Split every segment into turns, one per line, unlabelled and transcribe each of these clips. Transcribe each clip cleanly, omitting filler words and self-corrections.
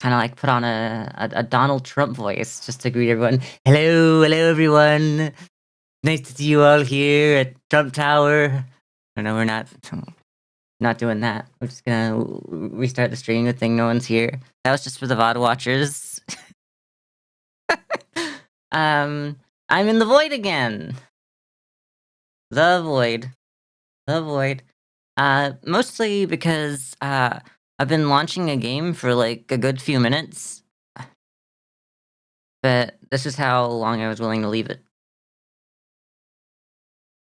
kind of like put on a Donald Trump voice just to greet everyone. Hello, hello, everyone. Nice to see you all here at Trump Tower. I know we're not doing that. We're just gonna restart the stream. Good thing no one's here. That was just for the VOD watchers. I'm in the void again. The void. The void. Mostly because I've been launching a game for like a good few minutes. But this is how long I was willing to leave it.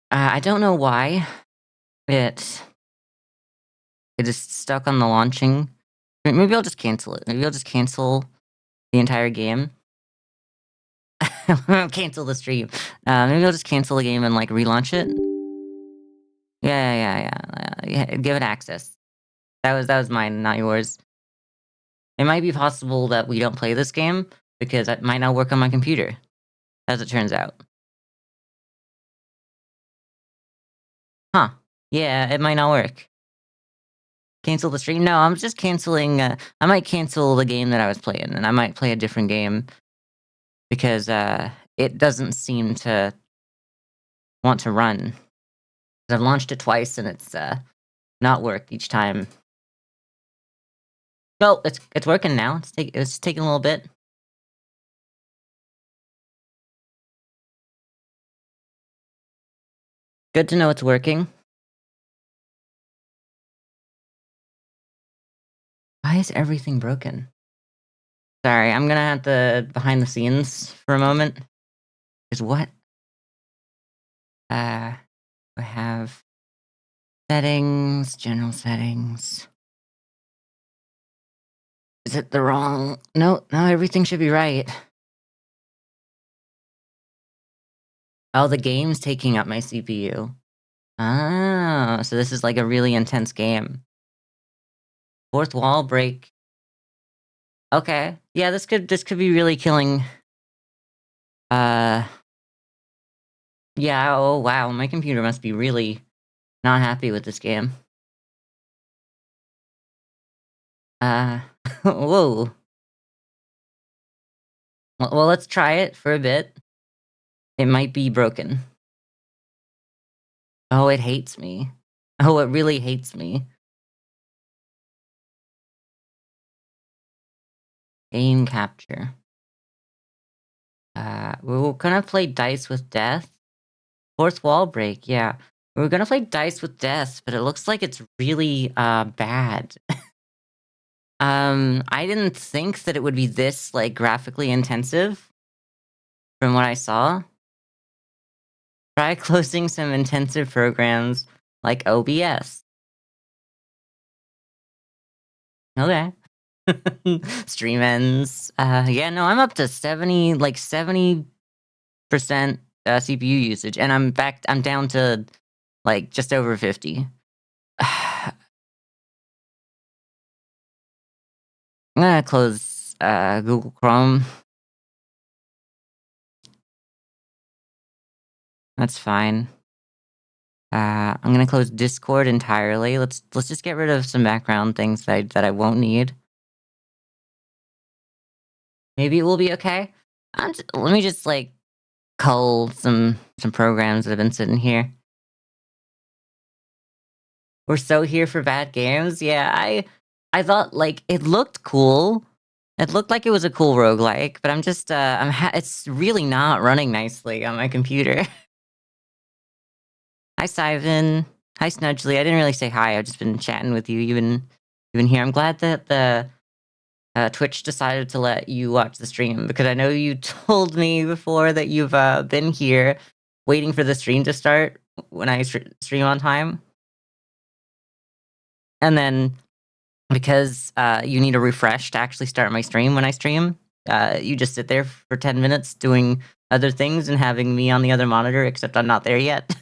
I don't know why it is stuck on the launching. Maybe I'll just cancel it. Maybe I'll just cancel the entire game. Cancel the stream. Maybe I'll just cancel the game and like relaunch it. Yeah. Give it access. That was mine, not yours. It might be possible that we don't play this game because it might not work on my computer, as it turns out. Huh. Yeah, it might not work. Cancel the stream? No, I'm just canceling. I might cancel the game that I was playing, and I might play a different game because it doesn't seem to want to run. I've launched it twice, and it's not worked each time. No, it's working now. It's taking a little bit. Good to know it's working. Why is everything broken? Sorry, I'm gonna have to behind the scenes for a moment. Is what? I have settings, general settings. Is it the wrong? No, everything should be right. Oh, the game's taking up my CPU. Oh, so this is like a really intense game. Fourth wall break. Okay. Yeah, this could be really killing. Yeah, oh wow, my computer must be really not happy with this game. Whoa. Well, let's try it for a bit. It might be broken. Oh, it hates me. Oh, it really hates me. Game capture. We're gonna play Dice with Death. Fourth wall break, yeah. We're gonna play Dice with Death, but it looks like it's really, bad. I didn't think that it would be this, like, graphically intensive from what I saw. Try closing some intensive programs like OBS. Okay. Stream ends. Yeah, no, I'm up to 70% CPU usage, and I'm down to, like, just over 50. I'm gonna close, Google Chrome. That's fine. I'm gonna close Discord entirely. Let's just get rid of some background things that I won't need. Maybe it will be okay. Let me just like cull some programs that have been sitting here. We're so here for bad games. Yeah, I thought like it looked cool. It looked like it was a cool roguelike, but I'm just it's really not running nicely on my computer. Hi, Sivan. Hi, Snudgely. I didn't really say hi. I've just been chatting with you even here. I'm glad that the Twitch decided to let you watch the stream because I know you told me before that you've been here waiting for the stream to start when I stream on time. And then because you need a refresh to actually start my stream when I stream, you just sit there for 10 minutes doing other things and having me on the other monitor, except I'm not there yet.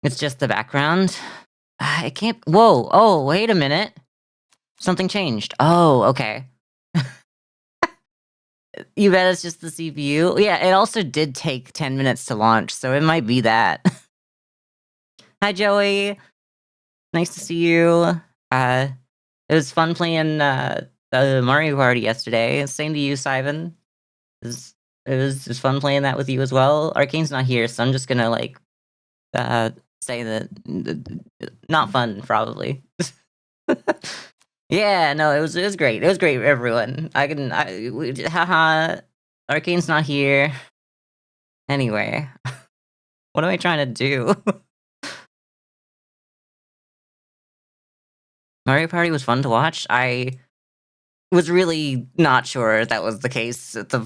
It's just the background. I can't. Whoa. Oh, wait a minute. Something changed. Oh, okay. You bet it's just the CPU. Yeah, it also did take 10 minutes to launch, so it might be that. Hi, Joey. Nice to see you. It was fun playing, Mario Party yesterday. Same to you, Simon. It was fun playing that with you as well. Arcane's not here, so I'm just gonna, like, say that not fun, probably. Yeah, no, it was great. It was great, everyone. Haha, Arcane's not here. Anyway, what am I trying to do? Mario Party was fun to watch. I was really not sure that was the case at the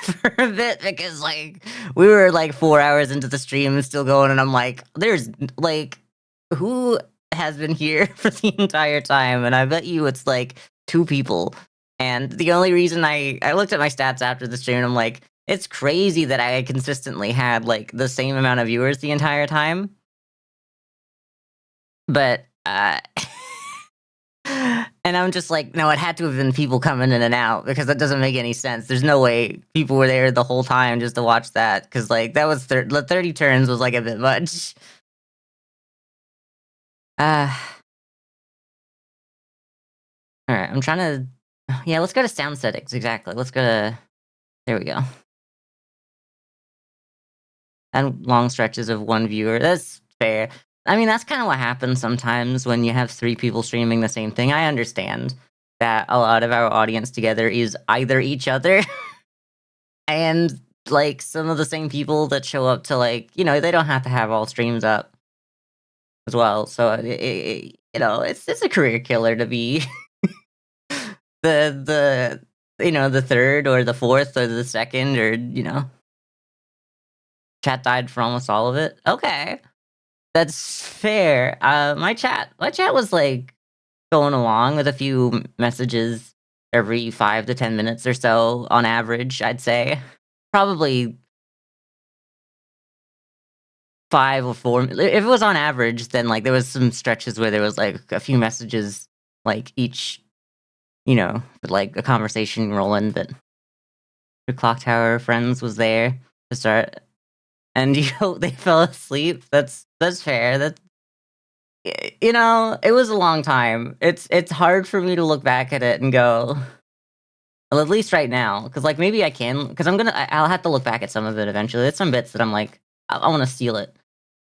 for a bit because, like, we were, like, 4 hours into the stream and still going, and I'm like, "There's, like, who has been here for the entire time?" And I bet you it's, like, 2 people. And the only reason I looked at my stats after the stream, and I'm like, "It's crazy that I consistently had, like, the same amount of viewers the entire time." But, and I'm just like, no, it had to have been people coming in and out because that doesn't make any sense. There's no way people were there the whole time just to watch that because, like, that was the 30 turns was, like, a bit much. Uh, Alright, I'm trying to yeah, let's go to sound settings, exactly. Let's go to there we go. And long stretches of 1 viewer, that's fair. I mean, that's kinda what happens sometimes when you have 3 people streaming the same thing. I understand that a lot of our audience together is either each other and, like, some of the same people that show up to, like, they don't have to have all streams up as well, so it's a career killer to be the 3rd or the 4th or the 2nd or, chat died for almost all of it. Okay, that's fair. My chat was, like, going along with a few messages every 5 to 10 minutes or so on average, I'd say. Probably 5 or 4 if it was on average, then, like, there was some stretches where there was, like, a few messages, like, each, with, like, a conversation rolling, but the clock tower friends was there to start, and, they fell asleep. That's fair. It was a long time. It's hard for me to look back at it and go well, at least right now, because, like, maybe I can, because I'll have to look back at some of it eventually. There's some bits that I'm like, I wanna steal it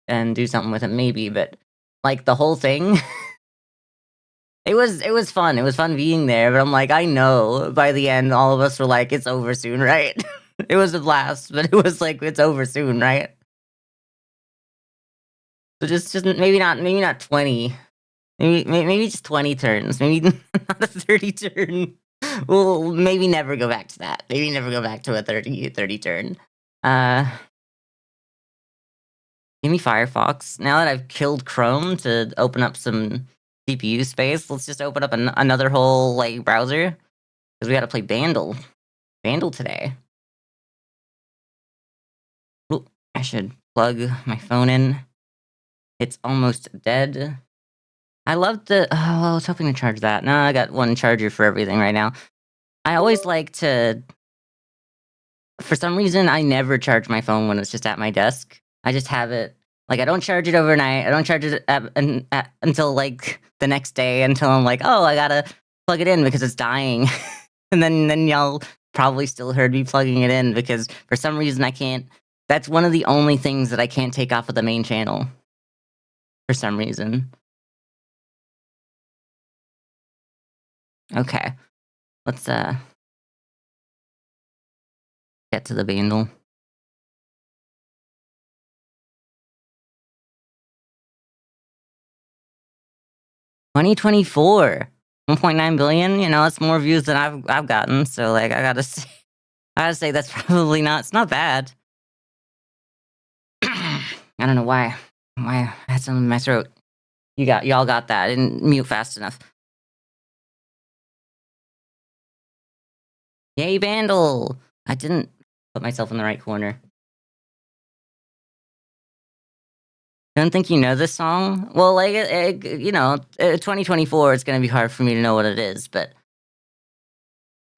and do something with it maybe, but, like, the whole thing, it was fun. It was fun being there, but I'm like, I know by the end, all of us were like, "It's over soon, right?" It was a blast, but it was like, "It's over soon, right?" So just maybe not 20. Maybe just 20 turns. Maybe not a 30 turn. We'll maybe never go back to that. Maybe never go back to a 30 turn. Uh, Give me Firefox. Now that I've killed Chrome to open up some CPU space, let's just open up another whole, like, browser because we got to play Bandle today. Ooh, I should plug my phone in. It's almost dead. I love the. Oh, I was hoping to charge that. No, I got one charger for everything right now. I always like to. For some reason, I never charge my phone when it's just at my desk. I just have it. Like, I don't charge it overnight. I don't charge it until, like, the next day until I'm like, oh, I gotta plug it in because it's dying. And then y'all probably still heard me plugging it in because for some reason I can't. That's one of the only things that I can't take off of the main channel. For some reason. Okay. Let's get to the Bandle. 2024, 1.9 billion. That's more views than I've gotten. So, like, I gotta say that's probably not. It's not bad. I don't know why. Why I had something in my throat. Y'all got that. I didn't mute fast enough. Yay, Bandle! I didn't put myself in the right corner. Don't think you know this song? Well, like, 2024, it's gonna be hard for me to know what it is, but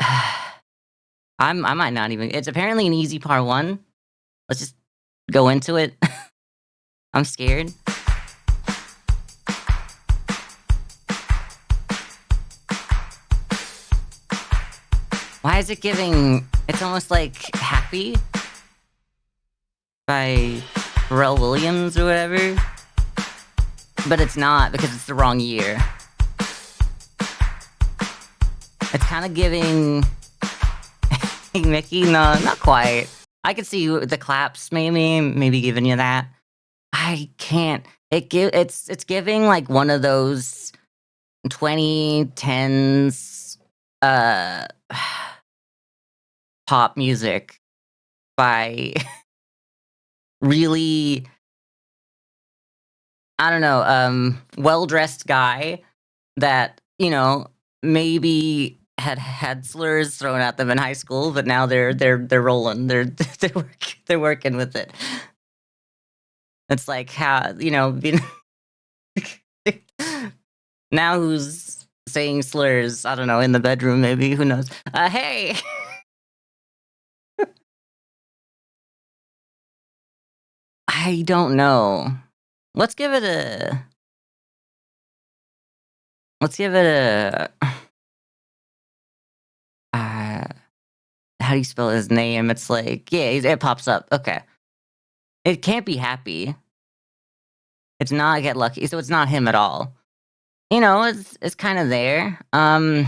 I might not even. It's apparently an easy part 1. Let's just go into it. I'm scared. Why is it giving... It's almost like Happy by Pharrell Williams or whatever. But it's not, because it's the wrong year. It's kind of giving... Hey, Mickey? No, not quite. I could see the claps, maybe giving you that. I can't. It's giving like one of those 2010s pop music by really, I don't know, well-dressed guy that, you know, maybe had slurs thrown at them in high school, but now they're rolling. They're working with it. It's like how, you know, now who's saying slurs? I don't know, in the bedroom maybe, who knows? Hey. I don't know. Let's give it a how do you spell his name? It's like, yeah, it pops up. Okay. It can't be Happy. It's not Get Lucky, so it's not him at all. You know, it's kind of there. 2010s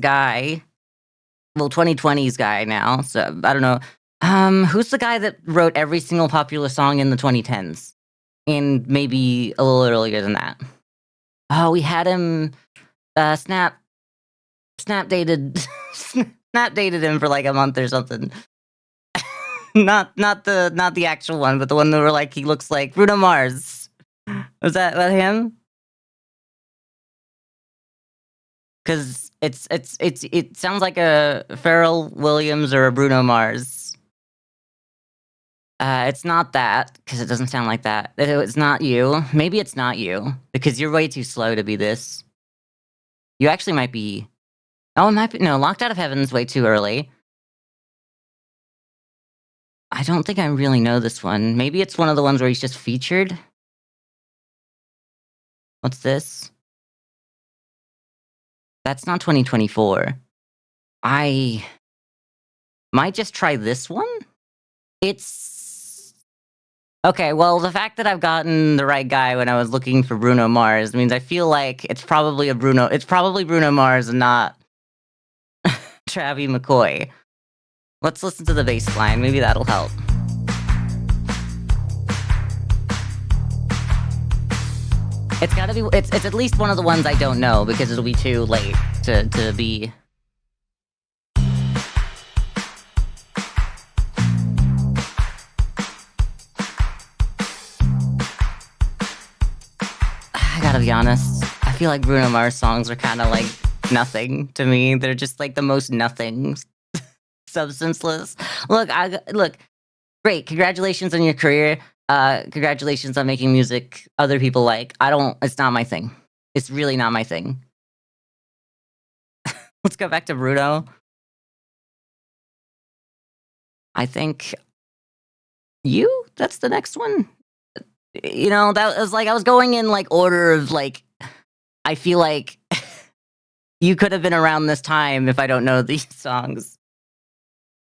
guy. Well, 2020s guy now, so I don't know. Who's the guy that wrote every single popular song in the 2010s? And maybe a little earlier than that. Oh, we had him snap dated snap dated him for like a month or something. not the actual one, but the one that were like he looks like Bruno Mars. Was that him? Because it sounds like a Pharrell Williams or a Bruno Mars. It's not that, because it doesn't sound like that. It's not you. Maybe it's not you, because you're way too slow to be this. You actually might be... Oh, it might be... No, Locked Out of Heaven's way too early. I don't think I really know this one. Maybe it's one of the ones where he's just featured? What's this? That's not 2024. I might just try this one? It's... Okay, well, the fact that I've gotten the right guy when I was looking for Bruno Mars means I feel like it's probably Bruno Mars and not Travie McCoy. Let's listen to the bass line. Maybe that'll help. It's gotta be... It's at least one of the ones I don't know, because it'll be too late to be... I gotta be honest. I feel like Bruno Mars songs are kind of like nothing to me. They're just like the most nothing, substanceless. Look. Great, congratulations on your career. Congratulations on making music other people like. It's not my thing. It's really not my thing. Let's go back to Bruno. I think that's the next one. You know, that was like, I was going in like order of like, I feel like you could have been around this time if I don't know these songs.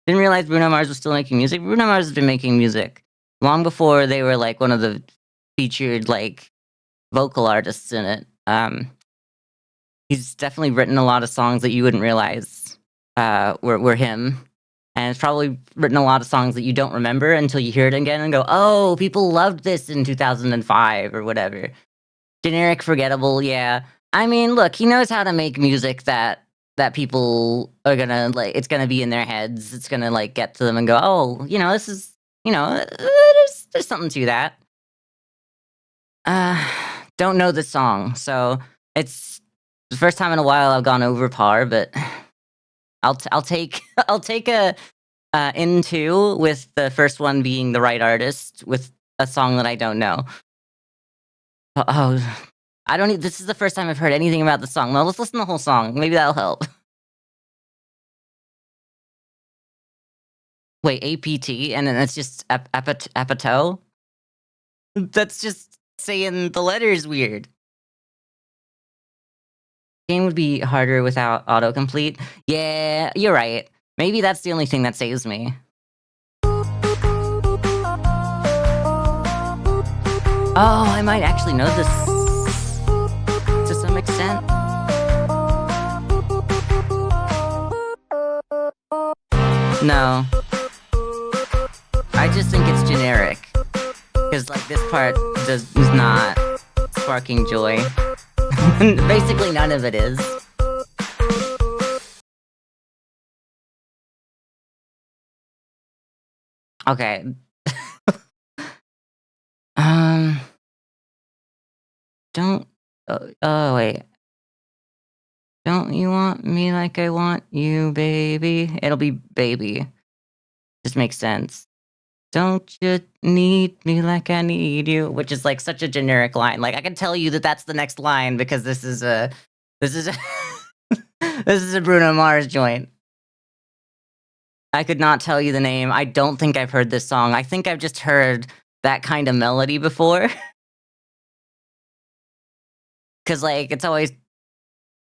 Didn't realize Bruno Mars was still making music. Bruno Mars has been making music long before they were like one of the featured like vocal artists in it. He's definitely written a lot of songs that you wouldn't realize were him. And it's probably written a lot of songs that you don't remember until you hear it again and go, oh, people loved this in 2005 or whatever. Generic, forgettable, yeah. I mean, look, he knows how to make music that people are gonna, like, it's gonna be in their heads. It's gonna, like, get to them and go, oh, you know, this is, you know, there's something to that. Don't know the song, so it's the first time in a while I've gone over par, but... I'll take a Into with the first one being the right artist with a song that I don't know. Oh, I don't. This is the first time I've heard anything about the song. Well, let's listen to the whole song. Maybe that'll help. Wait, APT, and then it's just Apato. That's just saying the letters weird. Game would be harder without autocomplete. Yeah, you're right. Maybe that's the only thing that saves me. Oh, I might actually know this to some extent. No. I just think it's generic. Because, like, this part is not sparking joy. Basically, none of it is. Okay. Don't... Oh, wait. Don't you want me like I want you, baby? It'll be baby. Just makes sense. Don't you need me like I need you? Which is, like, such a generic line. Like, I can tell you that that's the next line because this is a... This is a... this is a Bruno Mars joint. I could not tell you the name. I don't think I've heard this song. I think I've just heard that kind of melody before. Because, like, it's always...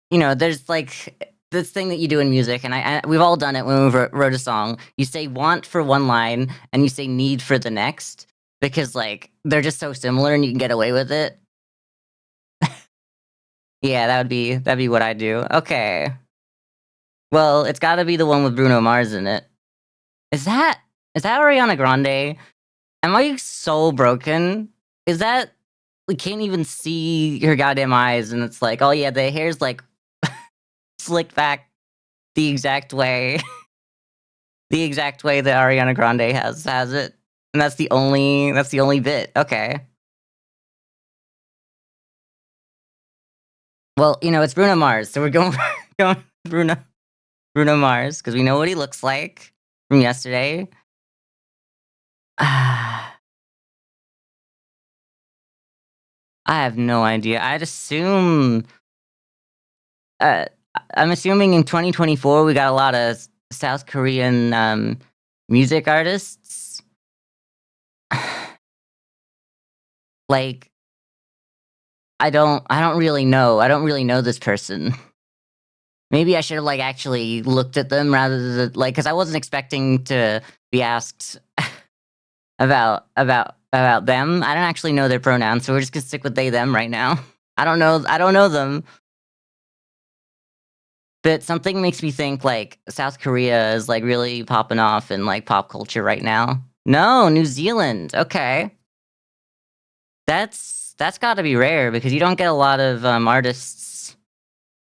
You know, there's, like, this thing that you do in music, and we've all done it when we wrote a song. You say want for one line, and you say need for the next, because, like, they're just so similar and you can get away with it. Yeah, that'd be what I do. Okay. Well, it's gotta be the one with Bruno Mars in it. Is that Ariana Grande? Am I so broken? Is that... We can't even see her goddamn eyes, and it's like, oh yeah, the hair's, like, slicked back the exact way that Ariana Grande has it. And that's the only bit. Okay. Well, you know, it's Bruno Mars, so we're going Bruno Mars, because we know what he looks like from yesterday. I have no idea. I'd assume... I'm assuming in 2024 we got a lot of South Korean music artists. Like, I don't really know. I don't really know this person. Maybe I should have, like, actually looked at them rather than, like, because I wasn't expecting to be asked about them. I don't actually know their pronouns, so we're just gonna stick with they them right now. I don't know them. But something makes me think, like, South Korea is, like, really popping off in, like, pop culture right now. No, New Zealand. Okay. That's gotta be rare because you don't get a lot of artists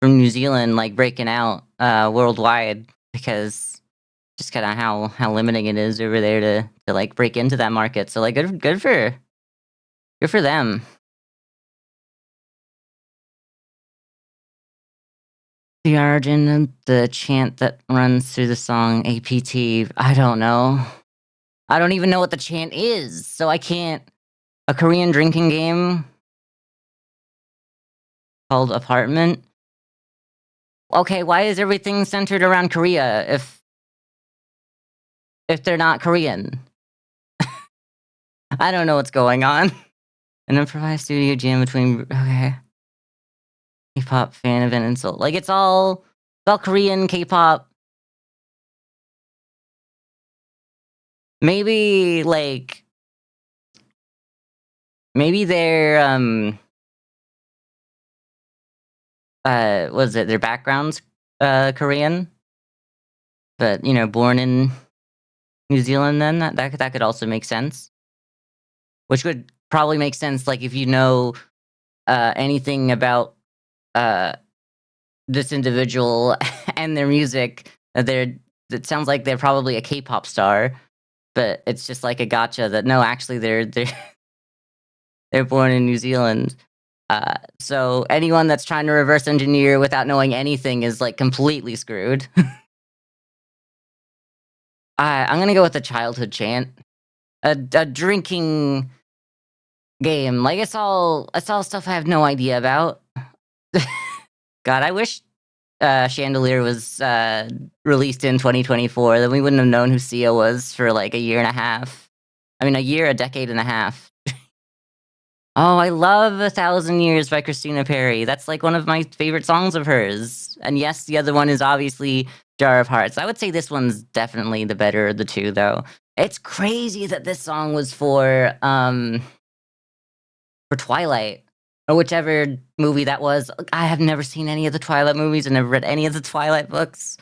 from New Zealand, like, breaking out worldwide, because just kinda how limiting it is over there to like break into that market. So, like, good for them. The origin of the chant that runs through the song APT, I don't know. I don't even know what the chant is, so I can't... A Korean drinking game called Apartment? Okay, why is everything centered around Korea if they're not Korean? I don't know what's going on. An improvised studio jam between... Okay. K-pop fan event insult. Like, it's all Korean K-pop. Maybe, like... Maybe they're, what is it? Their background's, Korean? But, you know, born in New Zealand then? That could also make sense. Which would probably make sense, like, if you know, anything about, this individual and their music. It sounds like they're probably a K-pop star, but it's just like a gotcha that, no, actually, they're they're born in New Zealand. So anyone that's trying to reverse engineer without knowing anything is, like, completely screwed. I'm gonna go with the childhood chant. A drinking game. Like, it's all stuff I have no idea about. God, I wish Chandelier was released in 2024. Then we wouldn't have known who Sia was for, like, a year and a half. I mean, a decade and a half. Oh, I love "A Thousand Years" by Christina Perri. That's, like, one of my favorite songs of hers. And yes, the other one is obviously "Jar of Hearts." I would say this one's definitely the better of the 2, though. It's crazy that this song was for Twilight, or whichever movie that was. I have never seen any of the Twilight movies and never read any of the Twilight books,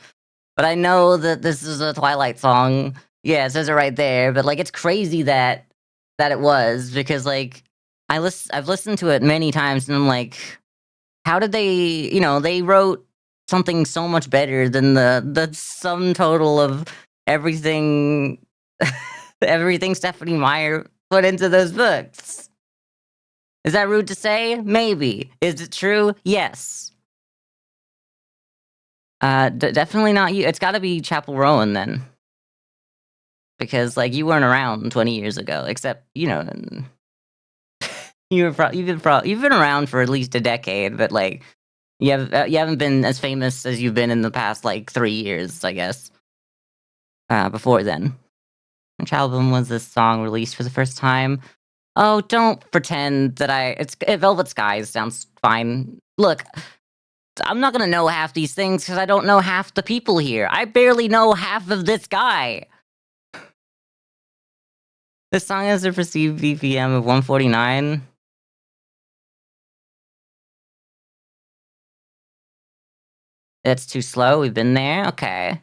but I know that this is a Twilight song. Yeah, it says it right there, but, like, it's crazy that it was because, like, I've listened to it many times, and I'm like, "How did they" they wrote something so much better than the sum total of everything everything Stephanie Meyer put into those books. Is that rude to say? Maybe. Is it true? Yes. Definitely not you. It's gotta be Chapel Rowan then, because, like, you weren't around 20 years ago, except, you've been around for at least a decade, but, like, you haven't been as famous as you've been in the past, like, 3 years, I guess, before then. Which album was this song released for the first time? Oh, don't pretend that Velvet Skies sounds fine. Look, I'm not gonna know half these things because I don't know half the people here. I barely know half of this guy. This song has a perceived BPM of 149. It's too slow. We've been there. Okay.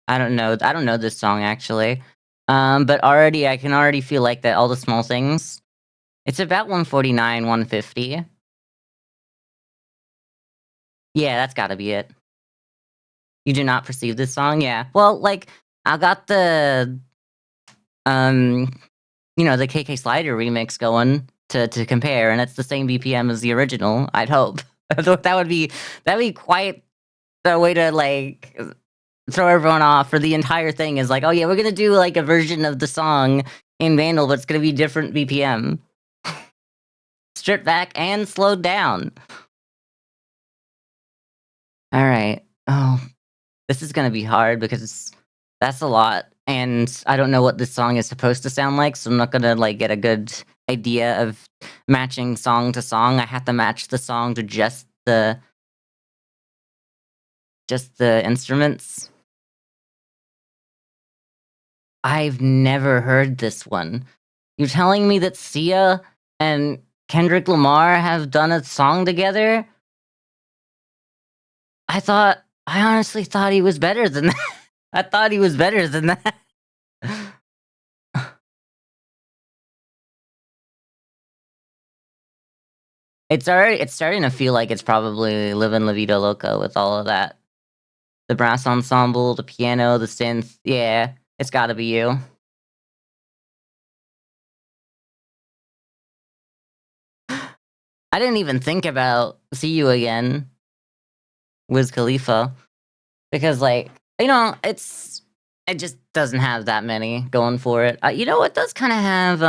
I don't know this song actually. But already I can already feel like that all the small things. It's about 149, 150. Yeah, that's gotta be it. You do not perceive this song? Yeah. Well, like, I got um, the KK Slider remix going to compare, and it's the same BPM as the original, I'd hope. That'd be quite the way to, like, throw everyone off for the entire thing is like, "Oh, yeah, we're gonna do, like, a version of the song in Bandle, but it's gonna be different BPM. Stripped back and slowed down." Alright. Oh, this is gonna be hard because that's a lot, and I don't know what this song is supposed to sound like, so I'm not gonna, like, get a good idea of matching song to song. I have to match the song to just the instruments. I've never heard this one. You're telling me that Sia and Kendrick Lamar have done a song together? I honestly thought he was better than that. I thought he was better than that. It's starting to feel like it's probably Livin' La Vida Loca with all of that. The brass ensemble, the piano, the synth. Yeah, it's gotta be you. I didn't even think about "See You Again" Wiz Khalifa because, like, it just doesn't have that many going for it. It does kinda have,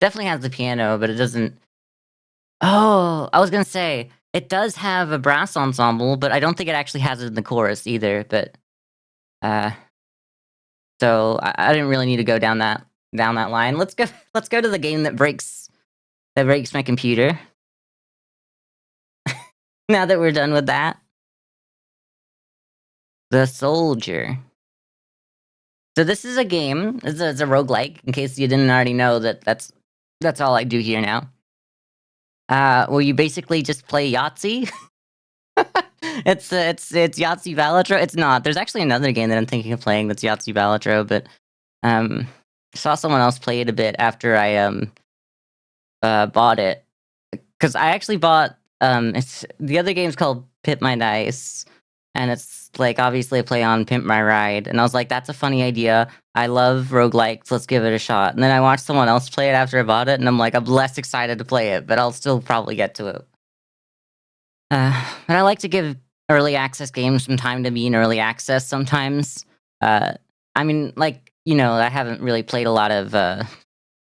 definitely has the piano, but it doesn't. Oh, I was gonna say, it does have a brass ensemble, but I don't think it actually has it in the chorus either, but, uh, so I didn't really need to go down that line. Let's go to the game that breaks my computer, now that we're done with that. The Soldier. So this is a game, it's a roguelike, in case you didn't already know that's all I do here now. Well, you basically just play Yahtzee. It's Yahtzee Balatro. It's not. There's actually another game that I'm thinking of playing that's Yahtzee Balatro, but um, saw someone else play it a bit after I bought it because I actually bought it's the other game's called Pimp My Dice, and it's like obviously a play on Pimp My Ride, and I was like, that's a funny idea. I love roguelikes. Let's give it a shot. And then I watched someone else play it after I bought it, and I'm like, I'm less excited to play it, but I'll still probably get to it. But I like to give early access games some time to be in early access sometimes. Uh, I mean, like, I haven't really played a lot of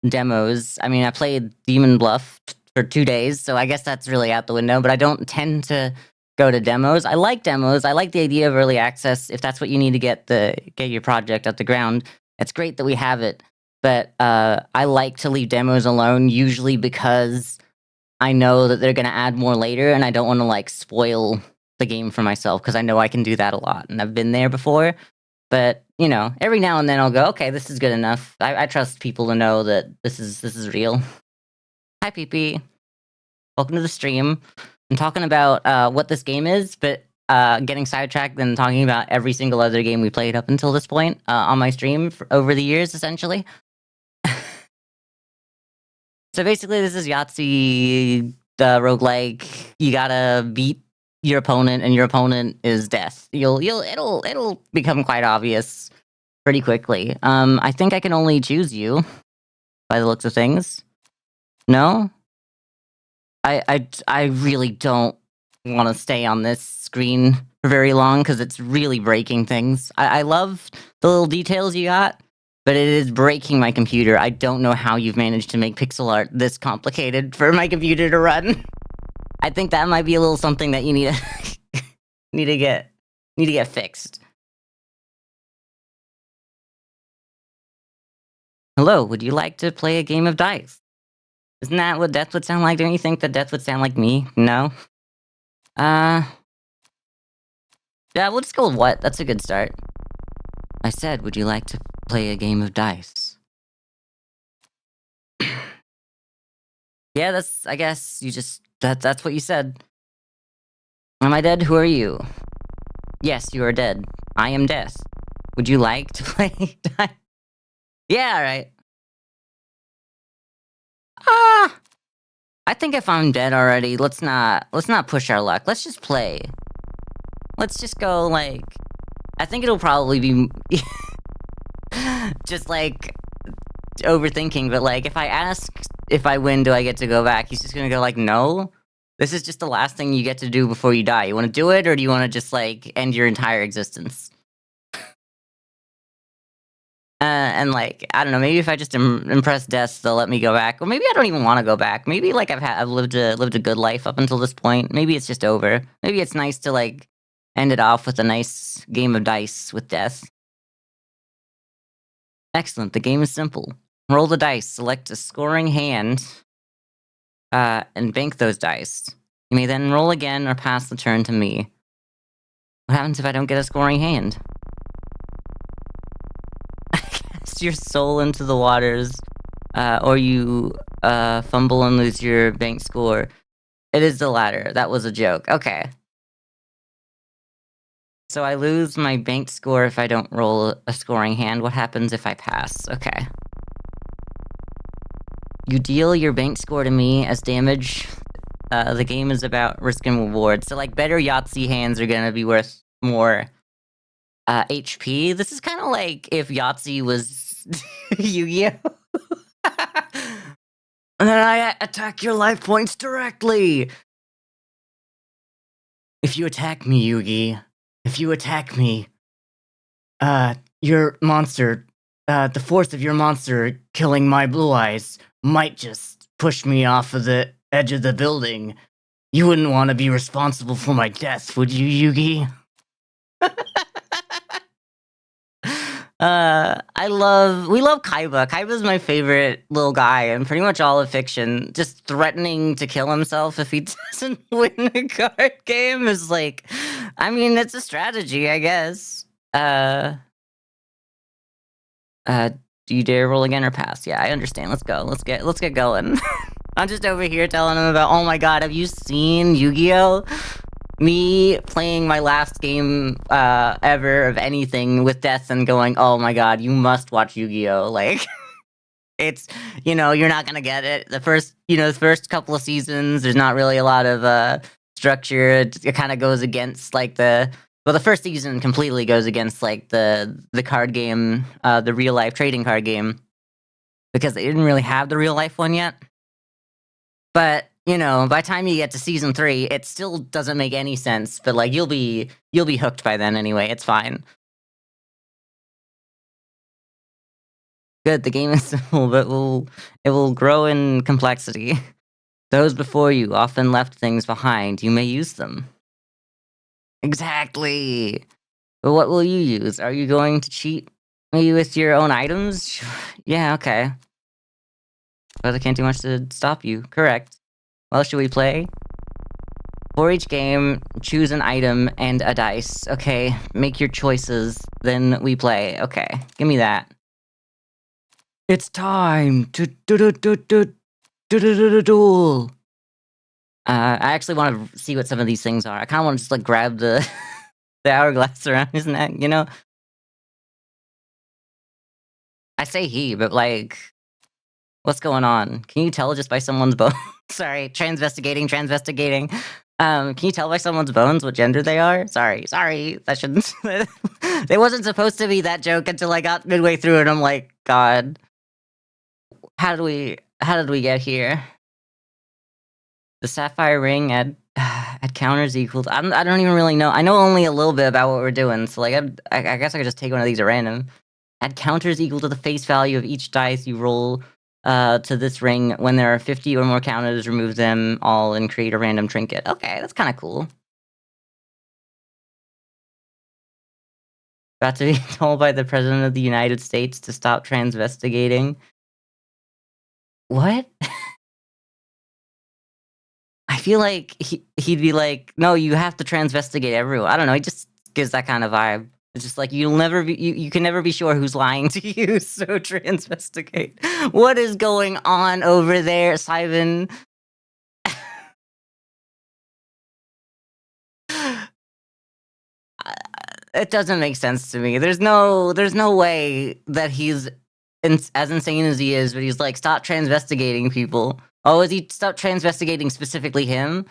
demos. I mean, I played Demon Bluff for 2 days, so I guess that's really out the window, but I don't tend to go to demos. I like demos. I like the idea of early access if that's what you need to get your project off the ground. It's great that we have it, but I like to leave demos alone, usually because I know that they're gonna add more later, and I don't wanna, like, spoil the game for myself because I know I can do that a lot, and I've been there before. But, you know, every now and then I'll go, "Okay, this is good enough." I trust people to know that this is real. Hi, PP. Welcome to the stream. I'm talking about, what this game is, but, getting sidetracked and talking about every single other game we played up until this point, on my stream for over the years, essentially. So basically, this is Yahtzee, the roguelike. You gotta beat your opponent, and your opponent is death. It'll become quite obvious pretty quickly. I think I can only choose you by the looks of things. No, I really don't want to stay on this screen for very long because it's really breaking things. I love the little details you got, but it is breaking my computer. I don't know how you've managed to make pixel art this complicated for my computer to run. I think that might be a little something that you need to need to get fixed. Hello, would you like to play a game of dice? Isn't that what death would sound like? Don't you think that death would sound like me? No? Yeah, we'll just go with what? That's a good start. I said, would you like to play a game of dice? Yeah, I guess you just, that's what you said. Am I dead? Who are you? Yes, you are dead. I am death. Would you like to play dice? Yeah, alright. I think if I'm dead already, let's not push our luck. Let's just play. Let's just go, like... I think it'll probably be... just, like... overthinking, but, like, if I ask if I win, do I get to go back? He's just gonna go, like, no? This is just the last thing you get to do before you die. You wanna do it, or do you wanna just, like, end your entire existence? And, like, I don't know, maybe if I just impress death, they'll let me go back. Or maybe I don't even wanna go back. Maybe, like, I've lived a good life up until this point. Maybe it's just over. Maybe it's nice to, like, end it off with a nice game of dice with death. Excellent, the game is simple. Roll the dice, select a scoring hand, and bank those dice. You may then roll again or pass the turn to me. What happens if I don't get a scoring hand? Cast your soul into the waters, or you fumble and lose your bank score. It is the latter. That was a joke. Okay. So I lose my bank score if I don't roll a scoring hand. What happens if I pass? Okay. You deal your bank score to me as damage. The game is about risk and reward. So, like, better Yahtzee hands are gonna be worth more HP. This is kind of like if Yahtzee was Yu-Gi-Oh! And then I attack your life points directly! If you attack me, Yugi, if you attack me, your monster, the force of your monster killing my blue eyes might just push me off of the edge of the building. You wouldn't want to be responsible for my death, would you, Yugi? We love Kaiba. Kaiba's my favorite little guy in pretty much all of fiction. Just threatening to kill himself if he doesn't win a card game is like, I mean, it's a strategy, I guess. Do you dare roll again or pass? Yeah, I understand. Let's go. Let's get going. I'm just over here telling him about, oh my god, have you seen Yu-Gi-Oh? Me playing my last game ever of anything with death and going, oh my god, you must watch Yu-Gi-Oh! Like, it's, you know, you're not gonna get it. The first couple of seasons, there's not really a lot of structure. It kind of goes against, like, the first season completely goes against, like, the card game, the real-life trading card game, because they didn't really have the real-life one yet. But, you know, by the time you get to season 3, it still doesn't make any sense, but, like, you'll be hooked by then anyway, it's fine. Good, the game is simple, but it will grow in complexity. Those before you often left things behind. You may use them. Exactly! But what will you use? Are you going to cheat Maybe with your own items? Yeah, okay. But I can't do much to stop you. Correct. Well, should we play? For each game, choose an item and a dice. Okay, make your choices, then we play. Okay, give me that. It's time to duel. I actually want to see what some of these things are. I kind of want to just like grab the the hourglass around his neck, you know? I say he, but like, what's going on? Can you tell just by someone's bones? Sorry, transvestigating. Can you tell by someone's bones what gender they are? Sorry, that shouldn't. It wasn't supposed to be that joke until I got midway through it. I'm like, God, how did we get here? The sapphire ring at counters equals. I don't even really know. I know only a little bit about what we're doing. So like, I guess I could just take one of these at random. Add counters equal to the face value of each dice you roll to this ring. When there are 50 or more counters, remove them all and create a random trinket. Okay, that's kind of cool. About to be told by the President of the United States to stop transvestigating. What? I feel like he'd be like, no, you have to transvestigate everyone. I don't know. He just gives that kind of vibe. It's just like you'll never be you can never be sure who's lying to you, so transvestigate. What is going on over there, Simon? It doesn't make sense to me. There's no way that he's as insane as he is, but he's like, stop transvestigating people. Oh, is he stop transvestigating specifically him?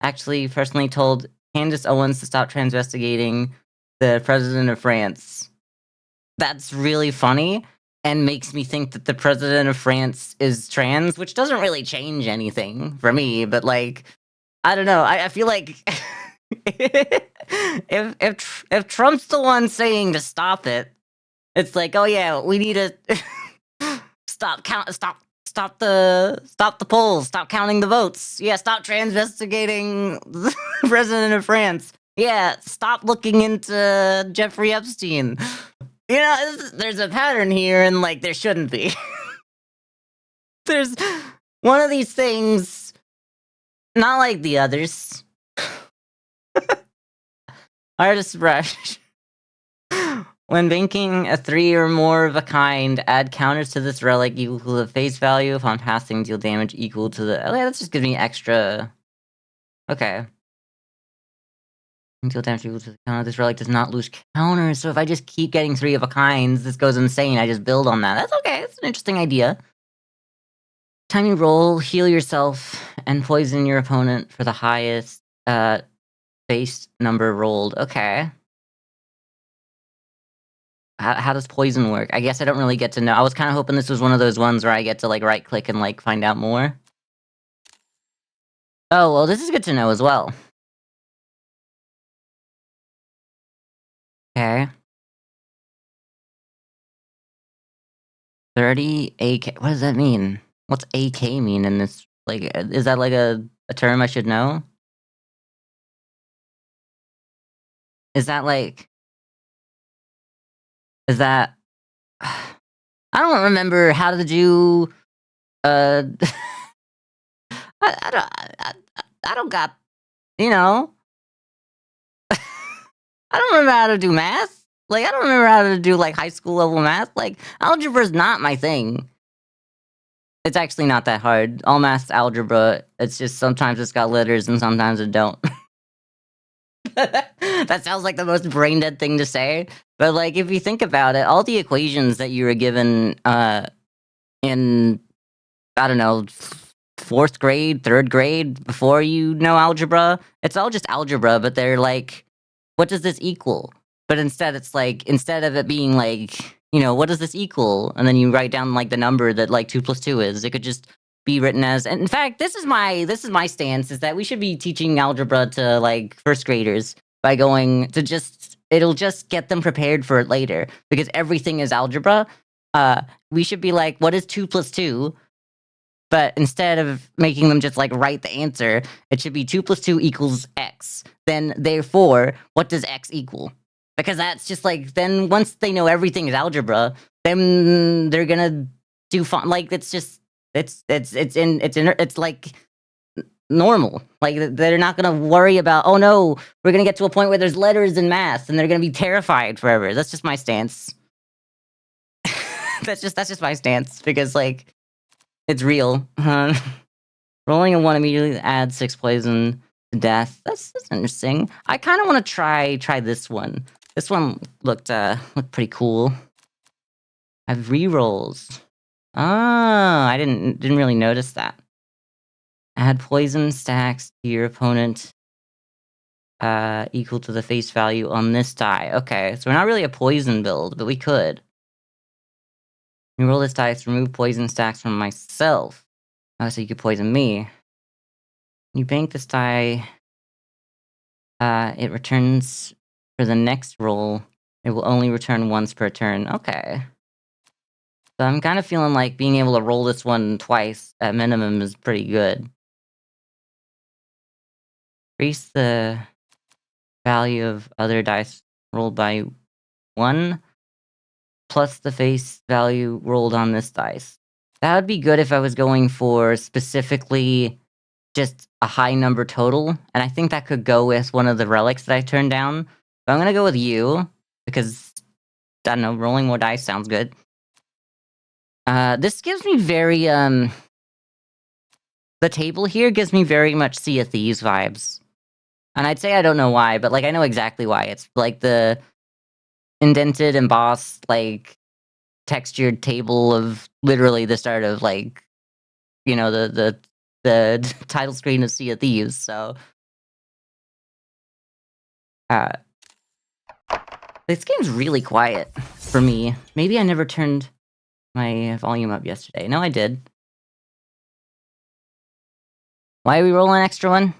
Actually, personally told Candace Owens to stop transvestigating the president of France. That's really funny and makes me think that the president of France is trans, which doesn't really change anything for me, but like, I don't know. I feel like if Trump's the one saying to stop it, it's like, oh yeah, we need to stop the polls, stop counting the votes. Yeah, stop transvestigating the president of France. Yeah, stop looking into Jeffrey Epstein. You know, there's a pattern here, and like there shouldn't be. There's one of these things, not like the others. Artist brush. When banking a 3 or more of a kind, add counters to this relic equal to the face value. Upon passing, deal damage equal to the... Oh yeah, that's just giving me extra... Okay. Deal damage equal to the counter. This relic does not lose counters, so if I just keep getting 3 of a kinds, this goes insane. I just build on that. That's okay. That's an interesting idea. Time you roll, heal yourself, and poison your opponent for the highest base number rolled. Okay. How does poison work? I guess I don't really get to know. I was kind of hoping this was one of those ones where I get to like right click and like find out more. Oh, well, this is good to know as well. Okay. 30 AK. What does that mean? What's AK mean in this? Like, is that like a term I should know? Is that like... Is that... I don't remember how to do... I don't got... You know... I don't remember how to do math. Like, I don't remember how to do, like, high school level math. Like, algebra's not my thing. It's actually not that hard. All math's algebra. It's just sometimes it's got letters and sometimes it don't. That sounds like the most brain-dead thing to say. But, like, if you think about it, all the equations that you were given in, I don't know, 4th grade, 3rd grade, before you know algebra, it's all just algebra, but they're like, what does this equal? But instead, it's like, instead of it being like, you know, what does this equal? And then you write down like the number that like 2 plus 2 is. It could just be written as, and in fact, this is my stance, is that we should be teaching algebra to like 1st graders by going to it'll just get them prepared for it later, because everything is algebra. We should be like, what is 2 plus 2? But instead of making them just like write the answer, it should be 2 plus 2 equals X. Then therefore, what does X equal? Because that's just like, then once they know everything is algebra, then they're gonna do fun. Like, it's just, it's like normal. Like, they're not gonna worry about, oh no, we're gonna get to a point where there's letters in math and they're gonna be terrified forever. That's just my stance. that's just my stance, because like, it's real. Rolling a 1 immediately adds 6 poison to death. That's interesting. I kind of want to try this one. This one looked pretty cool. I have rerolls. Ah, I didn't really notice that. Add poison stacks to your opponent equal to the face value on this die. Okay, so we're not really a poison build, but we could. You roll this dice, remove poison stacks from myself. Oh, so you could poison me. You bank this die. It returns for the next roll. It will only return once per turn. Okay. So I'm kind of feeling like being able to roll this one twice at minimum is pretty good. Increase the value of other dice rolled by 1 plus the face value rolled on this dice. That would be good if I was going for specifically just a high number total, and I think that could go with one of the relics that I turned down. But I'm gonna go with you, because, I don't know, rolling more dice sounds good. This gives me very, the table here gives me very much Sea of Thieves vibes. And I'd say I don't know why, but, like, I know exactly why. It's, like, the indented, embossed, like, textured table of literally the start of, like, you know, the title screen of Sea of Thieves, so... This game's really quiet for me. Maybe I never turned my volume up yesterday. No, I did. Why are we rolling an extra one?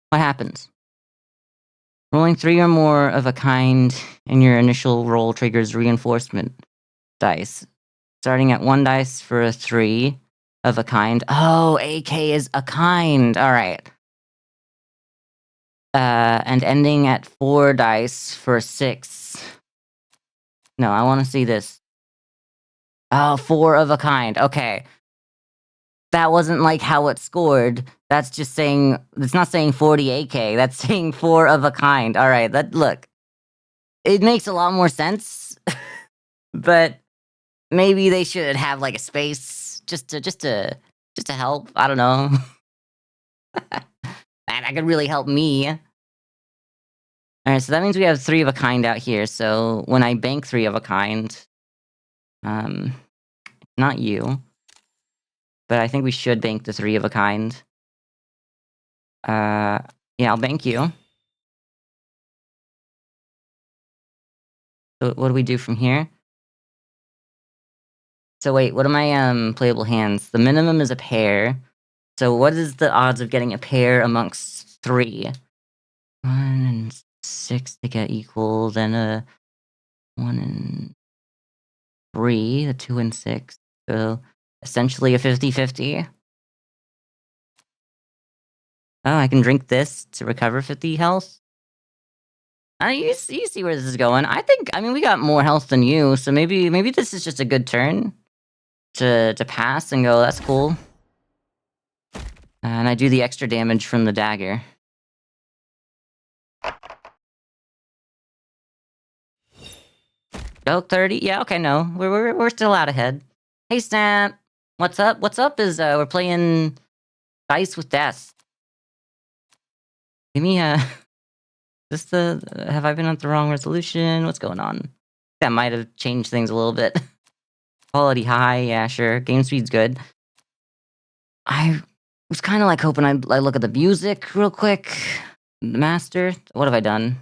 What happens? Rolling 3 or more of a kind in your initial roll triggers reinforcement dice. Starting at 1 dice for a 3 of a kind. Oh, AK is a kind. All right. And ending at 4 dice for a 6. No, I want to see this. Oh, 4 of a kind. Okay. That wasn't like how it scored. That's just saying, it's not saying 40 AK. That's saying 4 of a kind. All right, look. It makes a lot more sense. But maybe they should have like a space just to help. I don't know. And that could really help me. All right, so that means we have 3 of a kind out here. So when I bank 3 of a kind, not you, but I think we should bank the 3 of a kind. Yeah, I'll bank you. So what do we do from here? So wait, what are my playable hands? The minimum is a pair. So what is the odds of getting a pair amongst 3? 1 and 6 to get equal, then a 1 and 3, a 2 and 6. So essentially a 50-50. Oh, I can drink this to recover 50 health. You see where this is going. I mean, we got more health than you, so maybe this is just a good turn to pass and go, that's cool. And I do the extra damage from the dagger. Oh, 30? Yeah, okay, no. We're still out ahead. Hey, Snap! What's up? What's up is, we're playing Dice with Death. Give me, have I been on the wrong resolution? What's going on? That might have changed things a little bit. Quality high, yeah, sure. Game speed's good. I was kind of like hoping I look at the music real quick. Master, what have I done?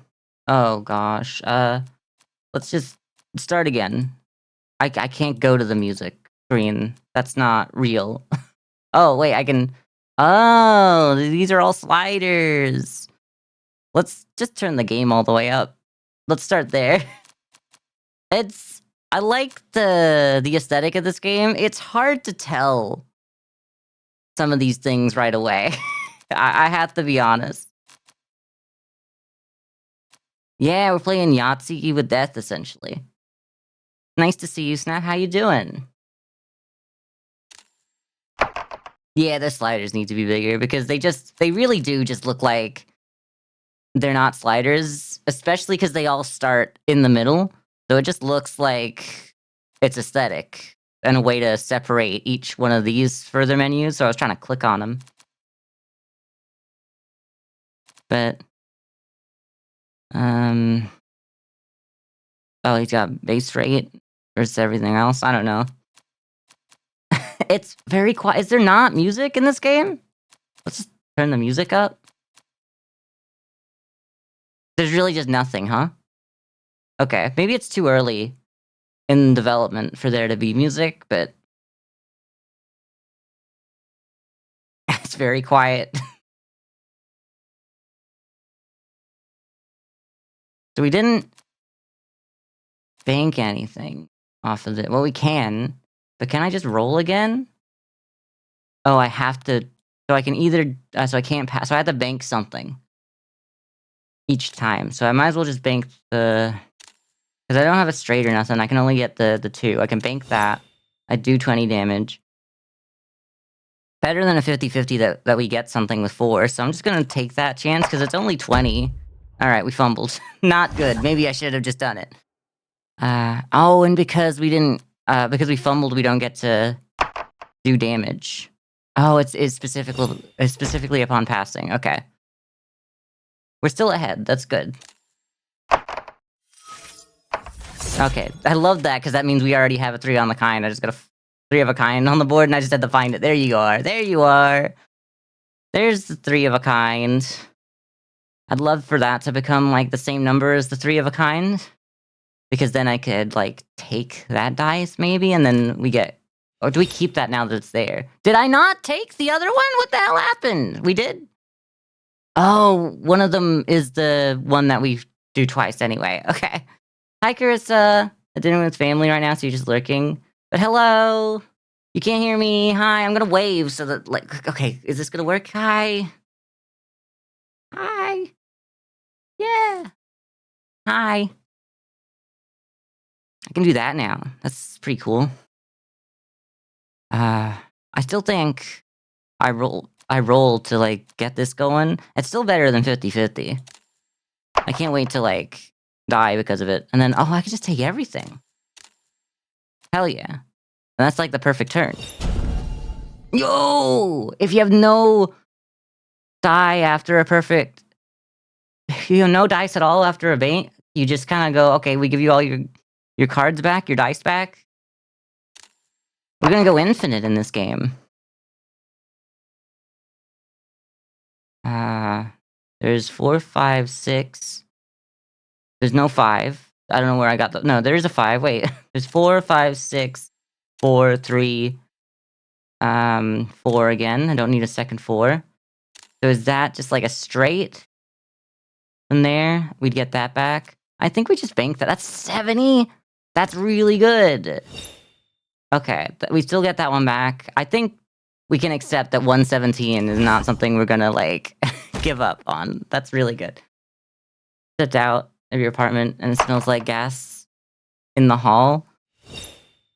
Oh gosh. Let's just start again. I can't go to the music screen. That's not real. Oh wait, I can. Oh, these are all sliders. Let's just turn the game all the way up. Let's start there. I like the aesthetic of this game. It's hard to tell some of these things right away. I have to be honest. Yeah, we're playing Yahtzee with death, essentially. Nice to see you, Snap. How you doing? Yeah, the sliders need to be bigger because they really do just look like they're not sliders, especially because they all start in the middle. So it just looks like it's aesthetic and a way to separate each one of these further menus. So I was trying to click on them. But, oh, he's got base rate versus everything else. I don't know. It's very quiet. Is there not music in this game? Let's just turn the music up. There's really just nothing, huh? Okay, maybe it's too early in development for there to be music, but it's very quiet. So we didn't bank anything off of it. Well, we can, but can I just roll again? Oh, I have to. So I can either. So I can't pass. So I have to bank something each time. So I might as well just bank the. Because I don't have a straight or nothing. I can only get the 2. I can bank that. I do 20 damage. Better than a 50-50 that we get something with 4. So I'm just going to take that chance because it's only 20. All right, we fumbled. Not good. Maybe I should have just done it. Oh, and because we didn't, because we fumbled, we don't get to do damage. Oh, it's specifically upon passing. Okay. We're still ahead. That's good. Okay, I love that because that means we already have a 3 on the kind. I just got a 3 of a kind on the board and I just had to find it. There you are. There you are. There's the 3 of a kind. I'd love for that to become like the same number as the 3 of a kind. Because then I could like take that dice maybe and then we get, or do we keep that now that it's there? Did I not take the other one? What the hell happened? We did? Oh, one of them is the one that we do twice anyway. Okay. Hi, Carissa. At dinner with family right now, so you're just lurking. But hello. You can't hear me. Hi, I'm gonna wave so that like, okay, is this gonna work? Hi. Hi. Yeah. Hi. I can do that now. That's pretty cool. I still think I roll to like get this going. It's still better than 50-50. I can't wait to like die because of it. And then I can just take everything. Hell yeah. And that's like the perfect turn. Yo! If you have no die after a perfect, you have no dice at all after a bank, you just kind of go, okay, we give you all your cards back, your dice back. We're gonna go infinite in this game. There's 4, 5, 6. There's no 5. I don't know where I got the. No, there is a 5. Wait, there's 4, 5, 6, 4, 3, 4 again. I don't need a second 4. So is that just like a straight from there? We'd get that back. I think we just banked that. That's 70. That's really good. Okay, we still get that one back. I think we can accept that 117 is not something we're gonna like give up on. That's really good. Stepped out of your apartment and it smells like gas in the hall.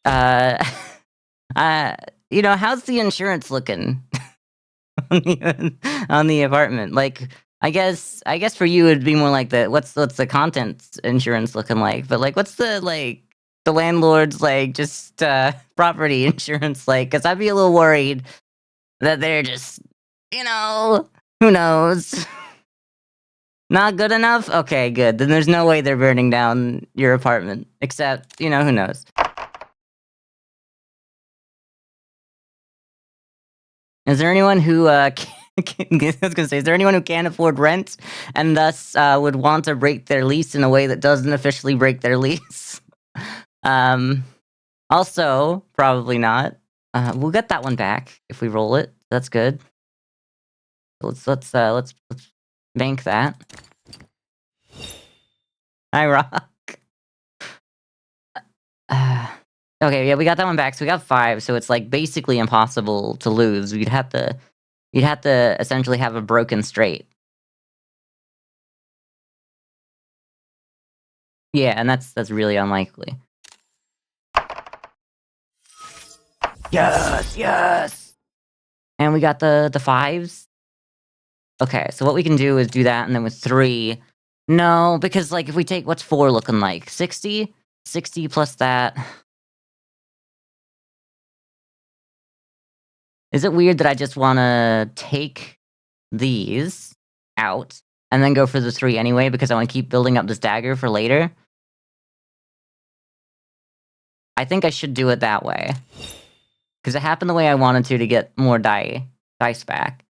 You know, how's the insurance looking on the apartment? Like, I guess for you it'd be more like what's the contents insurance looking like? But like, what's the landlord's like just property insurance like? Because I'd be a little worried that they're just, who knows. Not good enough? Okay, good. Then there's no way they're burning down your apartment. Except, who knows. Is there anyone who, I was gonna say, is there anyone who can't afford rent and thus would want to break their lease in a way that doesn't officially break their lease? Also, probably not. We'll get that one back if we roll it. That's good. Let's bank that. I rock. Okay, yeah, we got that one back. So we got 5. So it's like basically impossible to lose. You'd have to essentially have a broken straight. Yeah, and that's really unlikely. Yes, yes! And we got the 5s. Okay, so what we can do is do that, and then with 3... No, because, like, if we take... What's 4 looking like? 60? 60 plus that... Is it weird that I just wanna take these out, and then go for the 3 anyway, because I wanna keep building up this dagger for later? I think I should do it that way. Because it happened the way I wanted to get more dice back.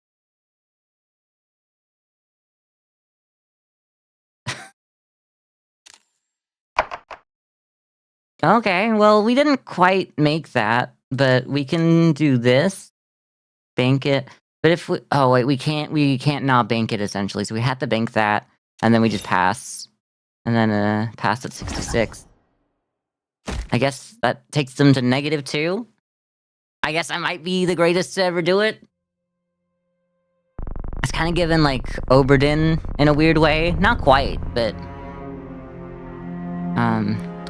Okay, well, we didn't quite make that, but we can do this. Bank it. But if we... Oh, wait, we can't not bank it, essentially. So we have to bank that, and then we just pass. And then, pass at 66. I guess that takes them to -2. I guess I might be the greatest to ever do it. It's kind of given, like, Oberdin in a weird way. Not quite, but...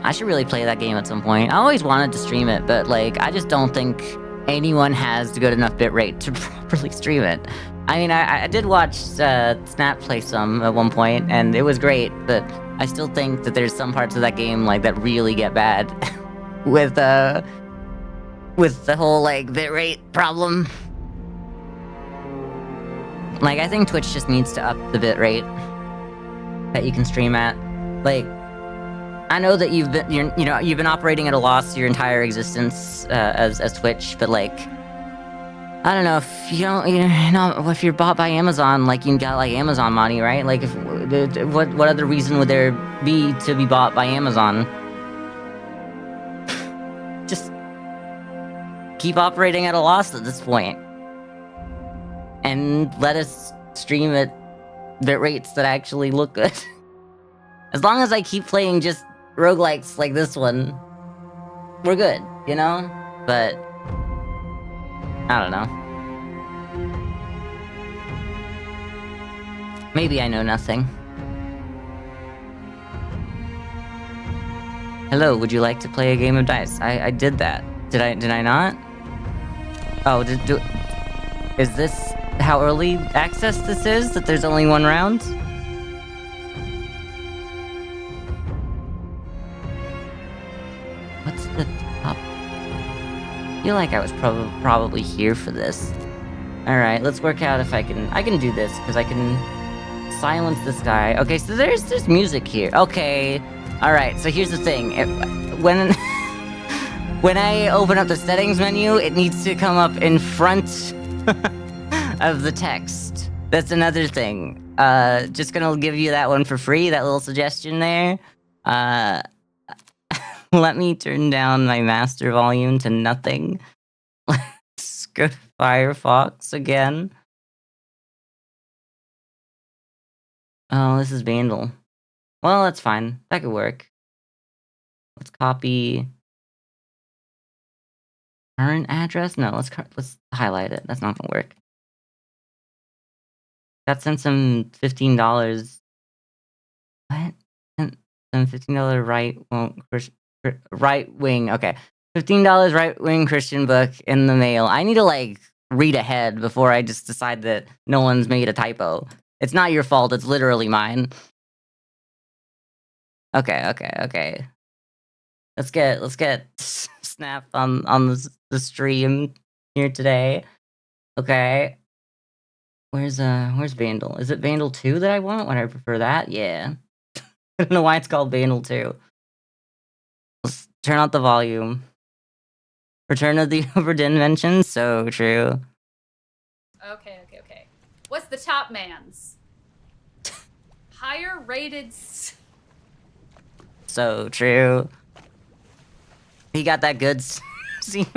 I should really play that game at some point. I always wanted to stream it, but, like, I just don't think anyone has the good enough bitrate to properly stream it. I mean, I did watch Snap play some at one point, and it was great, but I still think that there's some parts of that game, like, that really get bad with the whole, like, bitrate problem. Like, I think Twitch just needs to up the bitrate that you can stream at. Like, I know that you've been operating at a loss your entire existence as Twitch, but like, I don't know, if you're bought by Amazon, like, you got like Amazon money, right? Like, what other reason would there be to be bought by Amazon? Just keep operating at a loss at this point, and let us stream at bit rates that actually look good. As long as I keep playing just roguelikes like this one, we're good, you know? But I don't know. Maybe I know nothing. Hello, would you like to play a game of dice? I did that. Did I not? Oh, is this how early access this is? That there's only one round? What's the top? I feel like I was probably here for this. Alright, let's work out if I can do this, because I can silence this guy. Okay, so there's music here. Okay. Alright, so here's the thing. When when I open up the settings menu, it needs to come up in front of the text. That's another thing. Just gonna give you that one for free, that little suggestion there. Let me turn down my master volume to nothing. Let's go to Firefox again. Oh, this is Bandle. Well, that's fine. That could work. Let's copy current address. No, let's highlight it. That's not gonna work. Got sent some $15. What? Sent some $15 right wing. Okay, $15 right wing Christian book in the mail. I need to like read ahead before I just decide that no one's made a typo. It's not your fault. It's literally mine. Okay. Let's get Snap on the stream here today. Okay. Where's Bandle? Is it Bandle 2 that I want? Would I prefer that? Yeah. I don't know why it's called Bandle 2. Let's turn out the volume. Return of the Overdin mention. So true.
Okay. What's the top man's? Higher rated...
So true. He got that good semen.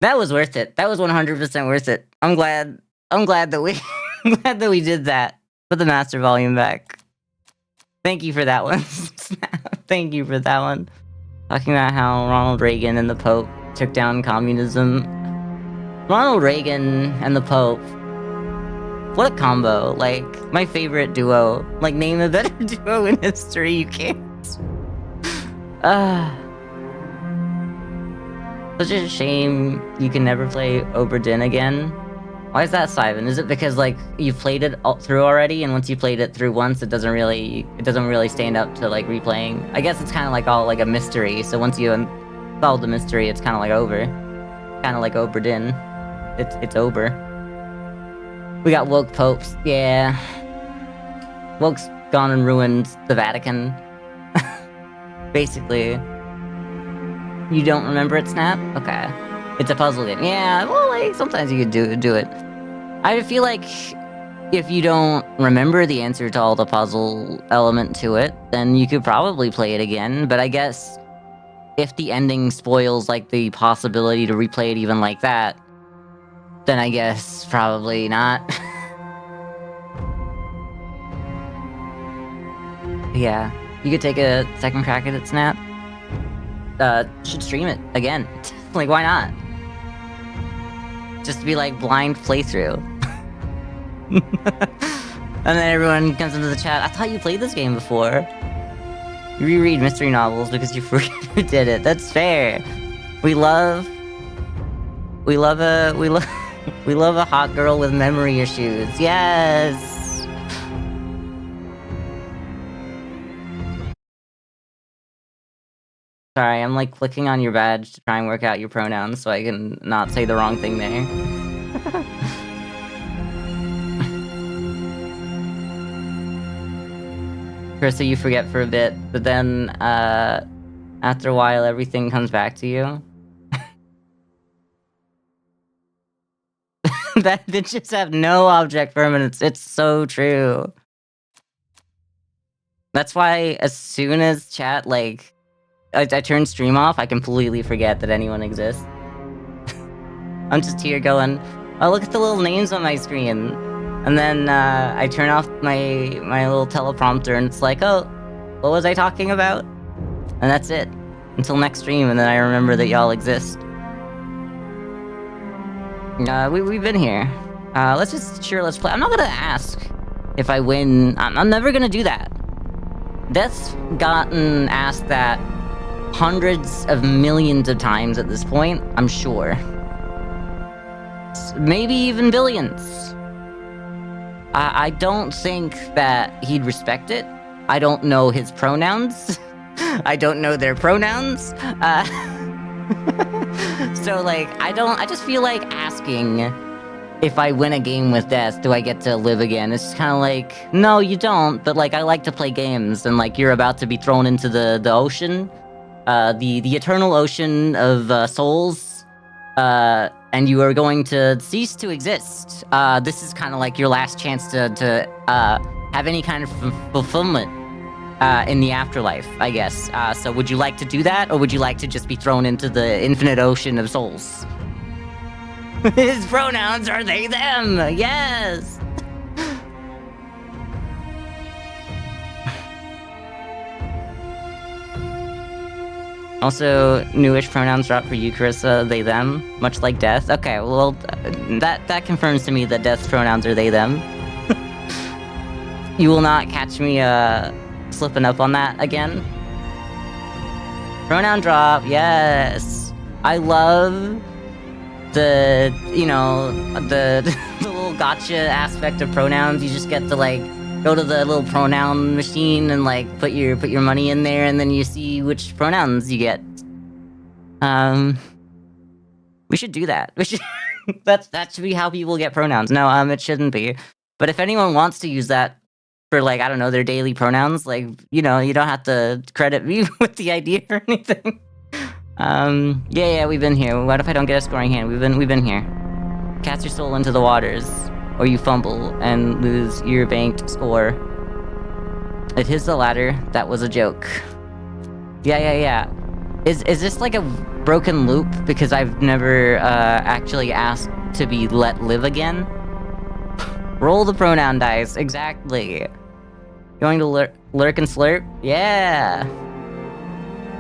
That was worth it. That was 100% worth it. I'm glad that we did that. Put the master volume back. Thank you for that one. Thank you for that one. Talking about how Ronald Reagan and the Pope took down communism. Ronald Reagan and the Pope. What a combo. Like, my favorite duo. Like, name a better duo in history, you can't. Such a shame you can never play Oberdin again. Why is that, Simon? Is it because, like, you've played it all through already, and once you played it through once, it doesn't really stand up to, like, replaying? I guess it's kind of like all, like, a mystery, so once you solve the mystery, it's kind of like over. Kind of like Oberdin. It's over. We got woke popes, yeah. Woke's gone and ruined the Vatican. Basically. You don't remember it, Snap? Okay. It's a puzzle game. Yeah, well, like, sometimes you could do it. I feel like if you don't remember the answer to all the puzzle element to it, then you could probably play it again, but I guess if the ending spoils, like, the possibility to replay it even like that, then I guess probably not. Yeah, you could take a second crack at it, Snap. Should stream it again. Like, why not? Just to be like blind playthrough. And then everyone comes into the chat, I thought you played this game before. You reread mystery novels because you forget who did it. That's fair. We love a hot girl with memory issues. Yes. Sorry, I'm like clicking on your badge to try and work out your pronouns so I can not say the wrong thing there. Krista, you forget for a bit, but then after a while everything comes back to you. That bitches have no object permanence. It's so true. That's why as soon as chat, like, I turn stream off, I completely forget that anyone exists. I'm just here going, oh, look at the little names on my screen. And then I turn off my little teleprompter and it's like, oh, what was I talking about? And that's it. Until next stream, and then I remember that y'all exist. We've been here. Let's play. I'm not gonna ask if I win. I'm never gonna do that. Death's gotten asked that hundreds of millions of times at this point, I'm sure. Maybe even billions. I don't think that he'd respect it. I don't know his pronouns. I don't know their pronouns. So, like, I just feel like asking if I win a game with Death, do I get to live again? It's kind of like, no, you don't, but, like, I like to play games, and, like, you're about to be thrown into the ocean. The eternal ocean of souls, and you are going to cease to exist. This is kind of like your last chance to have any kind of fulfillment in the afterlife, I guess. So would you like to do that, or would you like to just be thrown into the infinite ocean of souls? His pronouns are they, them! Yes! Also, newish pronouns drop for you, Carissa, they, them, much like Death. Okay, well, that confirms to me that Death's pronouns are they, them. You will not catch me, slipping up on that again. Pronoun drop, yes! I love the, you know, the little gotcha aspect of pronouns. You just get to, like, go to the little pronoun machine and, like, put your money in there, and then you see which pronouns you get. We should do that. We should. that should be how people get pronouns. No, it shouldn't be. But if anyone wants to use that for, like, I don't know, their daily pronouns, like, you know, you don't have to credit me with the idea or anything. Yeah, we've been here. What if I don't get a scoring hand? We've been here. Cast your soul into the waters, or you fumble and lose your banked score. It is the latter. That was a joke. Yeah. Is this like a broken loop because I've never actually asked to be let live again? Roll the pronoun dice. Exactly. Going to lurk and slurp? Yeah.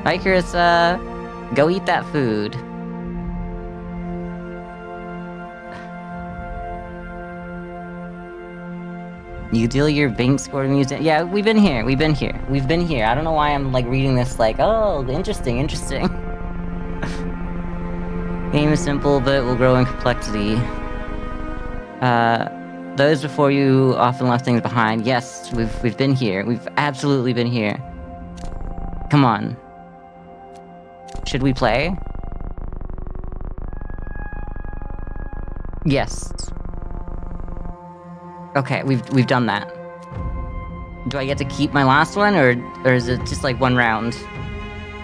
Hi, Carissa. Go eat that food. You deal your bank score to music. Yeah, we've been here. We've been here. We've been here. I don't know why I'm like reading this like, oh, interesting, interesting. Game is simple, but will grow in complexity. Those before you often left things behind. Yes, we've been here. We've absolutely been here. Come on. Should we play? Yes. Okay, we've done that. Do I get to keep my last one, or is it just like one round?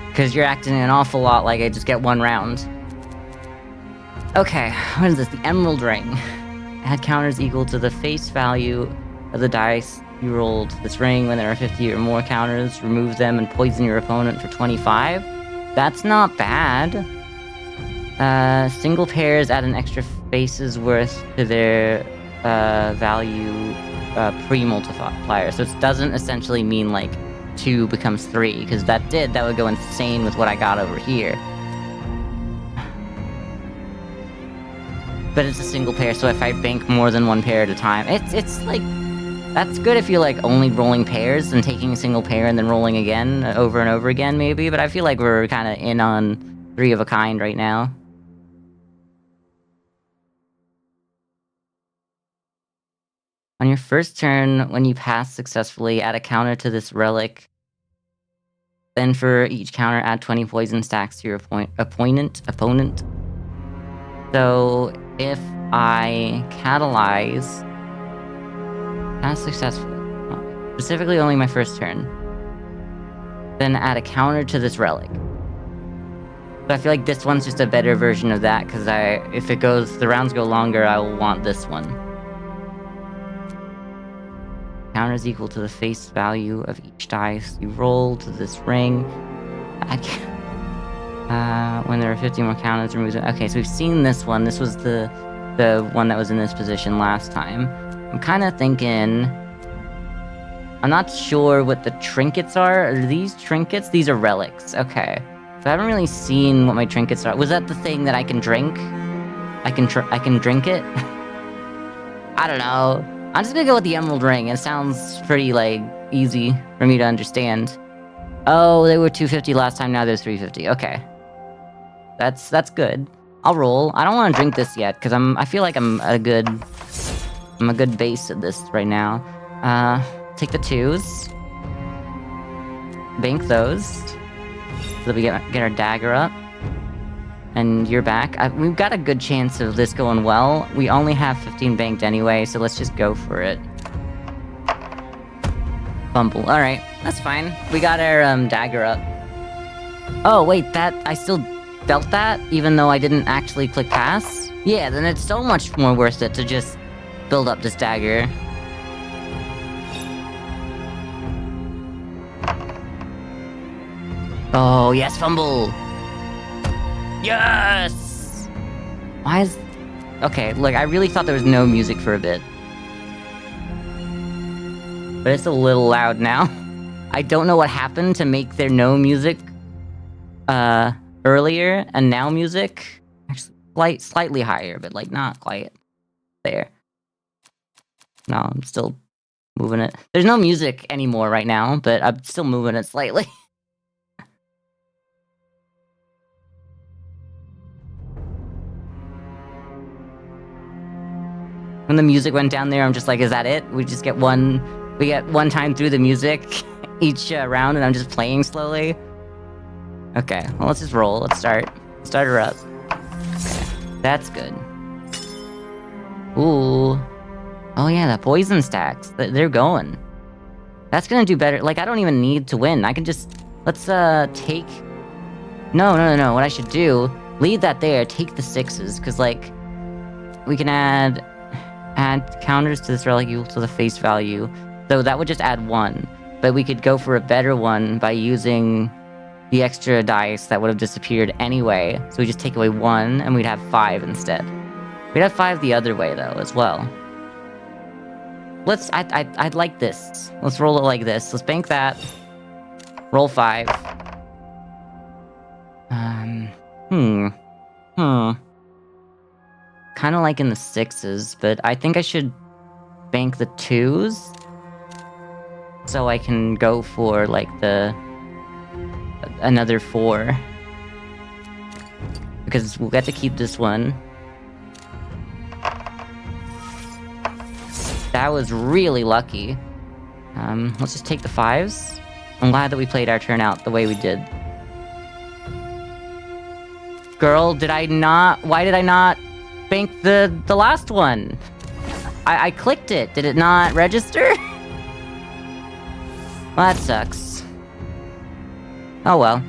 Because you're acting an awful lot like I just get one round. Okay, what is this? The Emerald Ring. Add counters equal to the face value of the dice you rolled this ring. When there are 50 or more counters, remove them and poison your opponent for 25. That's not bad. Single pairs add an extra face's worth to their value pre-multiplier. So it doesn't essentially mean like 2 becomes 3, because that would go insane with what I got over here. But it's a single pair, so if I bank more than one pair at a time, it's like, that's good if you're like only rolling pairs and taking a single pair and then rolling again over and over again maybe, but I feel like we're kind of in on 3 of a kind right now. On your first turn, when you pass successfully, add a counter to this relic. Then for each counter, add 20 poison stacks to your opponent. So if I catalyze, pass successfully, specifically only my first turn, then add a counter to this relic. So I feel like this one's just a better version of that, because if the rounds go longer, I will want this one. Counter is equal to the face value of each dice you roll to this ring. When there are 50 more counters, remove them. Okay, so we've seen this one. This was the one that was in this position last time. I'm kind of thinking... I'm not sure what the trinkets are. Are these trinkets? These are relics. Okay. So I haven't really seen what my trinkets are. Was that the thing that I can drink? I can drink it? I don't know. I'm just gonna go with the Emerald Ring. It sounds pretty, like, easy for me to understand. Oh, they were 250 last time, now there's 350. Okay. That's good. I'll roll. I don't want to drink this yet, because I feel like I'm a good base at this right now. Take the 2s. Bank those. So that we get our dagger up. And you're back. We've got a good chance of this going well. We only have 15 banked anyway, so let's just go for it. Fumble. Alright, that's fine. We got our dagger up. Oh, wait, I still dealt that, even though I didn't actually click pass? Yeah, then it's so much more worth it to just build up this dagger. Oh, yes, fumble! Yes! Why is... Okay, look, I really thought there was no music for a bit. But it's a little loud now. I don't know what happened to make there no music earlier, and now music. Actually, slightly higher, but like not quite there. No, I'm still moving it. There's no music anymore right now, but I'm still moving it slightly. When the music went down there, I'm just like, is that it? We get one time through the music each round, and I'm just playing slowly. Okay, well, let's just roll. Let's start her up. Okay, that's good. Ooh. Oh yeah, the poison stacks. They're going. That's gonna do better. Like, I don't even need to win. I can just... Let's, take... No. What I should do... Leave that there. Take the 6s, because, like... We can add counters to this relic equal to the face value. So that would just add 1. But we could go for a better one by using the extra dice that would have disappeared anyway. So we just take away 1, and we'd have 5 instead. We'd have 5 the other way, though, as well. I'd like this. Let's roll it like this. Let's bank that. Roll 5. Kind of like in the 6s, but I think I should bank the 2s. So I can go for, like, another 4. Because we'll get to keep this one. That was really lucky. Let's just take the 5s. I'm glad that we played our turn out the way we did. Girl, why did I not bank the last one? I clicked it. Did it not register? Well, that sucks. Oh well.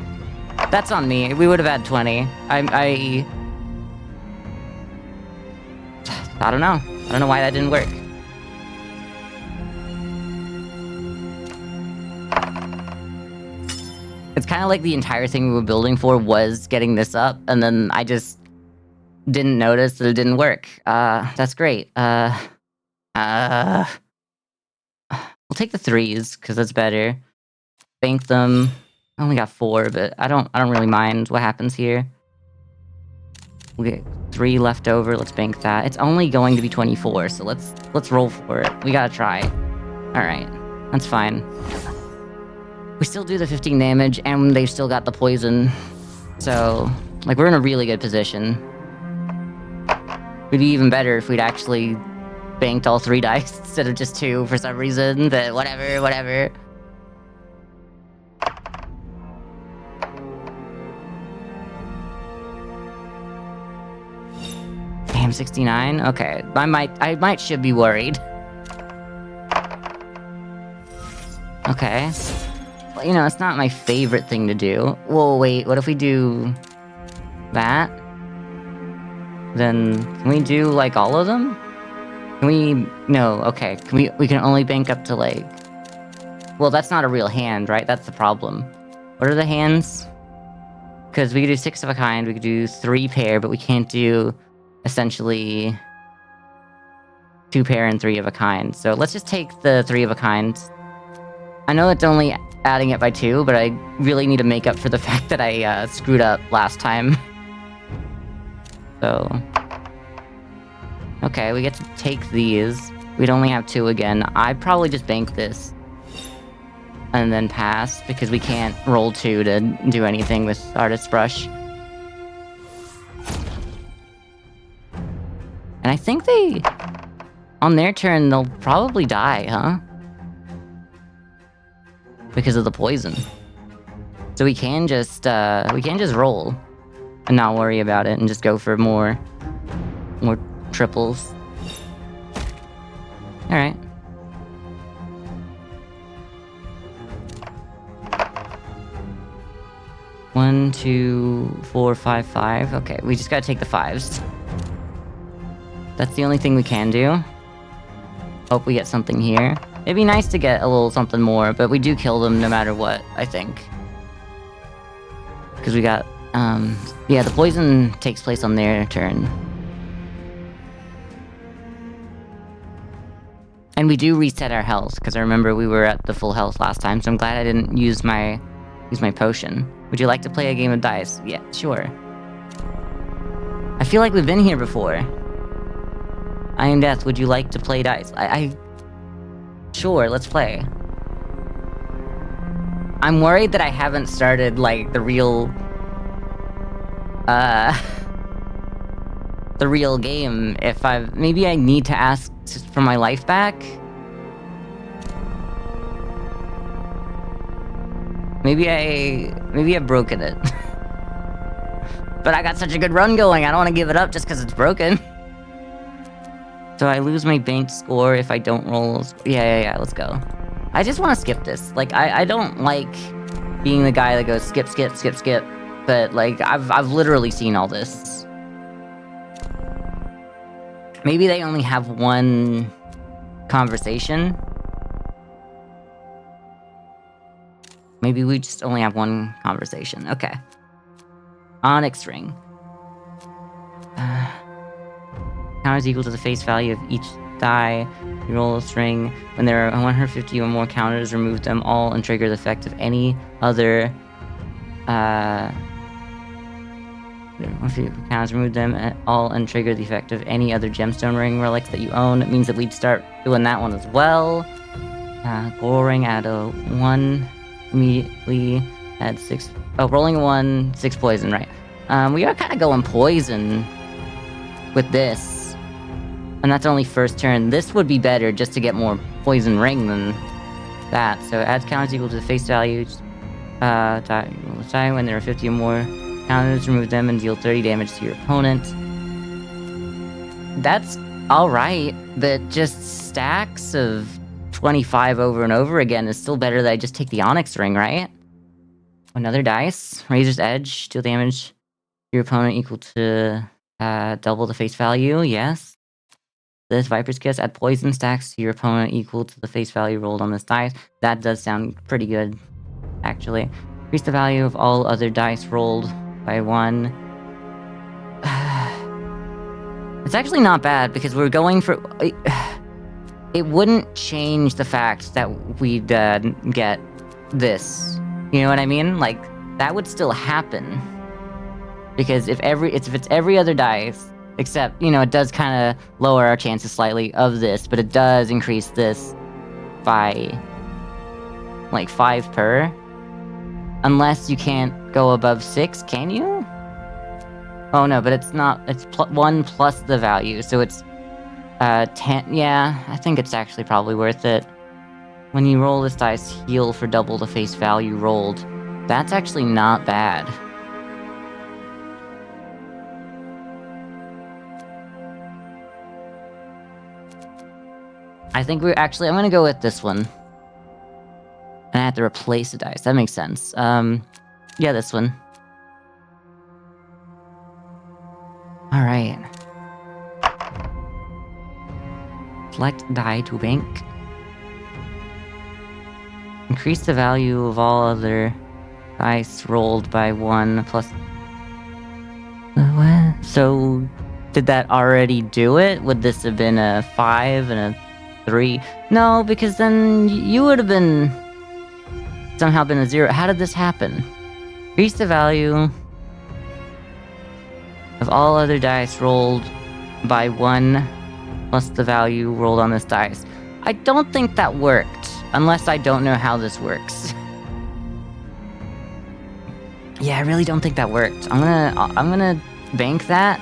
That's on me. We would have had 20. I don't know. I don't know why that didn't work. It's kind of like the entire thing we were building for was getting this up, and then I just didn't notice that it didn't work. That's great. We'll take the 3s, because that's better. Bank them. I only got 4, but I don't really mind what happens here. We get 3 left over. Let's bank that. It's only going to be 24, so let's roll for it. We gotta try. All right, that's fine. We still do the 15 damage, and they've still got the poison. So, like, we're in a really good position. It'd be even better if we'd actually banked all 3 dice instead of just 2 for some reason, but whatever. Damn, 69? Okay, I should be worried. Okay. Well, you know, it's not my favorite thing to do. Whoa, wait, what if we do that? Then, can we do, like, all of them? Can we... No, okay. We can only bank up to, like... Well, that's not a real hand, right? That's the problem. What are the hands? Because we could do 6 of a kind, we could do 3 pair, but we can't do, essentially, 2 pair and 3 of a kind. So let's just take the 3 of a kind. I know it's only adding it by 2, but I really need to make up for the fact that I screwed up last time. So... Okay, we get to take these. We'd only have 2 again. I'd probably just bank this. And then pass, because we can't roll 2 to do anything with Artist's Brush. And I think they... On their turn, they'll probably die, huh? Because of the poison. So we can just roll. And not worry about it, and just go for more triples. Alright. One, 2, 4, 5, 5. Okay, we just gotta take the 5s. That's the only thing we can do. Hope we get something here. It'd be nice to get a little something more, but we do kill them no matter what, I think. Because we got, yeah, the poison takes place on their turn. And we do reset our health, because I remember we were at the full health last time, so I'm glad I didn't use my potion. Would you like to play a game of dice? Yeah, sure. I feel like we've been here before. I am Death, would you like to play dice? Sure, let's play. I'm worried that I haven't started, like, the real game. Maybe I need to ask for my life back? Maybe I've broken it. But I got such a good run going, I don't want to give it up just because it's broken. So I lose my banked score if I don't roll... Yeah, let's go. I just want to skip this. Like, I don't like being the guy that goes skip, but, like, I've literally seen all this. Maybe they only have one conversation. Maybe we just only have one conversation. Okay. Onyx ring. Count is equal to the face value of each die. You roll a string. When there are 150 or more counters, remove them all and trigger the effect of any other If you counters, remove them all and trigger the effect of any other gemstone ring relics that you own. It means that we'd start doing that one as well. Gold ring, add a 1 immediately, add 6. Oh, rolling 1, 6 poison, right? We are kind of going poison with this. And that's only first turn. This would be better just to get more poison ring than that. So adds counters equal to the face value. Die when there are 50 or more counters, remove them and deal 30 damage to your opponent. That's alright, but just stacks of 25 over and over again is still better that I just take the Onyx ring, right? Another dice. Razor's Edge, deal damage to your opponent equal to double the face value, yes. This Viper's Kiss, add poison stacks to your opponent equal to the face value rolled on this dice. That does sound pretty good, actually. Increase the value of all other dice rolled by 1. It's actually not bad, because we're going for... It wouldn't change the fact that we'd get this. You know what I mean? Like, that would still happen. Because if it's every other dice, except, you know, it does kind of lower our chances slightly of this, but it does increase this by, like, 5 per. Unless you can't go above 6, can you? Oh no, but it's not, it's 1 plus the value, so it's 10, yeah, I think it's actually probably worth it. When you roll this dice, heal for double the face value rolled. That's actually not bad. I think I'm gonna go with this one. And I have to replace the dice, that makes sense. Yeah, this one. Alright. Select die to bank. Increase the value of all other dice rolled by 1 plus... What? So, did that already do it? Would this have been a 5 and a 3? No, because then you would have been... somehow been a 0. How did this happen? Increase the value of all other dice rolled by 1 plus the value rolled on this dice. I don't think that worked, unless I don't know how this works. Yeah, I really don't think that worked. I'm gonna bank that.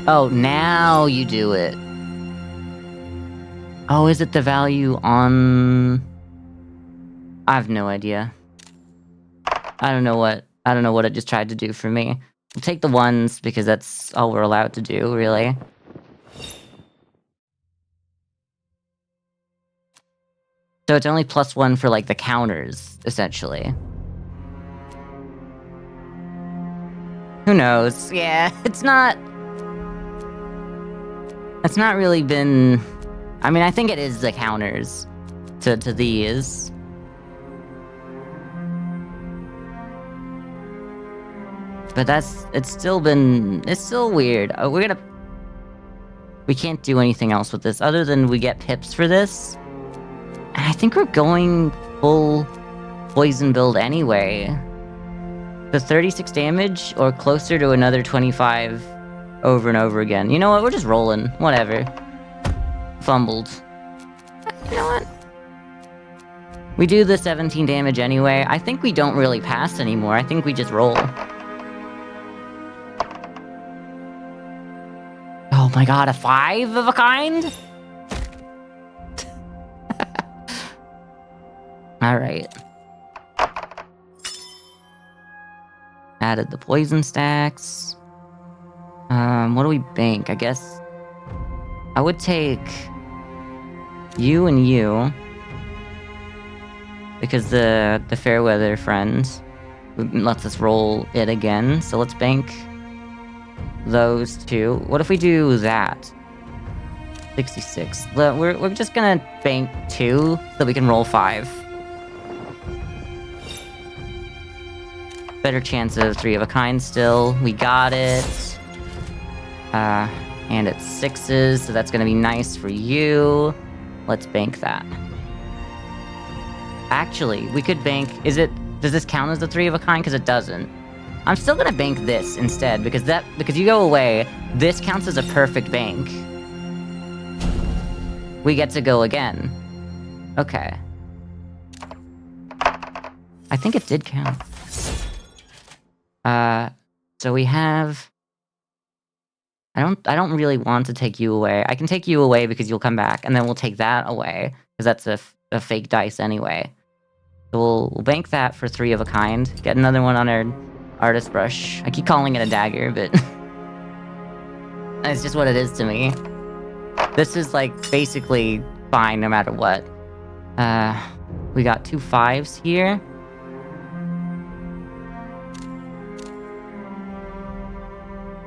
Oh, now you do it. Oh, is it the value on... I have no idea. I don't know what it just tried to do for me. We'll take the 1s because that's all we're allowed to do, really. So it's only +1 for, like, the counters, essentially. Who knows? Yeah, it's not really been... I mean, I think it is the counters to these. But it's still weird. We can't do anything else with this other than we get pips for this. And I think we're going full poison build anyway. The 36 damage or closer to another 25 over and over again. You know what? We're just rolling. Whatever. Fumbled. You know what? We do the 17 damage anyway. I think we don't really pass anymore. I think we just roll. Oh my god, a 5 of a kind? Alright. Added the poison stacks. What do we bank? I guess I would take you and you, because the Fairweather friend lets us roll it again. So let's bank those 2. What if we do that? 66. We're just gonna bank 2 so that we can roll 5. Better chance of 3 of a kind still. We got it. And it's 6s, so that's gonna be nice for you. Let's bank that. Actually, we could bank... does this count as the 3 of a kind? Because it doesn't. I'm still gonna bank this instead, because you go away, this counts as a perfect bank. We get to go again. Okay. I think it did count. So we have... I don't really want to take you away. I can take you away because you'll come back, and then we'll take that away, because that's a fake dice anyway. So we'll bank that for 3 of a kind. Get another one on our artist brush. I keep calling it a dagger, but... it's just what it is to me. This is, like, basically fine no matter what. We got 2 5s here.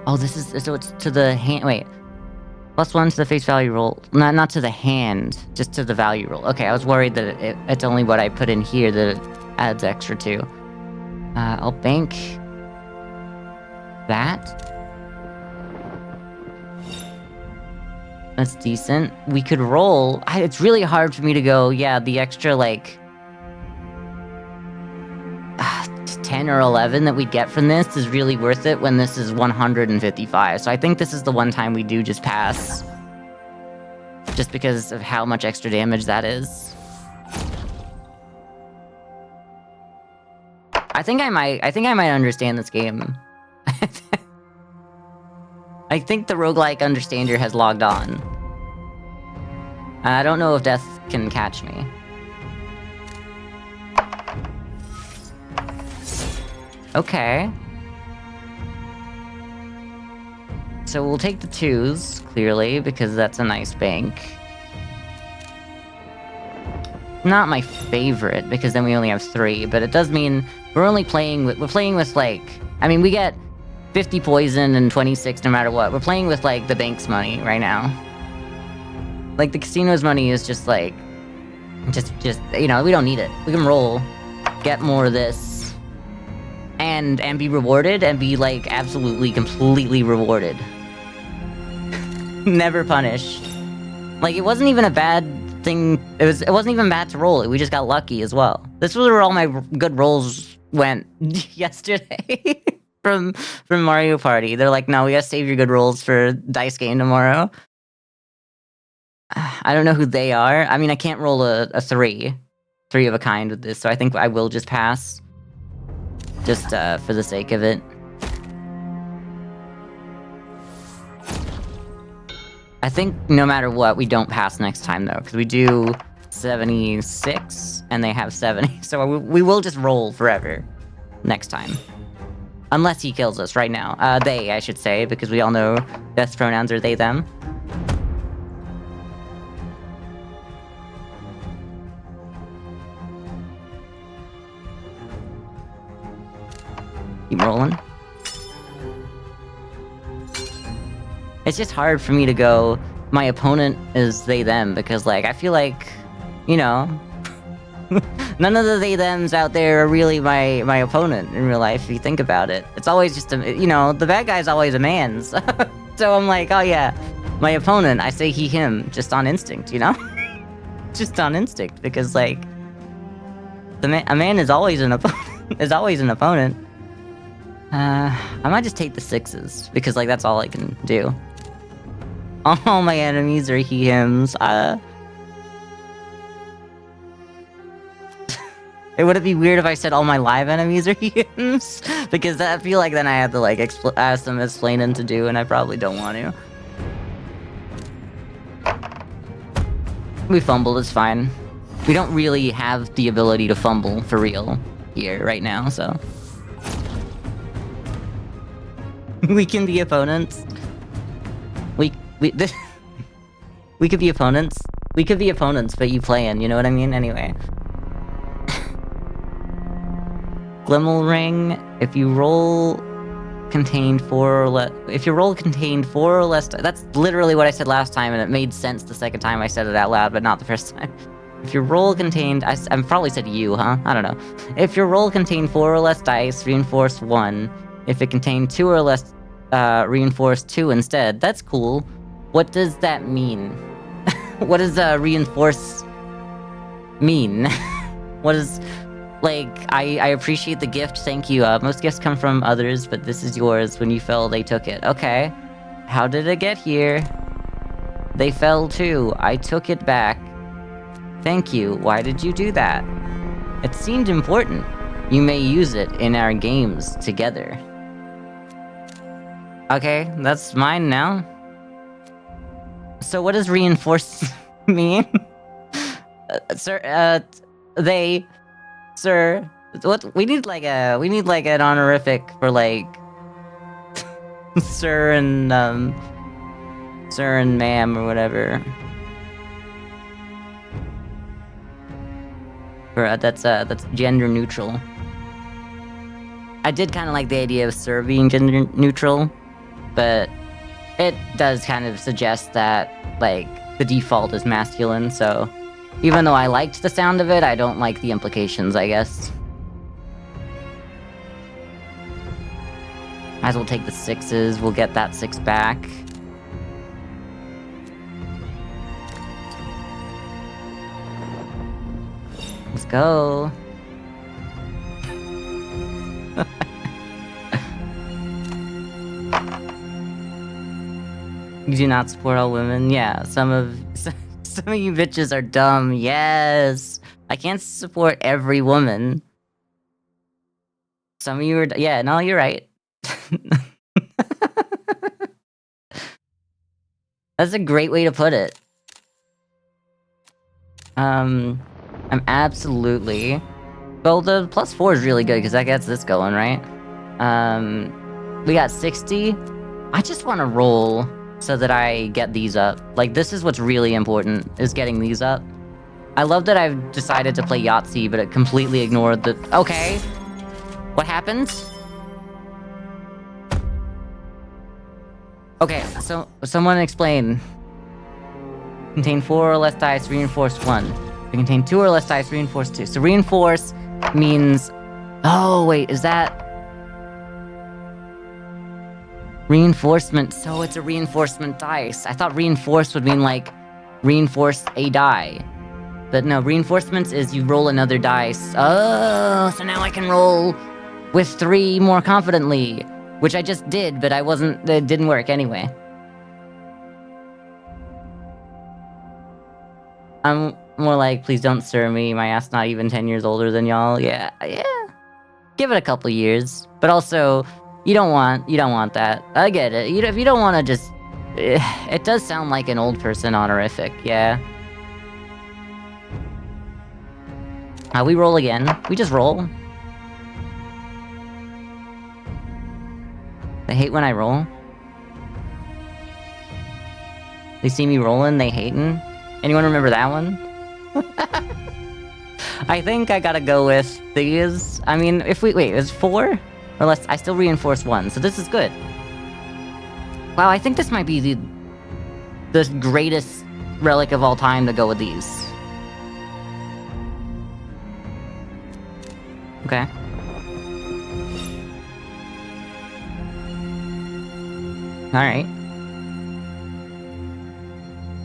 Oh, this is... so it's to the hand... wait. +1 to the face value roll. Not to the hand, just to the value roll. Okay, I was worried that it's only what I put in here that it adds extra to. I'll bank... that. That's decent. We could roll... it's really hard for me to go, yeah, the extra, like... 10 or 11 that we get from this is really worth it when this is 155. So I think this is the one time we do just pass. Just because of how much extra damage that is. I think I might understand this game. I think the roguelike understander has logged on. I don't know if death can catch me. Okay. So we'll take the 2s, clearly, because that's a nice bank. Not my favorite, because then we only have 3, but it does mean we're playing with like... I mean, we get 50 poison and 26 no matter what. We're playing with, like, the bank's money right now. Like, the casino's money is just, like... Just, you know, we don't need it. We can roll, get more of this, and be rewarded, and be, like, absolutely, completely rewarded. Never punished. Like, it wasn't even a bad thing. It wasn't even bad to roll it. We just got lucky as well. This was where all my good rolls went yesterday from Mario Party. They're like, no, we gotta save your good rolls for dice game tomorrow. I don't know who they are. I mean, I can't roll a 3 of a kind with this, so I think I will just pass. Just for the sake of it. I think no matter what, we don't pass next time, though, because we do 76, and they have 70, so we will just roll forever next time. Unless he kills us right now. They, I should say, because we all know death pronouns are they, them. Keep rolling. It's just hard for me to go, my opponent is they, them, because, like, I feel like, you know, none of the they, thems out there are really my opponent in real life, if you think about it. It's always just, you know, the bad guy's always a man, so I'm like, oh yeah, my opponent, I say he, him, just on instinct, you know? Just on instinct, because, like, a man is always an opponent, I might just take the 6s, because, like, that's all I can do. All my enemies are he, hims. Would it be weird if I said all my live enemies are he, hims? Because I feel like then I have to, like, ask them explaining to do, and I probably don't want to. We fumbled, it's fine. We don't really have the ability to fumble for real here right now, so... We can be opponents. We could be opponents. We could be opponents, but you playing, you know what I mean? Anyway. Glimmel Ring, if you roll contained 4 or less... If your roll contained 4 or less... That's literally what I said last time, and it made sense the second time I said it out loud, but not the first time. If your roll contained... I probably said you, huh? I don't know. If your roll contained 4 or less dice, reinforce 1. If it contained 2 or less, reinforce 2 instead. That's cool. What does that mean? What does reinforce mean? What is... Like, I appreciate the gift, thank you. Most gifts come from others, but this is yours. When you fell, they took it. Okay. How did it get here? They fell too. I took it back. Thank you. Why did you do that? It seemed important. You may use it in our games together. Okay, that's mine now. So what does reinforce mean? Sir, Sir, what we need like an honorific for like sir and ma'am or whatever. For that's gender neutral. I did kind of like the idea of sir being gender neutral, but it does kind of suggest that like the default is masculine, so even though I liked the sound of it, I don't like the implications, I guess. Might as well take the 6s, we'll get that 6 back. Let's go. You do not support all women? Yeah, some of you bitches are dumb. Yes. I can't support every woman. Some of you are... Yeah, no, you're right. That's a great way to put it. I'm absolutely... Well, the +4 is really good, because that gets this going, right? We got 60. I just want to roll so that I get these up. Like, this is what's really important, is getting these up. I love that I've decided to play Yahtzee, but it completely ignored the... Okay. What happened? Okay, so someone explain. Contain 4 or less dice, reinforce 1. If you contain 2 or less dice, reinforce 2. So reinforce means... Oh, wait, is that... Reinforcement, so it's a reinforcement dice. I thought reinforce would mean like reinforce a die. But no, reinforcements is you roll another dice. Oh, so now I can roll with 3 more confidently. Which I just did, but it didn't work anyway. I'm more like, please don't stir me, my ass not even 10 years older than y'all. Yeah. Give it a couple years. But also... You don't want that. I get it. If you don't want to just... It does sound like an old person honorific, yeah. We roll again. We just roll. They hate when I roll. They see me rolling, they hating. Anyone remember that one? I think I gotta go with these. I mean, if we... Wait, is 4? Or less, I still reinforce 1, so this is good. Wow, I think this might be the greatest relic of all time to go with these. Okay. Alright.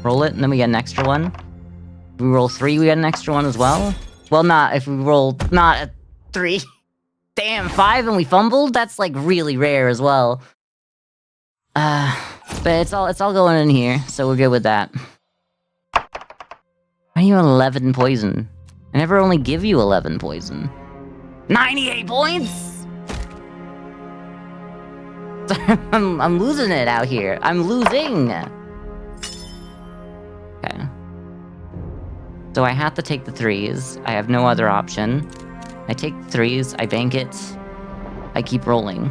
Roll it, and then we get an extra one. If we roll 3, we get an extra one as well. Well, not if we roll not a 3. Damn, 5 and we fumbled? That's like really rare as well. But it's all going in here, so we're good with that. Why are you 11 poison? I never only give you 11 poison. 98 points? I'm losing it out here. I'm losing. Okay. So I have to take the 3s. I have no other option. I take the 3s, I bank it, I keep rolling.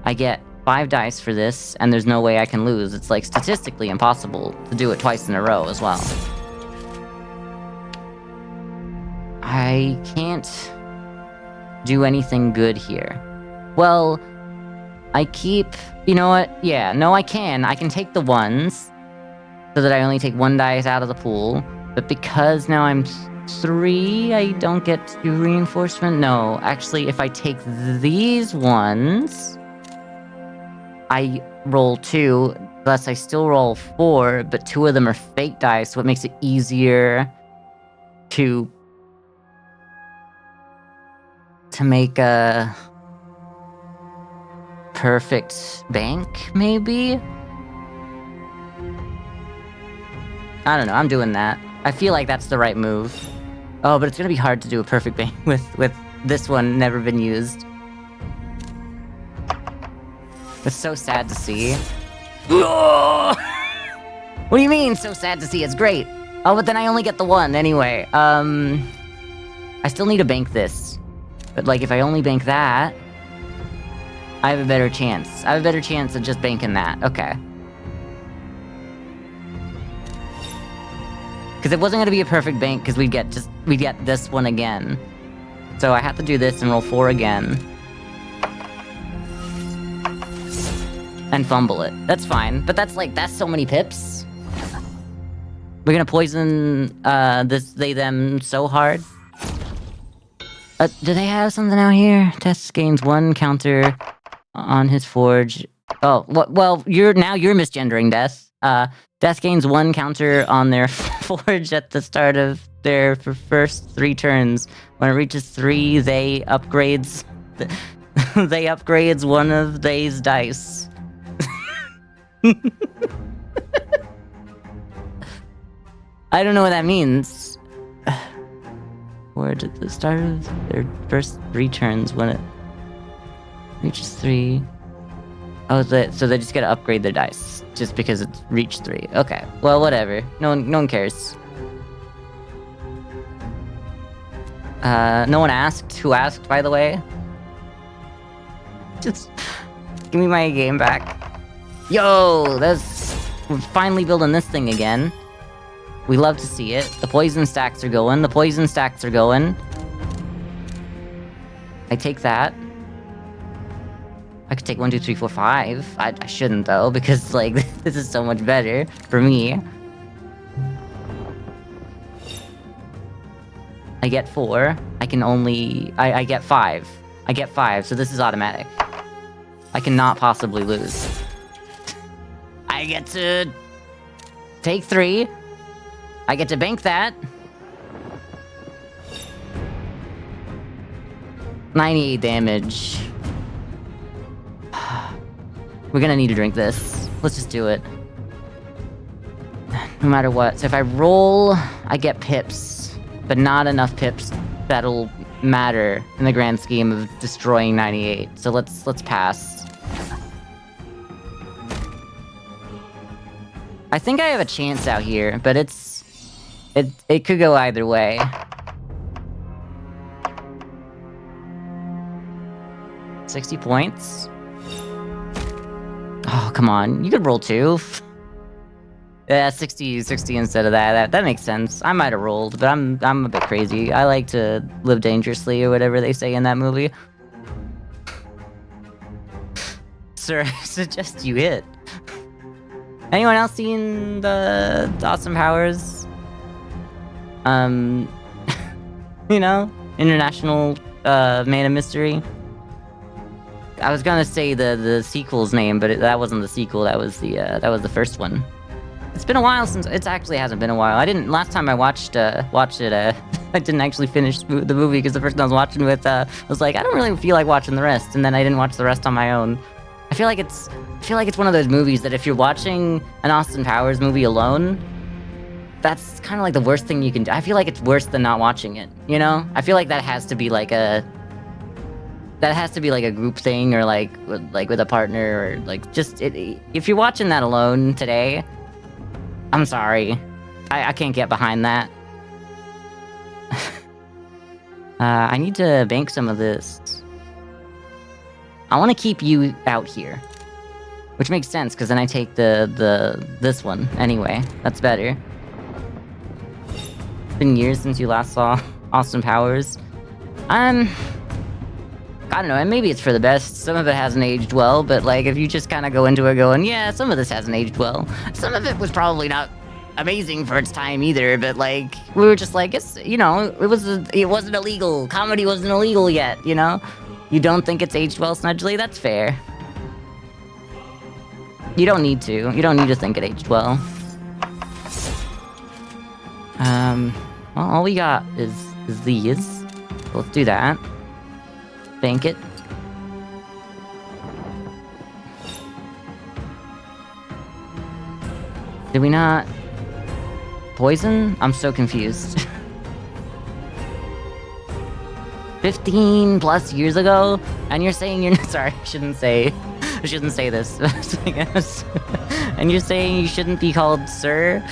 I get 5 dice for this, and there's no way I can lose. It's like statistically impossible to do it twice in a row as well. I can't do anything good here. Well, I keep... You know what? Yeah, no, I can. I can take the 1s, so that I only take 1 dice out of the pool, but because now I'm 3, I don't get 2 reinforcement? No, actually, if I take these ones, I roll 2, thus I still roll 4, but 2 of them are fake dice, so it makes it easier to to make a perfect bank, maybe? I don't know, I'm doing that. I feel like that's the right move. Oh, but it's gonna be hard to do a perfect bank with this one never been used. It's so sad to see. What do you mean, so sad to see? It's great. Oh, but then I only get the one anyway. I still need to bank this. But like, if I only bank that, I have a better chance. I have a better chance of just banking that. Okay. Because it wasn't gonna be a perfect bank because we'd get this one again. So I have to do this and roll 4 again. And fumble it. That's fine. But that's so many pips. We're gonna poison they them so hard. Do they have something out here? Tess gains 1 counter on his forge. Oh, well, you're misgendering Death. Death gains 1 counter on their forge at the start of their first 3 turns. When it reaches 3, they upgrades one of these dice. I don't know what that means. Forge at the start of their first 3 turns when it reaches 3. Oh, so they just gotta upgrade their dice just because it's reached 3. Okay, well, whatever. No one cares. No one asked. Who asked, by the way? Just give me my game back. Yo, we're finally building this thing again. We love to see it. The poison stacks are going. The poison stacks are going. I take that. I could take 1, 2, 3, 4, 5. I shouldn't though, because like this is so much better for me. I get 4. I get 5. I get 5, so this is automatic. I cannot possibly lose. I get to take 3. I get to bank that. 98 damage. We're gonna need to drink this. Let's just do it. No matter what. So if I roll, I get pips. But not enough pips that'll matter in the grand scheme of destroying 98. So let's pass. I think I have a chance out here, but it could go either way. $60 points. Oh, come on. You could roll 2. Yeah, 60 instead of that. That makes sense. I might have rolled, but I'm a bit crazy. I like to live dangerously or whatever they say in that movie. Sir, I suggest you hit. Anyone else seen the Awesome Powers? You know, International Man of Mystery. I was gonna say the sequel's name, but that wasn't the sequel. That was the first one. It's been a while since. It actually hasn't been a while. Last time I watched it. I didn't actually finish the movie because the person I was watching with was like, I don't really feel like watching the rest, and then I didn't watch the rest on my own. I feel like it's one of those movies that if you're watching an Austin Powers movie alone, that's kind of like the worst thing you can do. I feel like it's worse than not watching it. You know? I feel like that has to be like a group thing, or like with a partner, or like just if you're watching that alone today, I'm sorry, I can't get behind that. I need to bank some of this. I want to keep you out here, which makes sense because then I take this one anyway. That's better. It's been years since you last saw Austin Powers. I don't know, and maybe it's for the best. Some of it hasn't aged well, but like if you just kind of go into it going, yeah, some of this hasn't aged well. Some of it was probably not amazing for its time either, but like we were just like, it's, you know, it wasn't illegal. Comedy wasn't illegal yet, you know? You don't think it's aged well, Snudgely? That's fair. You don't need to. You don't need to think it aged well. Well, all we got is these. Let's do that. Bank it. Did we not... Poison? I'm so confused. 15 plus years ago? And you're saying you're... Sorry, I shouldn't say this. And you're saying you shouldn't be called sir?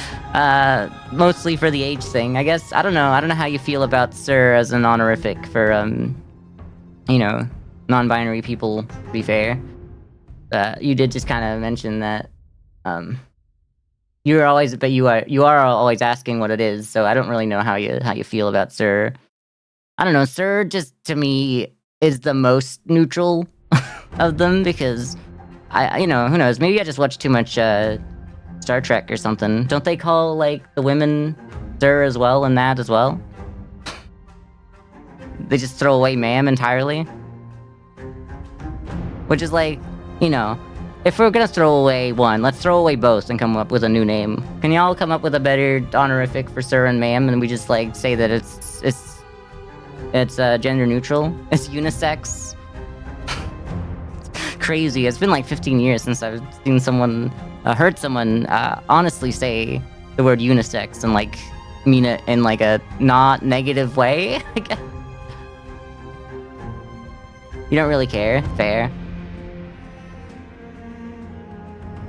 Mostly for the age thing. I guess, I don't know how you feel about sir as an honorific for, you know, non-binary people, to be fair. You did just kind of mention that, you are always asking what it is, so I don't really know how you feel about sir. I don't know, sir just to me is the most neutral of them because you know, who knows, maybe I just watch too much Star Trek or something. Don't they call like the women sir as well in that as well? They just throw away ma'am entirely? Which is like, you know, if we're gonna throw away one, let's throw away both and come up with a new name. Can y'all come up with a better honorific for sir and ma'am, and we just like say that it's gender neutral? It's unisex? Crazy. It's been like 15 years since I've seen someone, heard someone honestly say the word unisex and like mean it in like a not negative way, I guess. You don't really care? Fair.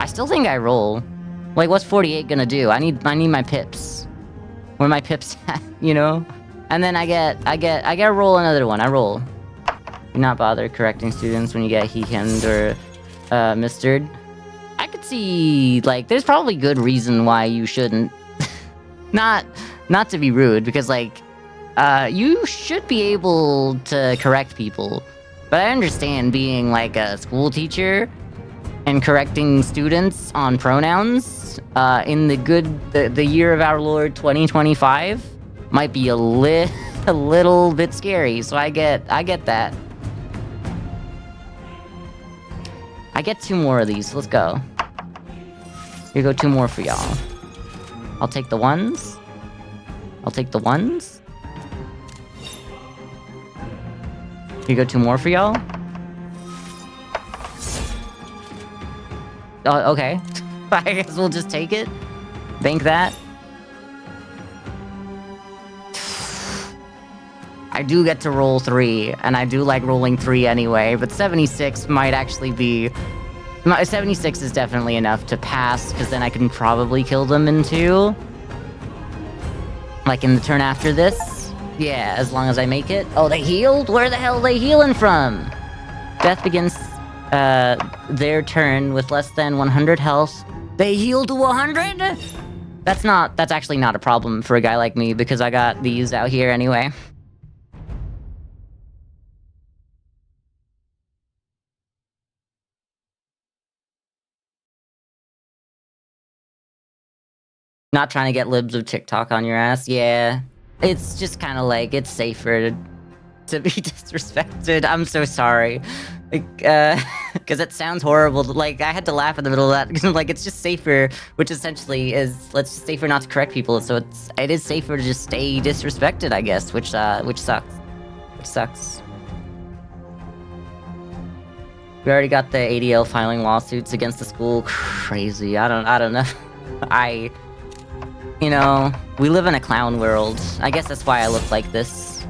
I still think I roll. Like, what's 48 gonna do? I need my pips. Where are my pips at, you know? And then I gotta roll another one. I roll. Do not bother correcting students when you get he/himmed or mistered. I could see, like, there's probably good reason why you shouldn't. Not to be rude, because, like, you should be able to correct people. But I understand being, like, a school teacher and correcting students on pronouns in the year of our Lord 2025 might be a little bit scary. So I get that. I get 2 more of these. Let's go. Here go 2 more for y'all. I'll take the ones. I'll take the ones. Here go 2 more for y'all. Oh, okay. I guess we'll just take it. Bank that. I do get to roll 3, and I do like rolling 3 anyway, but 76 might actually be... 76 is definitely enough to pass, because then I can probably kill them in 2. Like in the turn after this. Yeah, as long as I make it. Oh, they healed? Where the hell are they healing from? Death begins their turn with less than 100 health. They heal to 100? That's actually not a problem for a guy like me, because I got these out here anyway. Not trying to get libs of TikTok on your ass, yeah. It's just kind of like, it's safer to be disrespected. I'm so sorry. Like, because it sounds horrible. Like, I had to laugh in the middle of that, because like, it's just safer, which essentially is, it's just safer not to correct people, so it is safer to just stay disrespected, I guess, which sucks. Which sucks. We already got the ADL filing lawsuits against the school. Crazy. I don't know. You know, we live in a clown world. I guess that's why I look like this.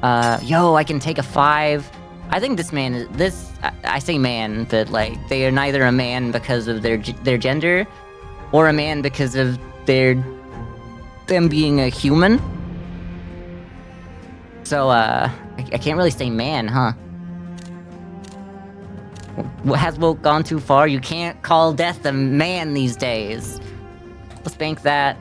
Yo, I can take a 5. I think this man is... I say man, but, like, they are neither a man because of their gender, or a man because of them being a human. So, I can't really say man, huh? Has woke gone too far? You can't call death a man these days. Let's bank that.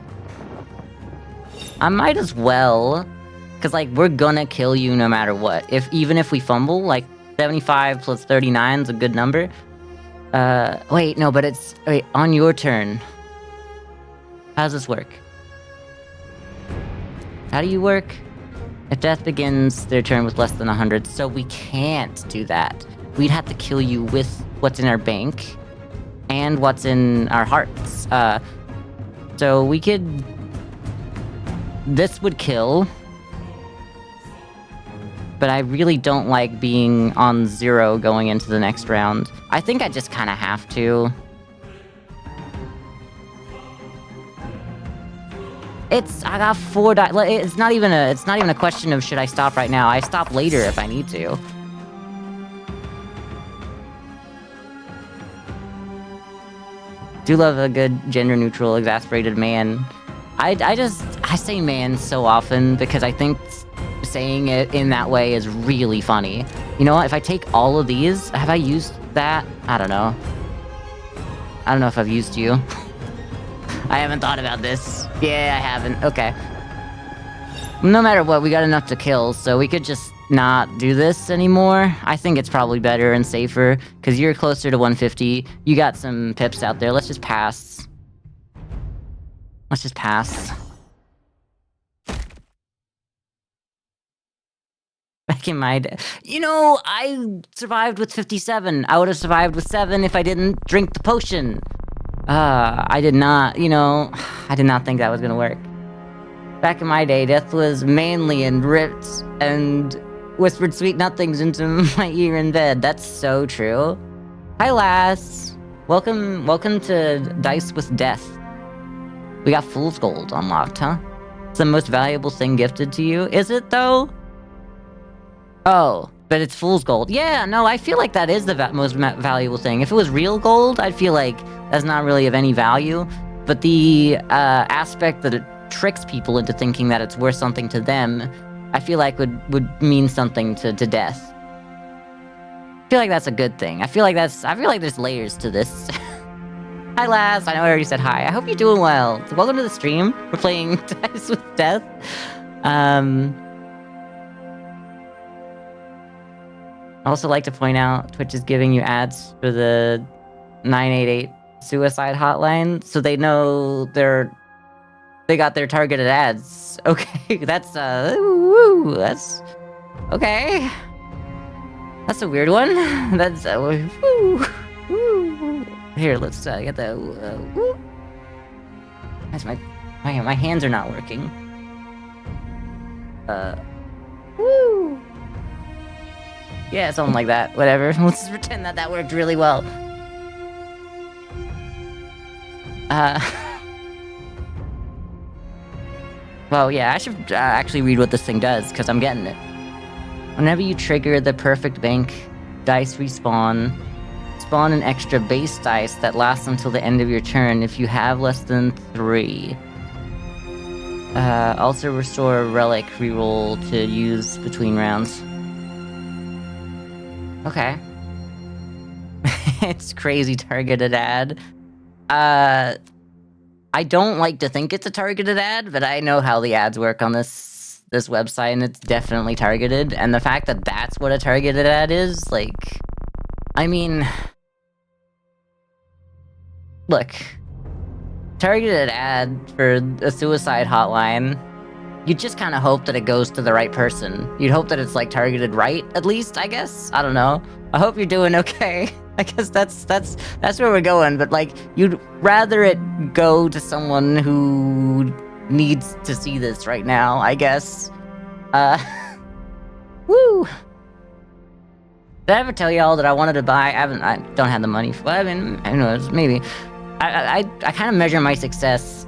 I might as well, because, like, we're gonna kill you no matter what. Even if we fumble, like, 75 plus 39 is a good number. Wait, no, but it's... Wait, on your turn. How does this work? How do you work? If death begins their turn with less than 100, so we can't do that. We'd have to kill you with what's in our bank and what's in our hearts. So we could... This would kill. but I really don't like being on 0 going into the next round. I think I just kind of have to. I got 4 die. It's not even a question of should I stop right now. I stop later if I need to. Do love a good gender-neutral, exasperated man. I say man so often because I think saying it in that way is really funny. You know what? If I take all of these, have I used that? I don't know. I don't know if I've used you. I haven't thought about this. Yeah, I haven't. Okay. No matter what, we got enough to kill, so we could just not do this anymore. I think it's probably better and safer, because you're closer to 150. You got some pips out there. Let's just pass. Let's just pass. Back in my day. You know, I survived with 57. I would have survived with 7 if I didn't drink the potion. I did not, you know, I did not think that was gonna work. Back in my day, death was manly and ripped and whispered sweet nothings into my ear in bed. That's so true. Hi, lass. Welcome to Dice with Death. We got Fool's Gold unlocked, huh? It's the most valuable thing gifted to you. Is it, though? Oh, but it's Fool's Gold. Yeah, no, I feel like that is the most valuable thing. If it was real gold, I'd feel like that's not really of any value. But the aspect that it tricks people into thinking that it's worth something to them, I feel like would mean something to death. I feel like that's a good thing. I feel like there's layers to this. Hi, lass. I know I already said hi. I hope you're doing well. So welcome to the stream. We're playing Dice with Death. I also like to point out Twitch is giving you ads for the 988 suicide hotline, so they know they got their targeted ads. Okay, that's that's okay. That's a weird one. That's here. Let's get the. That's my hands are not working. Woo. Yeah, something like that. Whatever. Let's just pretend that worked really well. Well, yeah, I should actually read what this thing does, because I'm getting it. Whenever you trigger the perfect bank, dice respawn. Spawn an extra base dice that lasts until the end of your turn if you have less than 3. Also restore a relic reroll to use between rounds. Okay. It's crazy targeted ad. I don't like to think it's a targeted ad, but I know how the ads work on this website, and it's definitely targeted. And the fact that that's what a targeted ad is, like, I mean, look, targeted ad for a suicide hotline, you just kind of hope that it goes to the right person. You'd hope that it's, like, targeted right, at least, I guess? I don't know. I hope you're doing okay. I guess that's where we're going, but, like, you'd rather it go to someone who needs to see this right now, I guess. Woo! Did I ever tell y'all that I wanted to buy? I don't have the money for. I mean, who knows? Maybe. I kind of measure my success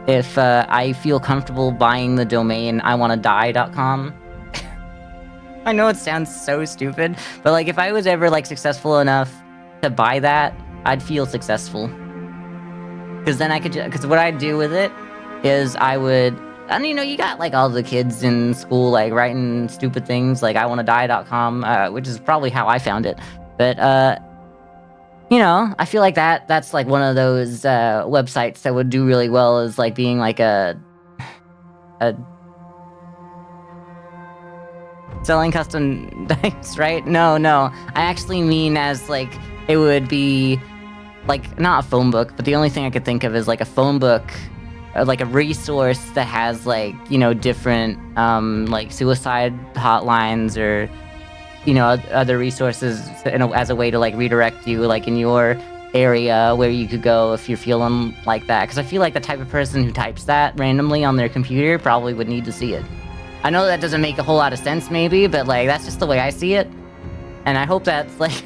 if I feel comfortable buying the domain iwannadie.com. I know it sounds so stupid, but, like, if I was ever, like, successful enough to buy that, I'd feel successful. Because then because what I'd do with it is I would, and, you know, you got, like, all the kids in school, like, writing stupid things, like iwannadie.com, which is probably how I found it. But, you know, I feel like that's, like, one of those websites that would do really well as, like, being, like, a selling custom dice, right? No. I actually mean as, like, it would be, like, not a phone book, but the only thing I could think of is, like, a phone book, like, a resource that has, like, you know, different, like, suicide hotlines or, you know, other resources as a way to, like, redirect you, like, in your area where you could go if you're feeling like that. Because I feel like the type of person who types that randomly on their computer probably would need to see it. I know that doesn't make a whole lot of sense, maybe, but like that's just the way I see it. And I hope that's like,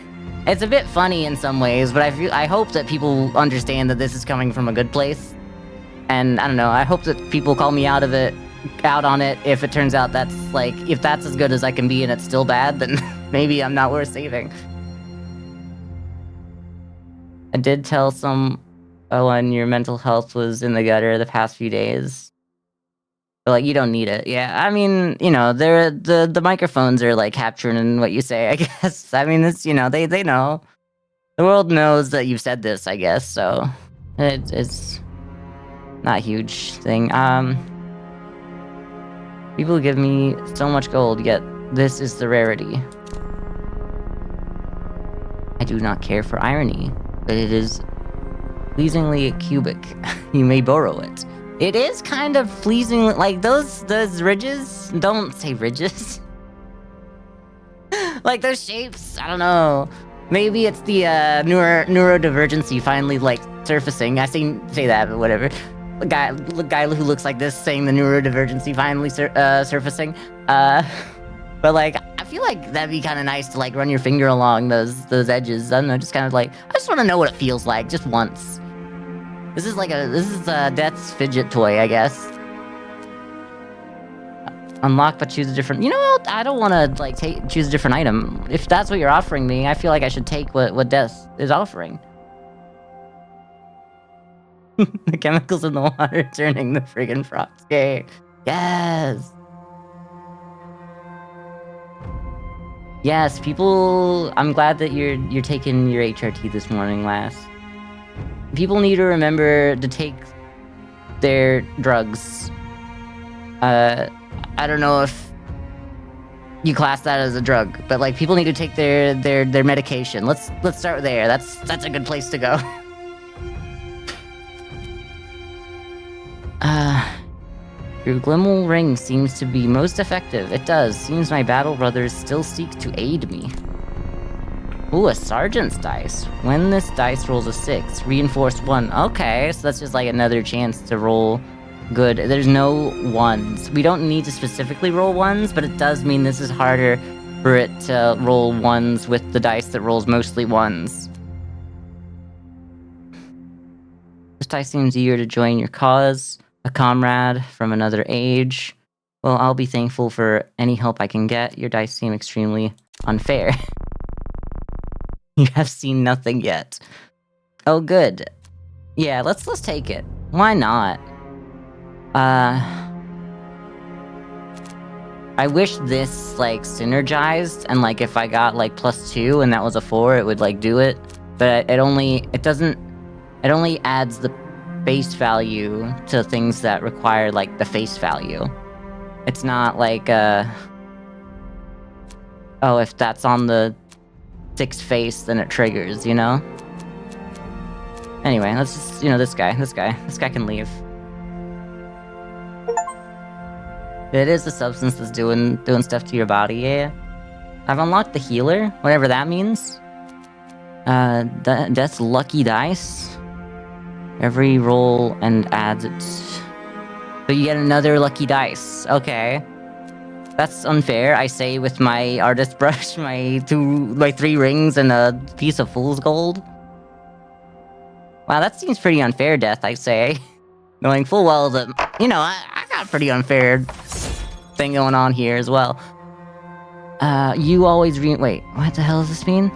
it's a bit funny in some ways, but I hope that people understand that this is coming from a good place. And I don't know, I hope that people call me out on it if it turns out that's like, if that's as good as I can be and it's still bad, then maybe I'm not worth saving. I did tell someone your mental health was in the gutter the past few days. But like, you don't need it. Yeah, I mean, you know, the microphones are like capturing what you say, I guess. I mean, it's, you know, they know. The world knows that you've said this, I guess, so it's not a huge thing. People give me so much gold, yet this is the rarity. I do not care for irony, but it is pleasingly cubic. You may borrow it. It is kind of pleasing, like those ridges. Don't say ridges. Like those shapes. I don't know. Maybe it's the neurodivergency finally like surfacing. I say that, but whatever. The guy who looks like this saying the neurodivergency finally surfacing. But like I feel like that'd be kind of nice to like run your finger along those edges. I don't know, just kind of like I just want to know what it feels like just once. This is Death's fidget toy, I guess. Unlock, but choose a different. You know what? I don't want to like choose a different item. If that's what you're offering me, I feel like I should take what Death is offering. The chemicals in the water turning the friggin' frogs gay. Yes. Yes, people. I'm glad that you're taking your HRT this morning, lass. People need to remember to take their drugs. I don't know if you class that as a drug, but like people need to take their medication. Let's start there. That's a good place to go. Your Glimmel ring seems to be most effective. It does. Seems my battle brothers still seek to aid me. Ooh, a sergeant's dice. When this dice rolls a 6, reinforce 1. Okay, so that's just like another chance to roll good. There's no 1s. We don't need to specifically roll 1s, but it does mean this is harder for it to roll 1s with the dice that rolls mostly 1s. This dice seems eager to join your cause. A comrade from another age. Well, I'll be thankful for any help I can get. Your dice seem extremely unfair. You have seen nothing yet. Oh, good. Yeah, let's take it. Why not? I wish this like synergized and like if I got like +2 and that was a 4, it would like do it. But it only adds the base value to things that require like the face value. It's not like oh, if that's on the 6th face, then it triggers, you know? Anyway, let's just, you know, this guy can leave. It is the substance that's doing stuff to your body, yeah. I've unlocked the healer, whatever that means. That's lucky dice. Every roll and adds it. So you get another lucky dice. Okay. That's unfair, I say with my artist brush, my 3 rings and a piece of fool's gold. Wow, that seems pretty unfair, Death, I say. Knowing full well that, you know, I got a pretty unfair thing going on here as well. You always wait, what the hell does this mean?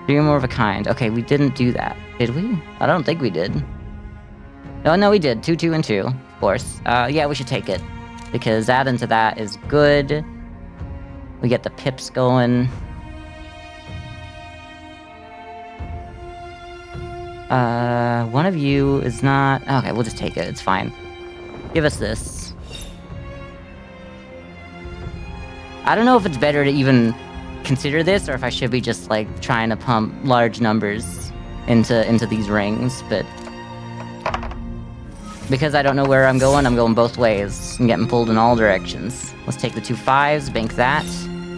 You're more of a kind. Okay, we didn't do that. Did we? I don't think we did. Oh, no, we did. 2, 2, and 2, of course. Yeah, we should take it. Because adding to that is good. We get the pips going. One of you is not... Okay, we'll just take it. It's fine. Give us this. I don't know if it's better to even consider this, or if I should be just, like, trying to pump large numbers into these rings, but... Because I don't know where I'm going both ways. I'm getting pulled in all directions. Let's take the 2 5s, bank that.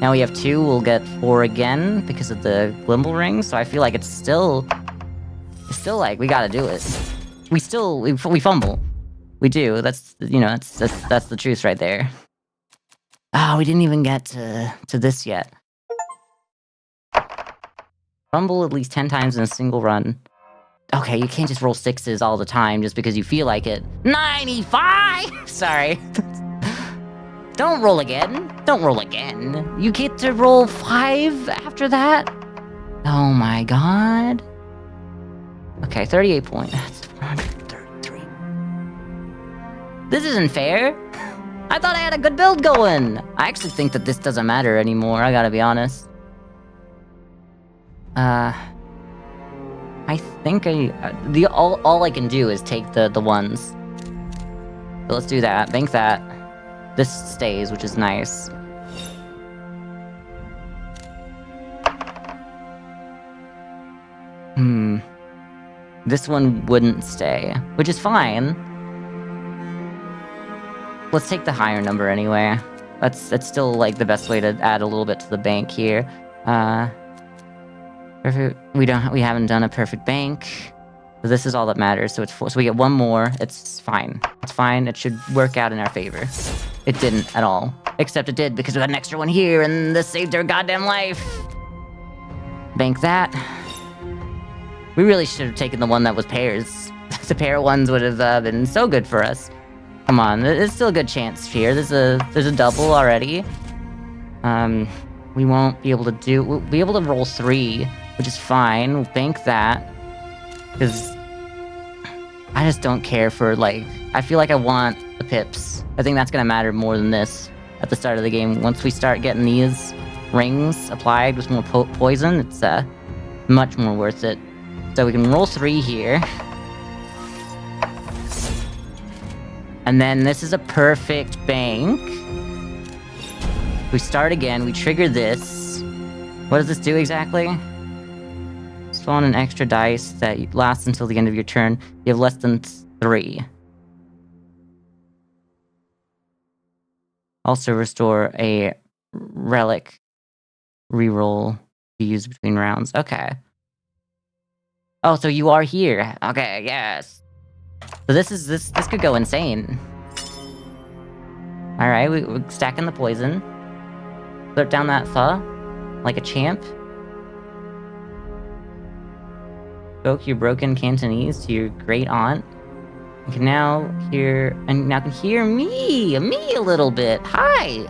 Now we have 2, we'll get 4 again because of the Glimble ring, so I feel like it's still like, we gotta do it. We fumble. We do, that's, you know, that's the truth right there. Oh, we didn't even get to this yet. Rumble at least 10 times in a single run. Okay, you can't just roll 6s all the time just because you feel like it. 95! Sorry. Don't roll again. Don't roll again. You get to roll 5 after that? Oh my god. Okay, 38 points. That's 433. This isn't fair. I thought I had a good build going. I actually think that this doesn't matter anymore, I gotta be honest. I think all I can do is take the ones. So let's do that. Bank that. This stays, which is nice. This one wouldn't stay, which is fine. Let's take the higher number anyway. That's still like the best way to add a little bit to the bank here. We haven't done a perfect bank. So this is all that matters. So it's 4. So we get one more. It's fine. It's fine. It should work out in our favor. It didn't at all. Except it did because we got an extra one here and this saved our goddamn life. Bank that. We really should have taken the one that was pairs. The pair ones would have been so good for us. Come on, there's still a good chance here. There's a double already. We won't be able to we'll be able to roll 3, which is fine. We'll bank that. Because I just don't care for, like, I feel like I want the pips. I think that's gonna matter more than this at the start of the game. Once we start getting these rings applied with more poison, it's much more worth it. So we can roll 3 here. And then this is a perfect bank. We start again, we trigger this. What does this do exactly? Spawn an extra dice that lasts until the end of your turn. You have less than 3. Also restore a relic reroll to use between rounds. Okay. Oh, so you are here. Okay, yes. So this could go insane. Alright, we're stacking the poison. Put down that pho like a champ. Spoke your broken Cantonese to your great aunt. You can now hear me a little bit. Hi.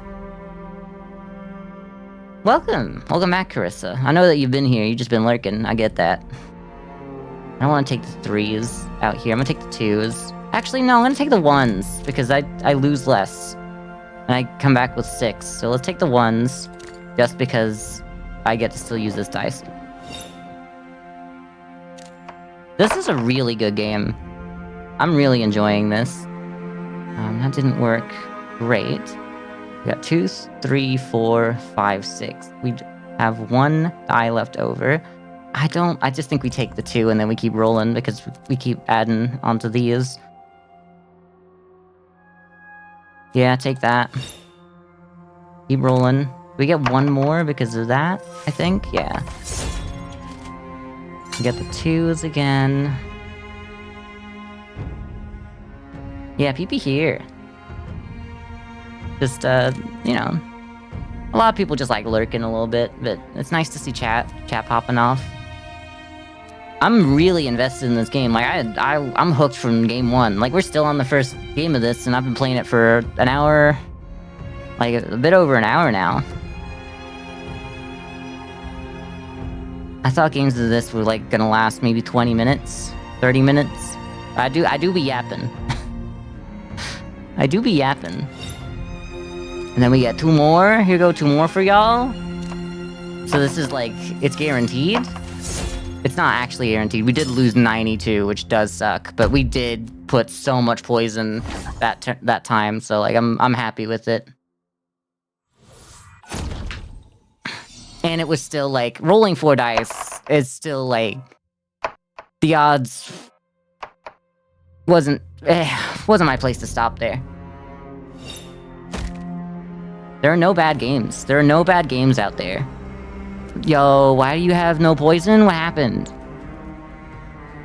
Welcome back, Carissa. I know that you've been here. You've just been lurking. I get that. I don't want to take the 3s out here. I'm gonna take the 2s. Actually, no, I'm gonna take the 1s because I lose less. And I come back with 6. So let's take the 1s just because I get to still use this dice. This is a really good game. I'm really enjoying this. That didn't work great. We got 2, 3, 4, 5, 6. We have 1 die left over. I just think we take the 2 and then we keep rolling because we keep adding onto these. Yeah, take that. Keep rolling. We get 1 more because of that, I think? Yeah. We get the 2s again. Yeah, PP here. Just, you know. A lot of people just like lurking a little bit, but it's nice to see chat popping off. I'm really invested in this game. Like, I'm hooked from game 1. Like, we're still on the first game of this, and I've been playing it for an hour. Like, a bit over an hour now. I thought games of this were, like, gonna last maybe 20 minutes, 30 minutes. I do be yapping. I do be yapping. And then we get 2 more. Here go 2 more for y'all. So this is, like, it's guaranteed. It's not actually guaranteed. We did lose 92, which does suck, but we did put so much poison that time, so like I'm happy with it. And it was still like rolling 4 dice is still like the odds wasn't my place to stop there. There are no bad games. There are no bad games out there. Yo, why do you have no poison? What happened?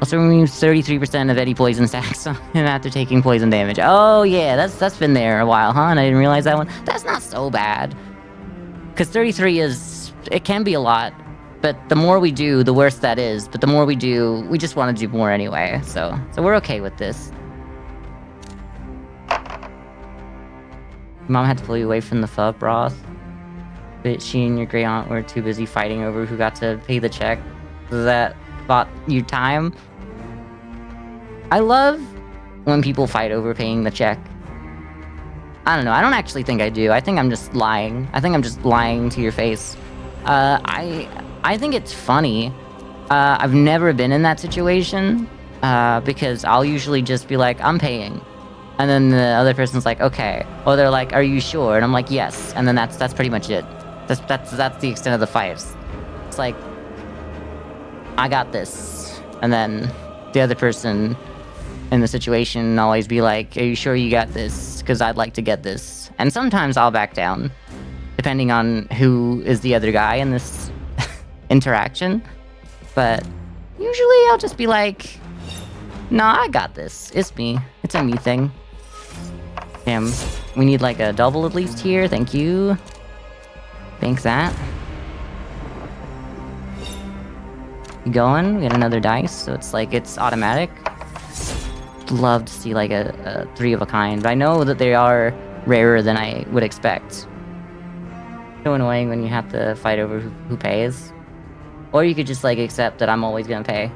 Also removes 33% of any poison stacks on him after taking poison damage. Oh yeah, that's been there a while, huh? And I didn't realize that one. That's not so bad. Because 33 it can be a lot. But the more we do, the worse that is. But the more we do, we just want to do more anyway. So we're okay with this. Mom had to pull you away from the pho broth. But she and your great aunt were too busy fighting over who got to pay the check. That bought you time. I love when people fight over paying the check. I don't know. I don't actually think I do. I think I'm just lying. I think I'm just lying to your face. I think it's funny. I've never been in that situation because I'll usually just be like, I'm paying. And then the other person's like, okay. Or they're like, are you sure? And I'm like, yes. And then that's pretty much it. That's the extent of the fights. It's like, I got this. And then the other person in the situation always be like, are you sure you got this? Because I'd like to get this. And sometimes I'll back down, depending on who is the other guy in this interaction. But usually I'll just be like, nah, I got this. It's me. It's a me thing. Damn, we need like a double at least here. Thank you. Thanks that. You going? We got another dice, so it's like, it's automatic. Love to see like a 3 of a kind, but I know that they are rarer than I would expect. So annoying when you have to fight over who pays. Or you could just like accept that I'm always gonna pay.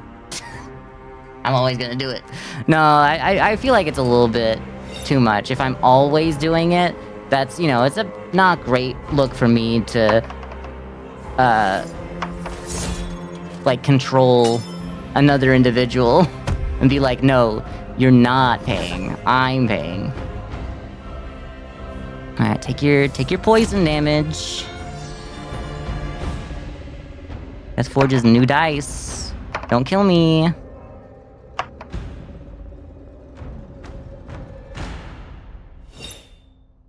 I'm always gonna do it. No, I feel like it's a little bit too much. If I'm always doing it, that's, you know, it's a not great look for me to like control another individual and be like, no, you're not paying. I'm paying. Alright, take your poison damage. That's Forge's new dice. Don't kill me.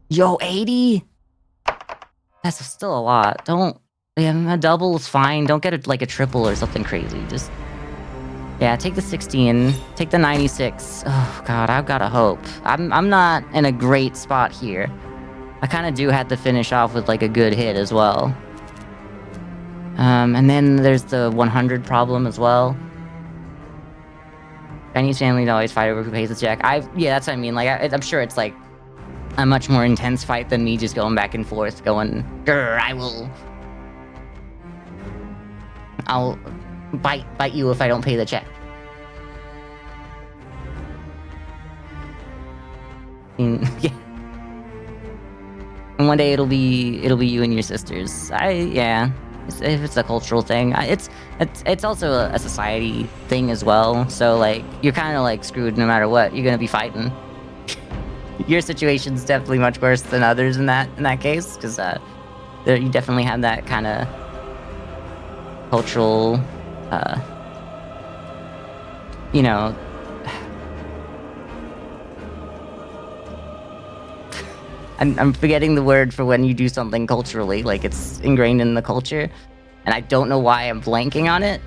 Yo, 80? That's still a lot. Don't... Yeah, a double is fine. Don't get like a triple or something crazy. Just... Yeah, take the 16. Take the 96. Oh, God, I've got to hope. I'm not in a great spot here. I kind of do have to finish off with, like, a good hit as well. And then there's the 100 problem as well. Chinese families always fight over who pays the check. Yeah, that's what I mean. Like, I'm sure it's, like, a much more intense fight than me just going back and forth, going, grr, I'll bite you if I don't pay the check. Yeah. And one day it'll be you and your sisters. Yeah. If it's a cultural thing, it's also a society thing as well. So like you're kind of like screwed no matter what. You're gonna be fighting. Your situation's definitely much worse than others in that case, because you definitely have that kind of cultural, you know. I'm forgetting the word for when you do something culturally, like it's ingrained in the culture, and I don't know why I'm blanking on it.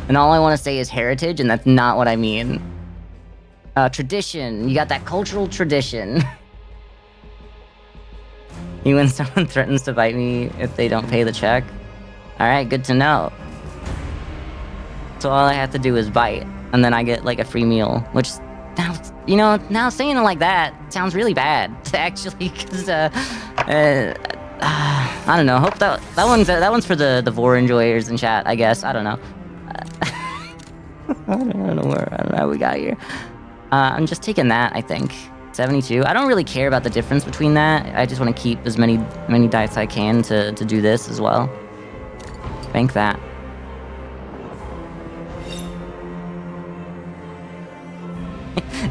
And all I want to say is heritage, and that's not what I mean. Tradition. You got that cultural tradition. You when someone threatens to bite me if they don't pay the check. Alright, good to know. So all I have to do is bite, and then I get like a free meal, which... Now, you know, now saying it like that sounds really bad, actually, because, I don't know, hope that one's for the vor enjoyers in chat, I guess, I don't know. I don't know how we got here. I'm just taking that, I think. 72. I don't really care about the difference between that, I just want to keep as many dice I can to do this as well. Bank that.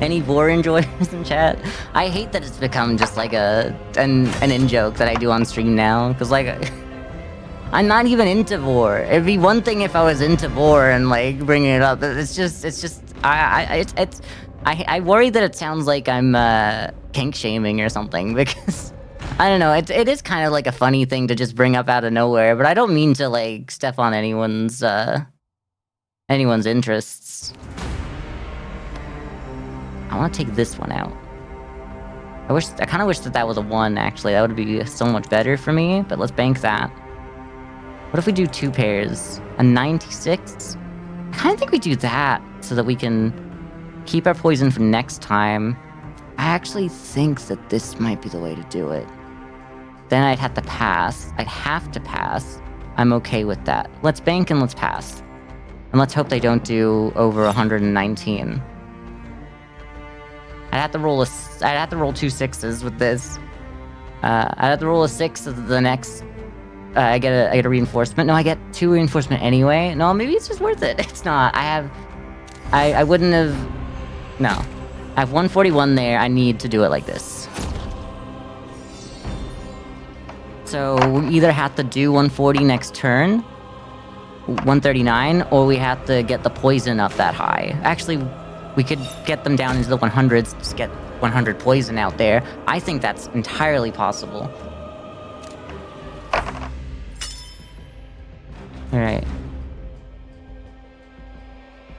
Any vor enjoyers in chat? I hate that it's become just like an in-joke that I do on stream now, because like, I'm not even into vor. It'd be one thing if I was into vor and like bringing it up. It's just, I worry that it sounds like I'm kink shaming or something, because I don't know, it is kind of like a funny thing to just bring up out of nowhere, but I don't mean to like step on anyone's anyone's interests. I want to take this one out. I kind of wish that was a 1, actually. That would be so much better for me, but let's bank that. What if we do 2 pairs? A 96? I kind of think we do that so that we can keep our poison for next time. I actually think that this might be the way to do it. Then I'd have to pass. I'd have to pass. I'm okay with that. Let's bank and let's pass. And let's hope they don't do over 119. I'd have to roll 2 6s with this. I'd have to roll a 6 of the next. I get a reinforcement. No, I get 2 reinforcement anyway. No, maybe it's just worth it. It's not. I wouldn't have. No, I have 141 there. I need to do it like this. So we either have to do 140 next turn, 139, or we have to get the poison up that high. Actually, we could get them down into the 100s, just get 100 poison out there. I think that's entirely possible. Alright.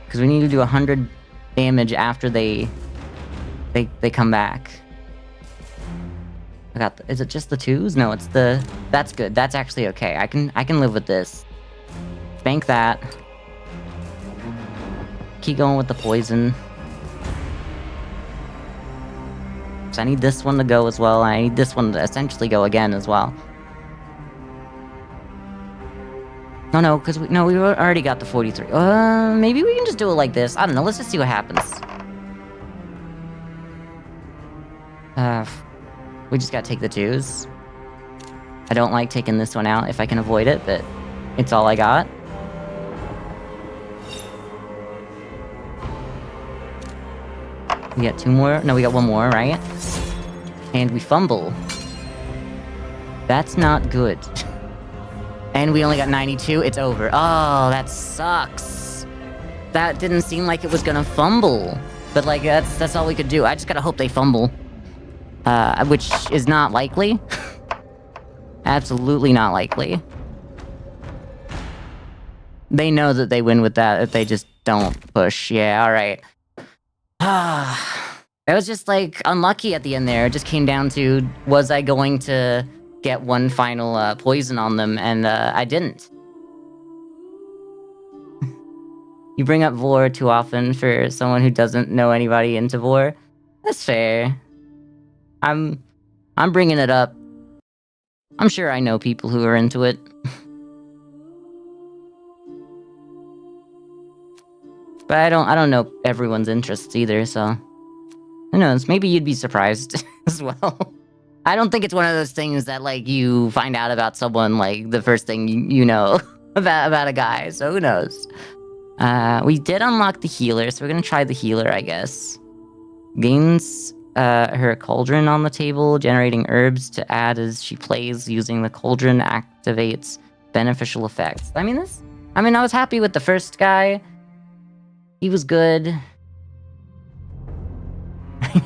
Because we need to do 100 damage after they come back. Is it just the 2s? No, it's the... That's good. That's actually okay. I can live with this. Bank that. Keep going with the poison. So I need this one to go as well. I need this one to essentially go again as well. No, because we already got the 43. Maybe we can just do it like this. I don't know. Let's just see what happens. We just gotta take the 2s. I don't like taking this one out if I can avoid it, but it's all I got. We got 2 more. No, we got 1 more, right? And we fumble. That's not good. And we only got 92. It's over. Oh, that sucks. That didn't seem like it was gonna fumble. But, like, that's all we could do. I just gotta hope they fumble. Which is not likely. Absolutely not likely. They know that they win with that if they just don't push. Yeah, alright. It was just, like, unlucky at the end there. It just came down to, was I going to get one final poison on them, and I didn't. You bring up Vor too often for someone who doesn't know anybody into Vor. That's fair. I'm bringing it up. I'm sure I know people who are into it. But I don't know everyone's interests either, so who knows? Maybe you'd be surprised as well. I don't think it's one of those things that, like, you find out about someone, like, the first thing you know about a guy, so who knows? We did unlock the healer, so we're gonna try the healer, I guess. Gains her cauldron on the table, generating herbs to add as she plays. Using the cauldron activates beneficial effects. I mean, I was happy with the first guy. He was good.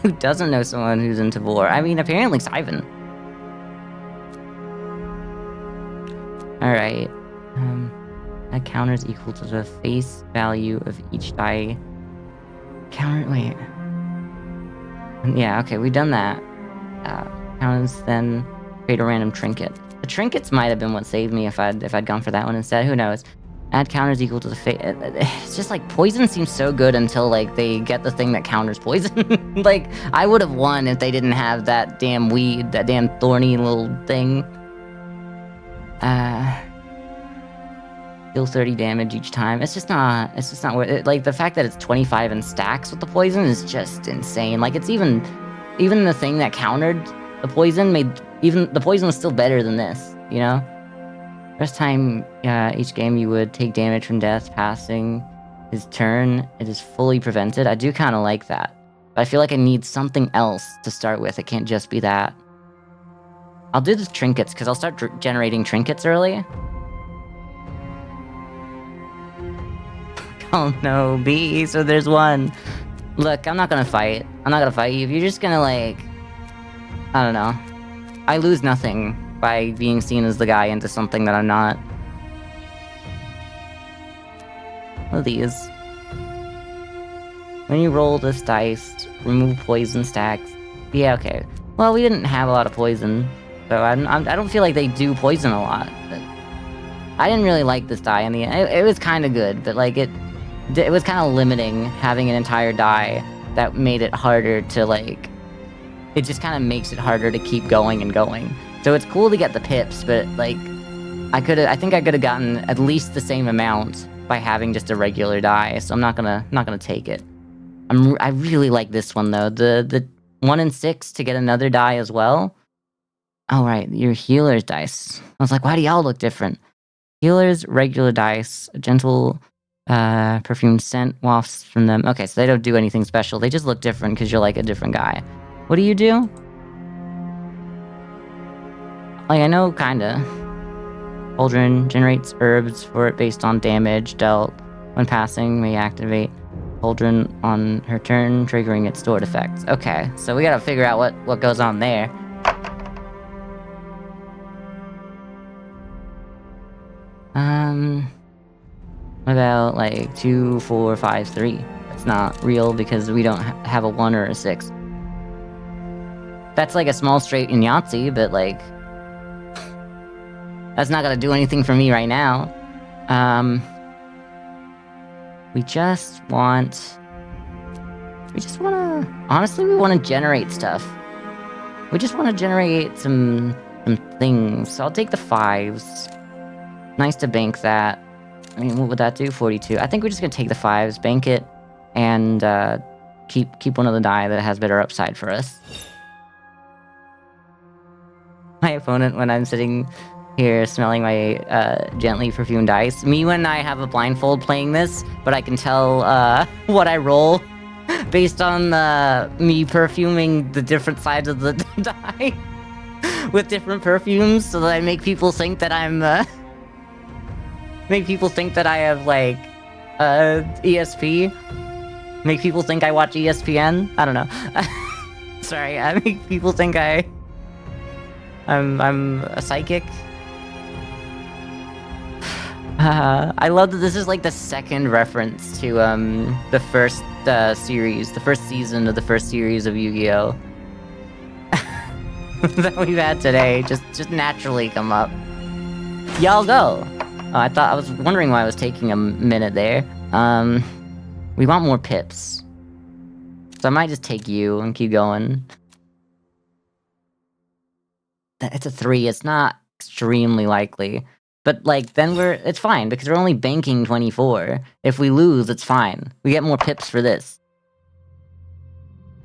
Who doesn't know someone who's into Vor? I mean, apparently Sivan. Alright. That counters equal to the face value of each die. Wait. Yeah, okay, we've done that. Counters then create a random trinket. The trinkets might have been what saved me if I'd gone for that one instead. Who knows? Add counters equal to the face. It's just like poison seems so good until like they get the thing that counters poison. Like I would have won if they didn't have that damn weed, that damn thorny little thing. Deal 30 damage each time. It's just not worth it. Like the fact that it's 25 in stacks with the poison is just insane. Like it's even the thing that countered the poison the poison was still better than this, you know? First time each game you would take damage from death passing his turn, it is fully prevented. I do kind of like that. But I feel like I need something else to start with. It can't just be that. I'll do the trinkets, because I'll start generating trinkets early. Oh no, B, so there's one. Look, I'm not gonna fight. I'm not gonna fight you. If you're just gonna like... I don't know. I lose nothing by being seen as the guy into something that I'm not. What are these? When you roll this dice, remove poison stacks. Yeah, okay. Well, we didn't have a lot of poison, so I don't feel like they do poison a lot. But I didn't really like this die in the end. It was kind of good, but like it was kind of limiting having an entire die that made it harder to like. It just kind of makes it harder to keep going and going. So it's cool to get the pips, but like I think I could have gotten at least the same amount by having just a regular die. So I'm not gonna take it. I really like this one though. The 1 in 6 to get another die as well. Oh right, your healer's dice. I was like, why do y'all look different? Healer's regular dice, a gentle perfumed scent wafts from them. Okay, so they don't do anything special. They just look different because you're like a different guy. What do you do? Like, I know, kinda. Cauldron generates herbs for it based on damage dealt. When passing, may activate Cauldron on her turn, triggering its stored effects. Okay, so we gotta figure out what goes on there. What about, like, 2, 4, 5, 3? That's not real because we don't have a 1 or a 6. That's like a small straight in Yahtzee, but like... that's not gonna do anything for me right now. We just wanna... Honestly, we wanna generate stuff. We just wanna generate some things. So I'll take the 5s. Nice to bank that. I mean, what would that do? 42. I think we're just gonna take the 5s, bank it, and keep one of the die that has better upside for us. My opponent when I'm sitting here smelling my gently perfumed dice. Me when I have a blindfold playing this, but I can tell what I roll based on me perfuming the different sides of the die with different perfumes, so that I make people think that I'm make people think that I have like ESP. Make people think I watch ESPN. I don't know. Sorry, I make people think I'm a psychic. I love that this is like the second reference to the first series, the first season of the first series of Yu-Gi-Oh! That we've had today just naturally come up. Y'all go. Oh, I was wondering why I was taking a minute there. We want more pips, so I might just take you and keep going. It's a 3. It's not extremely likely. But, like, then it's fine, because we're only banking 24. If we lose, it's fine. We get more pips for this.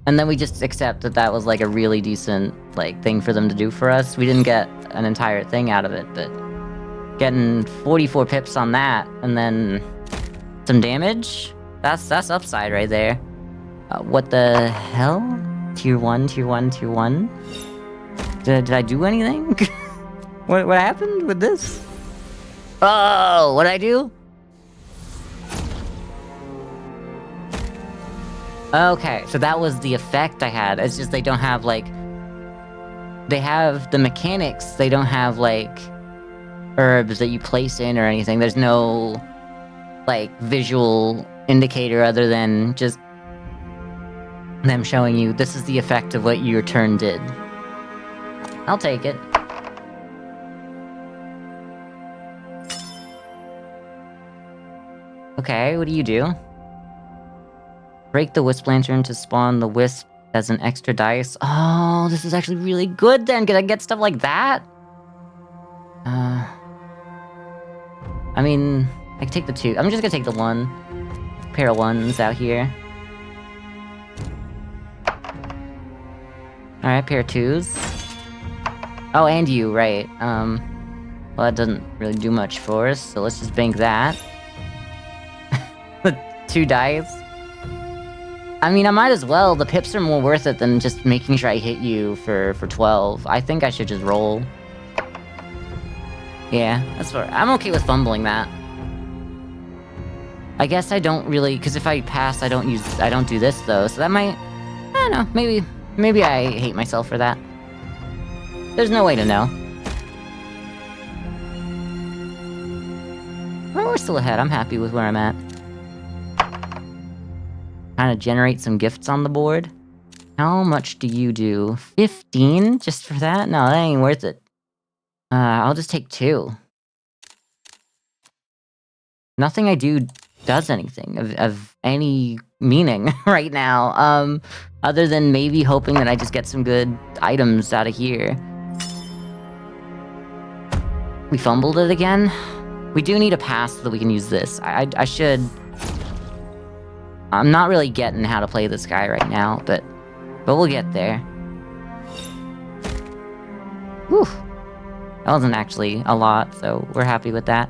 And then we just accept that that was, like, a really decent, like, thing for them to do for us. We didn't get an entire thing out of it, but getting 44 pips on that, and then some damage? That's upside right there. What the hell? Tier 1, tier 1, tier 1? Did I do anything? What happened with this? Oh, what'd I do? Okay, so that was the effect I had. It's just they don't have, like... They have the mechanics, they don't have, like, herbs that you place in or anything. There's no, like, visual indicator other than just them showing you this is the effect of what your turn did. I'll take it. Okay, what do you do? Break the Wisp Lantern to spawn the Wisp as an extra dice. Oh, this is actually really good then. Can I get stuff like that? I mean, I can take the 2. I'm just gonna take the 1. Pair of 1s out here. Alright, pair of 2s. Oh, and you, right. Well, that doesn't really do much for us, so let's just bank that. 2 dice. I mean, I might as well. The pips are more worth it than just making sure I hit you for 12. I think I should just roll. Yeah, that's what I'm okay with fumbling that. I guess I don't really, because if I pass, I don't do this though, so that might, I don't know, maybe I hate myself for that. There's no way to know. Well, we're still ahead. I'm happy with where I'm at. kind of generate some gifts on the board. How much do you do? 15 just for that? No, that ain't worth it. I'll just take 2. Nothing I do does anything of any meaning right now, other than maybe hoping that I just get some good items out of here. We fumbled it again? We do need a pass so that we can use this. I should... I'm not really getting how to play this guy right now, but we'll get there. Whew. That wasn't actually a lot, so we're happy with that.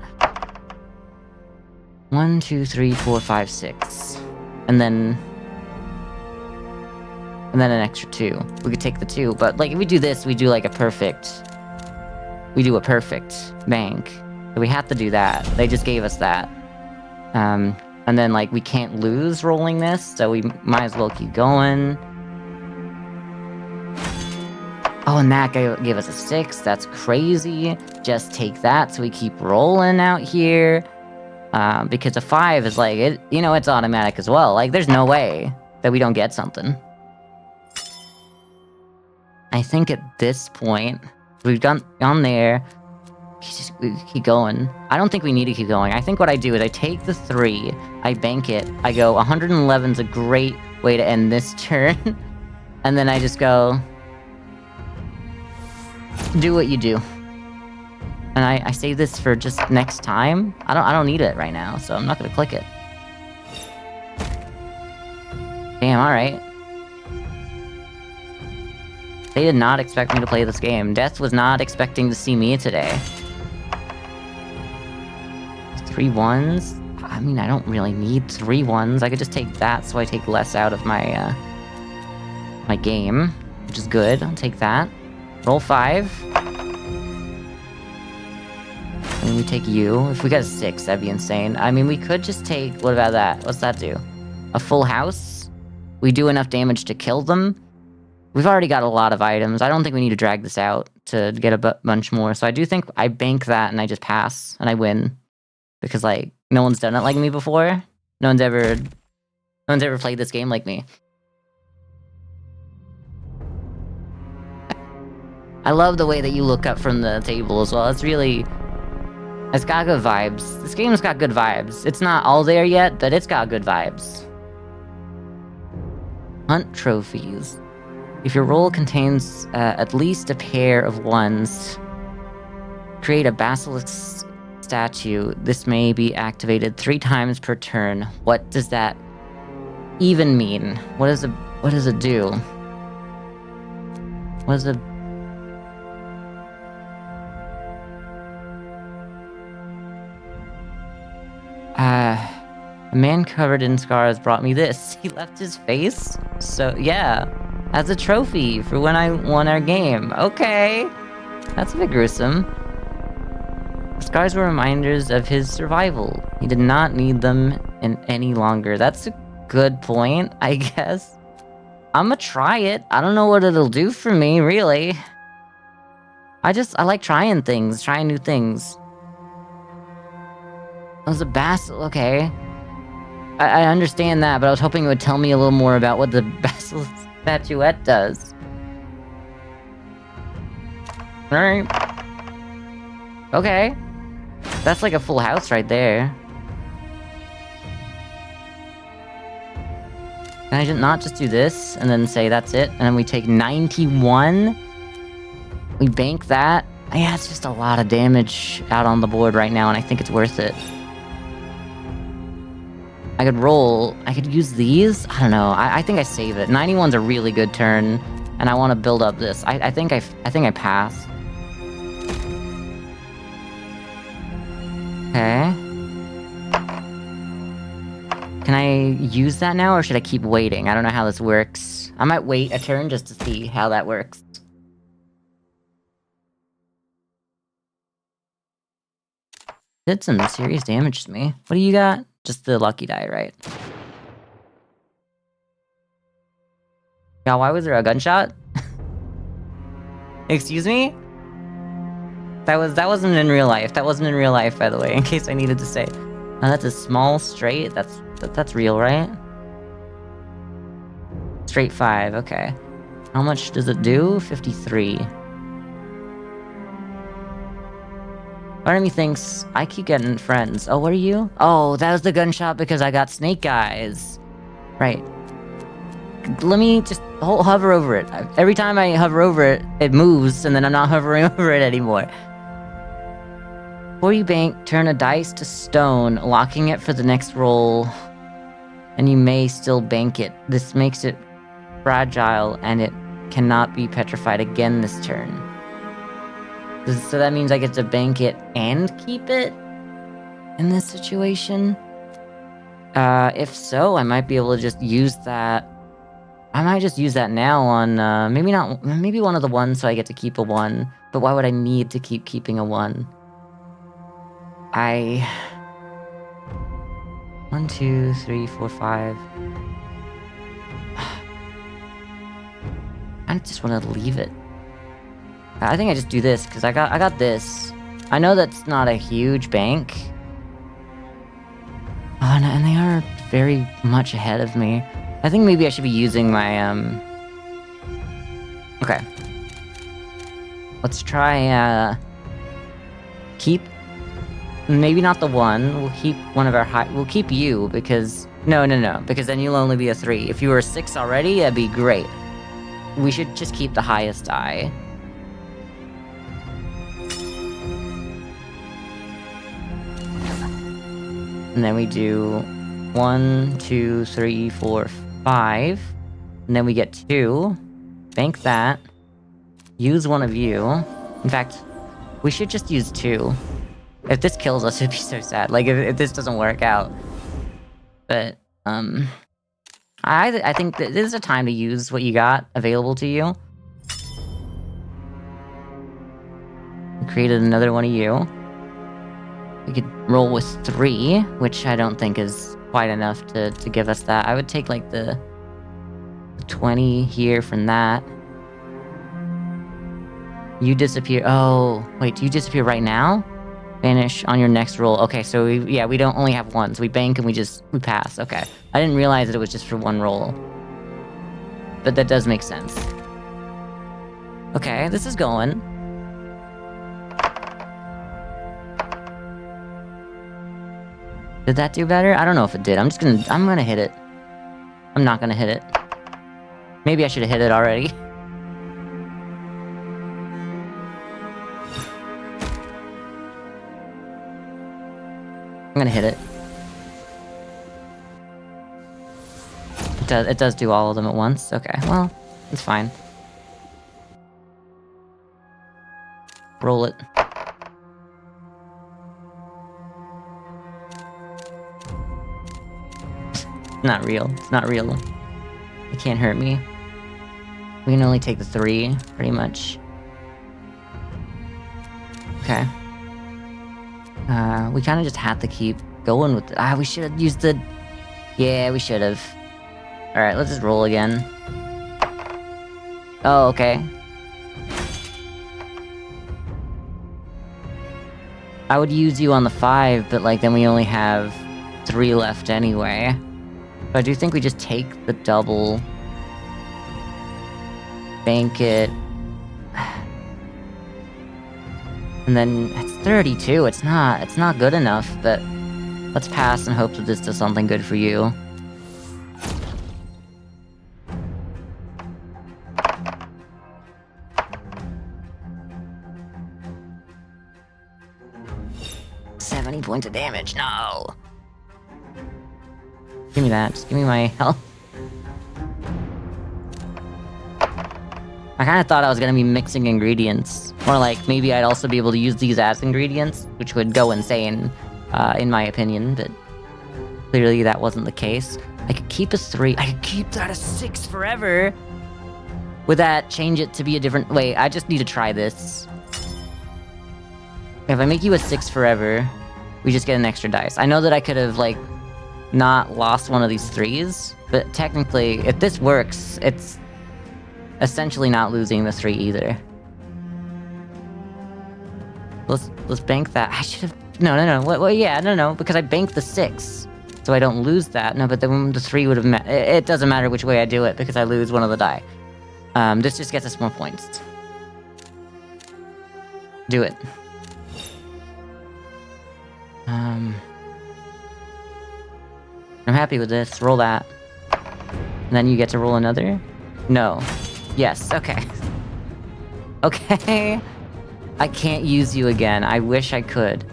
1, 2, 3, 4, 5, 6. And then an extra 2. We could take the 2, but like if we do this, we do like a perfect... We do a perfect bank. So we have to do that. They just gave us that. And then like we can't lose rolling this, so we might as well keep going. Oh, and that guy gave us a 6. That's crazy. Just take that, so we keep rolling out here. Because a 5 is like, it's automatic as well. Like, there's no way that we don't get something. I think at this point, we've gone there. We keep going. I don't think we need to keep going. I think what I do is I take the 3, I bank it, I go 111's a great way to end this turn. And then I just go... Do what you do. And I save this for just next time. I don't need it right now, so I'm not gonna click it. Damn, alright. They did not expect me to play this game. Death was not expecting to see me today. 3 1s? I mean, I don't really need 3 1s. I could just take that so I take less out of my, my game. Which is good. I'll take that. Roll 5. And we take you. If we got a 6, that'd be insane. I mean, we could just take... What about that? What's that do? A full house? We do enough damage to kill them? We've already got a lot of items. I don't think we need to drag this out to get a bunch more. So I do think I bank that and I just pass. And I win. Because, like, no one's done it like me before. No one's ever played this game like me. I love the way that you look up from the table as well. It's really... It's got good vibes. This game's got good vibes. It's not all there yet, but it's got good vibes. Hunt trophies. If your roll contains at least a pair of 1s, create a basilisk statue. This may be activated 3 times per turn. What does that even mean? What does it do? What is it? A man covered in scars brought me this. He left his face? So, yeah. As a trophy for when I won our game. Okay. That's a bit gruesome. The scars were reminders of his survival. He did not need them any longer. That's a good point, I guess. I'ma try it. I don't know what it'll do for me, really. I like trying things, trying new things. That was a basilisk, okay. I understand that, but I was hoping it would tell me a little more about what the basilisk statuette does. Alright. Okay. That's like a full house right there. Can I not just do this, and then say that's it, and then we take 91? We bank that? Yeah, it's just a lot of damage out on the board right now, and I think it's worth it. I could use these? I don't know, I think I save it. 91's a really good turn, and I want to build up this. I think I pass. Okay. Can I use that now, or should I keep waiting? I don't know how this works. I might wait a turn just to see how that works. Did some serious damage to me. What do you got? Just the lucky die, right? Yeah, why was there a gunshot? Excuse me? That wasn't in real life. That wasn't in real life, by the way, in case I needed to say. Oh, that's a small straight? That's real, right? Straight 5, okay. How much does it do? 53. Part of me thinks I keep getting friends. Oh, what are you? Oh, that was the gunshot because I got snake eyes. Right. Let me just hover over it. Every time I hover over it, it moves, and then I'm not hovering over it anymore. Before you bank, turn a dice to stone, locking it for the next roll, and you may still bank it. This makes it fragile, and it cannot be petrified again this turn. So that means I get to bank it and keep it in this situation? If so, I might be able to just use that. I might just use that now on, maybe one of the ones so I get to keep a 1. But why would I need to keep keeping a 1? 1, 2, 3, 4, 5. I just want to leave it. I think I just do this, because I got this. I know that's not a huge bank. Oh, and they are very much ahead of me. I think maybe I should be using my, Okay. Let's try, keep... Maybe not the 1. We'll keep one of our We'll keep you, because... No, because then you'll only be a 3. If you were a 6 already, that'd be great. We should just keep the highest die. And then we do 1, 2, 3, 4, 5. And then we get 2. Bank that. Use one of you. In fact, we should just use 2. If this kills us, it'd be so sad. Like, if this doesn't work out. But, I think that this is a time to use what you got available to you. We created another one of you. We could roll with 3, which I don't think is quite enough to give us that. I would take, like, the 20 here from that. You disappear. Oh, wait, do you disappear right now? Vanish on your next roll. Okay, so we don't only have 1, so we bank and we pass. Okay. I didn't realize that it was just for 1 roll. But that does make sense. Okay, this is going. Did that do better? I don't know if it did. I'm gonna hit it. I'm not gonna hit it. Maybe I should have hit it already. I'm gonna hit it. It does do all of them at once. Okay, well, it's fine. Roll it. Not real. It's not real. It can't hurt me. We can only take the 3, pretty much. Okay. We kind of just had to keep going with it. We should have used the... Yeah, we should have. Alright, let's just roll again. Oh, okay. I would use you on the 5, but, like, then we only have 3 left anyway. But I do think we just take the double... Bank it... And then it's 32. It's not good enough, but let's pass and hope that this does something good for you. $70 points of damage. No. Give me that. Just give me my health. I kind of thought I was going to be mixing ingredients. Or, like, maybe I'd also be able to use these as ingredients, which would go insane, in my opinion, but clearly that wasn't the case. I could keep a 3. I could keep that a 6 forever! Would that change it to be a different... Wait, I just need to try this. If I make you a 6 forever, we just get an extra dice. I know that I could have, like, not lost one of these 3s, but technically, if this works, it's... essentially not losing the 3 either. Let's bank that. I should have... No. Well, yeah, no, because I banked the 6. So so I don't lose that. No, but then the 3 would have it doesn't matter which way I do it, because I lose one of the die. This just gets us more points. Do it. I'm happy with this. Roll that. And then you get to roll another? No. Yes, okay. Okay. I can't use you again. I wish I could.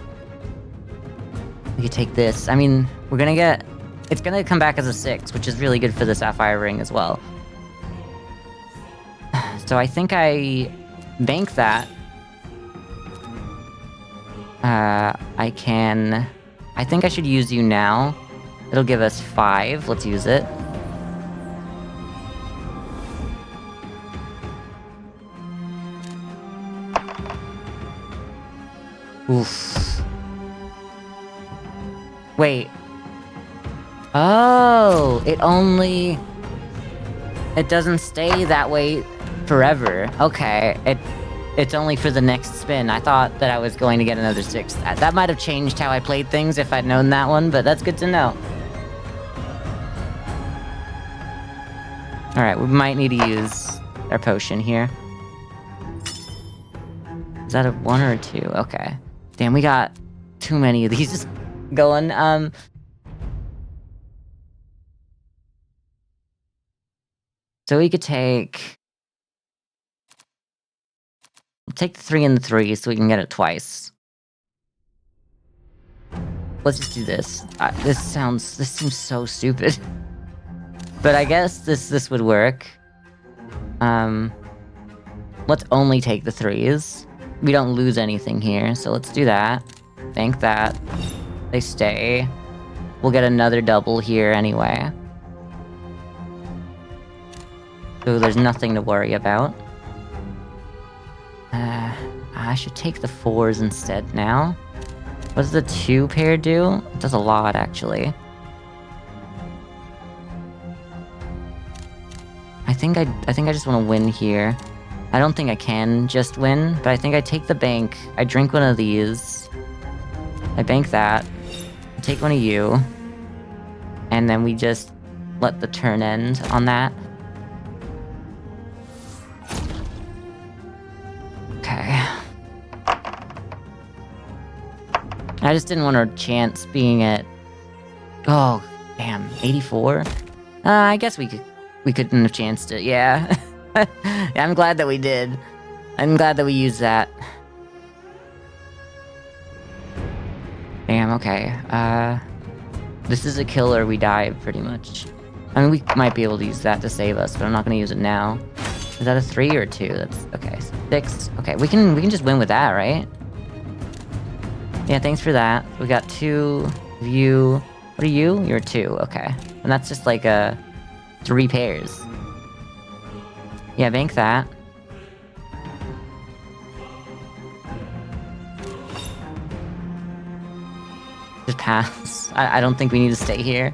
We could take this. I mean, we're gonna get... It's gonna come back as a 6, which is really good for the Sapphire Ring as well. So I think I bank that. I can... I think I should use you now. It'll give us 5. Let's use it. Oof. Wait. Oh, it only... It doesn't stay that way forever. Okay, it's only for the next spin. I thought that I was going to get another 6. That might have changed how I played things if I'd known that one, but that's good to know. Alright, we might need to use our potion here. Is that a 1 or a 2? Okay. Damn, we got too many of these just going. So we could take... We'll take the 3 and the 3 so we can get it twice. Let's just do this. This seems so stupid. But I guess this would work. Let's only take the 3s. We don't lose anything here, so let's do that. Bank that. They stay. We'll get another double here anyway. So there's nothing to worry about. I should take the 4s instead now. What does the 2 pair do? It does a lot, actually. I think I just want to win here. I don't think I can just win, but I think I take the bank. I drink one of these. I bank that. I take one of you. And then we just let the turn end on that. Okay. I just didn't want our chance being at... Oh, damn. 84? I guess we couldn't have chanced it, yeah. I'm glad that we did. I'm glad that we used that. Damn, okay. This is a kill or we die, pretty much. I mean, we might be able to use that to save us, but I'm not gonna use it now. Is that a 3 or a 2? That's... Okay, 6. Okay, we can just win with that, right? Yeah, thanks for that. We got 2 of you. What are you? You're 2, okay. And that's just like 3 pairs. Yeah, bank that. Just pass. I don't think we need to stay here.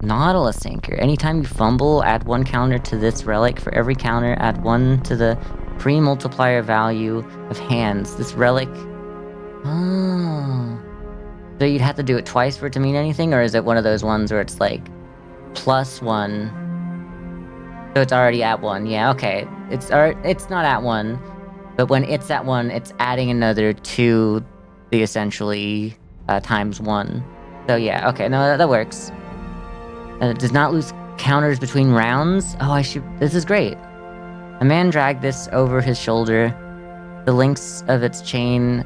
Nautilus Anchor. Anytime you fumble, add 1 counter to this relic. For every counter, add 1 to the pre-multiplier value of hands. This relic... Oh... So you'd have to do it twice for it to mean anything, or is it one of those ones where it's like +1? So it's already at 1. Yeah, okay. It's not at 1, but when it's at 1, it's adding another to the essentially times 1. So yeah, okay, no, that works. It does not lose counters between rounds. Oh, this is great. A man dragged this over his shoulder. The links of its chain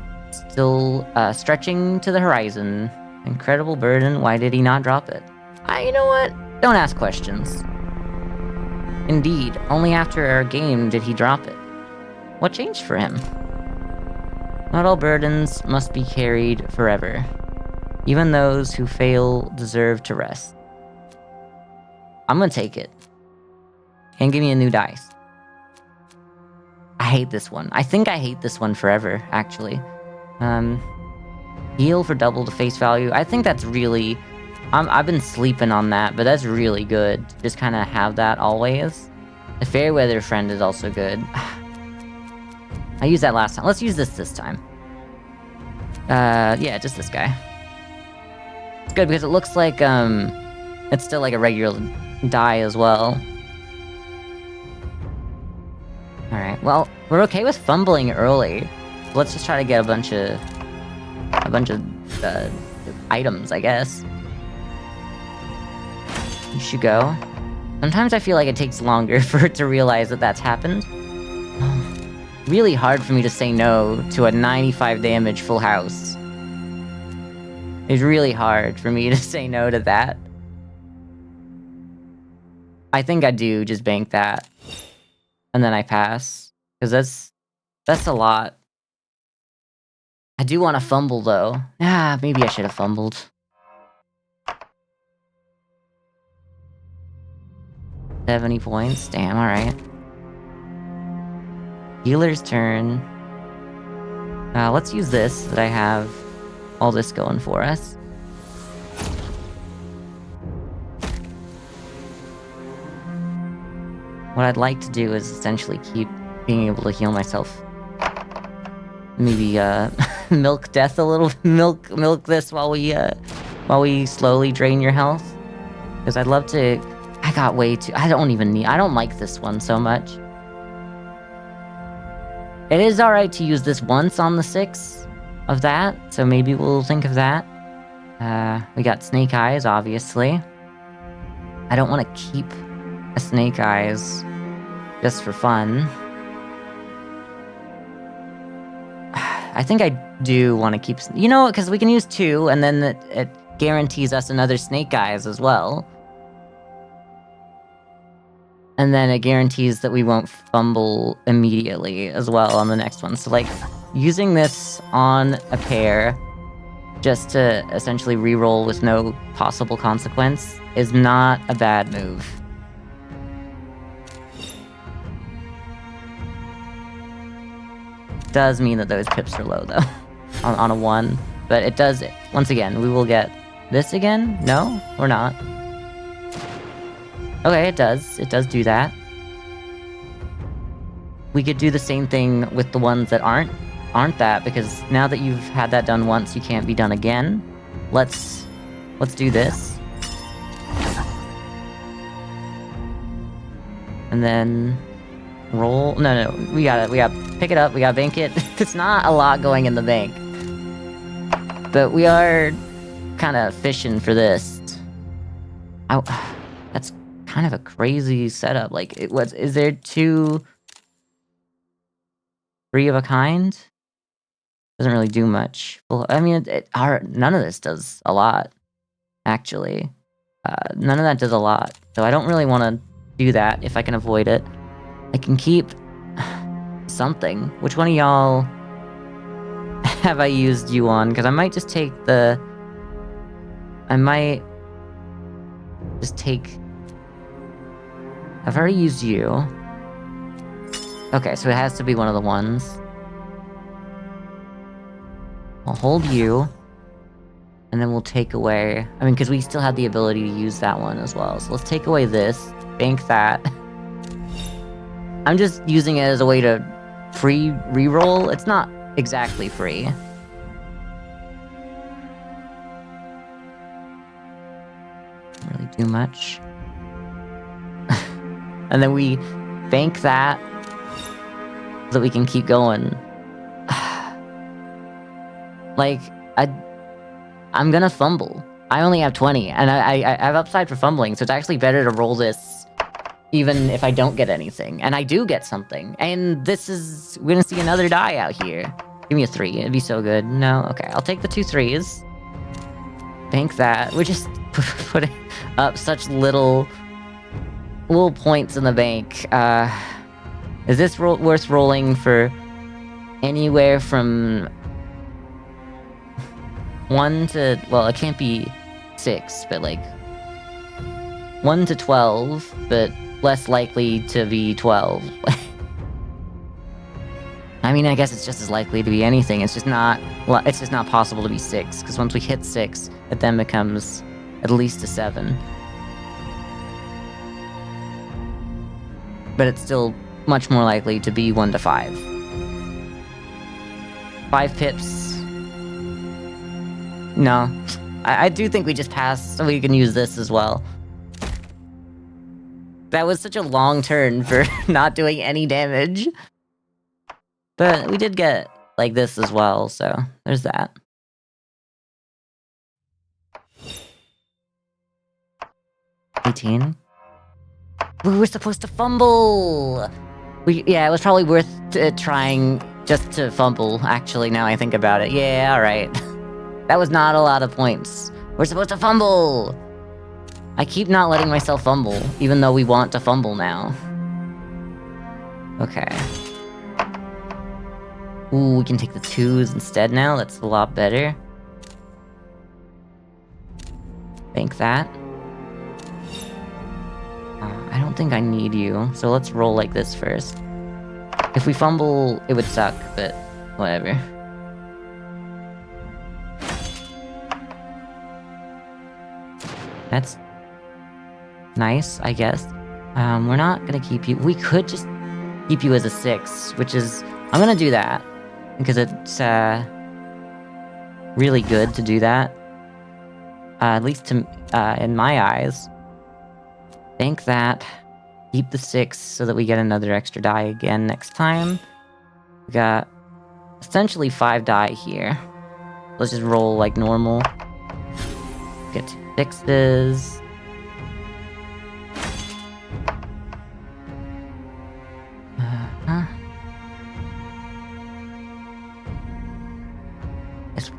still stretching to the horizon. Incredible burden. Why did he not drop it? You know what? Don't ask questions. Indeed, only after our game did he drop it. What changed for him? Not all burdens must be carried forever. Even those who fail deserve to rest. I'm gonna take it. And give me a new dice. I hate this one. I think I hate this one forever, actually. Heal for double the face value. I think that's really... I've been sleeping on that, but that's really good. Just kind of have that always. The Fairweather Friend is also good. I used that last time. Let's use this time. Yeah, just this guy. It's good because it looks like, it's still like a regular die as well. Alright, well, we're okay with fumbling early. Let's just try to get a bunch of items, I guess. You should go. Sometimes I feel like it takes longer for it to realize that that's happened. Really hard for me to say no to a 95 damage full house. It's really hard for me to say no to that. I think I do just bank that. And then I pass. Because that's a lot. I do want to fumble though. Maybe I should have fumbled. $70 points. Damn, alright. Healer's turn. Let's use this, that I have all this going for us. What I'd like to do is essentially keep being able to heal myself. Maybe, milk death a little, milk this while we slowly drain your health. Because I'd love to, I got way too, I don't like this one so much. It is alright to use this once on the 6 of that, so maybe we'll think of that. We got Snake Eyes, obviously. I don't want to keep a Snake Eyes just for fun. I think I do want to keep... You know, because we can use 2, and then it guarantees us another Snake Eyes as well. And then it guarantees that we won't fumble immediately as well on the next one. So, like, using this on a pair just to essentially reroll with no possible consequence is not a bad move. Does mean that those pips are low, though, on a 1. But it does, once again, we will get this again? No? Or not? Okay, it does. It does do that. We could do the same thing with the ones that aren't that, because now that you've had that done once, you can't be done again. Let's do this. And then roll. No, we gotta pick it up, we gotta bank it. It's not a lot going in the bank. But we are kind of fishing for this. That's kind of a crazy setup. Like, is there 2 3 of a kind? Doesn't really do much. Well, I mean, none of this does a lot, actually. None of that does a lot. So I don't really want to do that if I can avoid it. I can keep something. Which one of y'all have I used you on? Because I might just take the... I might just take... I've already used you. Okay, so it has to be one of the ones. I'll hold you. And then we'll take away... I mean, because we still have the ability to use that one as well. So let's take away this. Bank that. I'm just using it as a way to free reroll. It's not exactly free. Don't really do much. And then we bank that so that we can keep going. Like, I'm gonna fumble. I only have 20, and I have upside for fumbling, so it's actually better to roll this even if I don't get anything. And I do get something. And we're gonna see another die out here. Give me a 3, it'd be so good. No? Okay, I'll take the 2 3s. Bank that. We're just putting up such little points in the bank. Is this worth rolling for anywhere from 1 to... Well, it can't be 6, but like 1 to 12, but less likely to be 12. I mean, I guess it's just as likely to be anything. It's just not possible to be 6, because once we hit 6, it then becomes at least a 7. But it's still much more likely to be 1 to 5. 5 pips. No. I do think we just pass, so we can use this as well. That was such a long turn for not doing any damage. But we did get, like, this as well, so there's that. $18. We were supposed to fumble! Yeah, it was probably worth trying just to fumble, actually, now I think about it. Yeah, alright. That was not a lot of points. We're supposed to fumble! I keep not letting myself fumble, even though we want to fumble now. Okay. Ooh, we can take the 2s instead now. That's a lot better. Bank that. I don't think I need you, so let's roll like this first. If we fumble, it would suck, but whatever. That's nice, I guess. We're not gonna keep you. We could just keep you as a 6, which is... I'm gonna do that, because it's really good to do that. At least to, in my eyes. Bank that. Keep the 6 so that we get another extra die again next time. We got essentially 5 die here. Let's just roll like normal. Get 2 6s.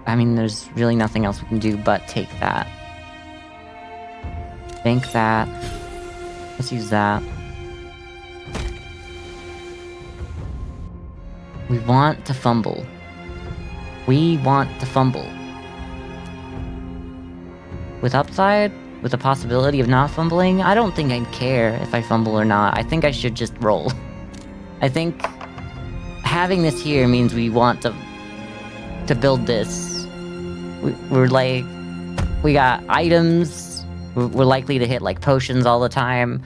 I mean, there's really nothing else we can do but take that. Bank that. Let's use that. We want to fumble. We want to fumble. With upside, with the possibility of not fumbling, I don't think I'd care if I fumble or not. I think I should just roll. I think having this here means we want to build this. We're like, we got items. We're likely to hit like potions all the time.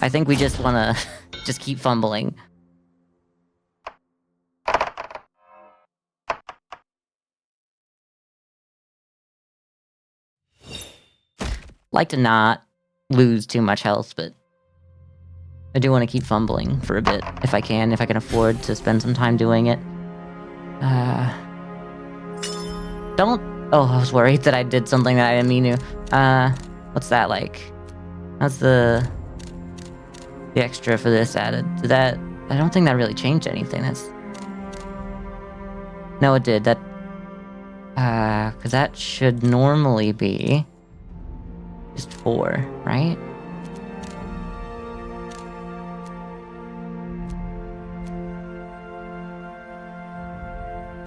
I think we just want to just keep fumbling. Like to not lose too much health, but I do want to keep fumbling for a bit if I can afford to spend some time doing it. Don't. Oh, I was worried that I did something that I didn't mean to. What's that like? How's the extra for this added? Did that? I don't think that really changed anything. That's... No, it did. That... because that should normally be just 4, right?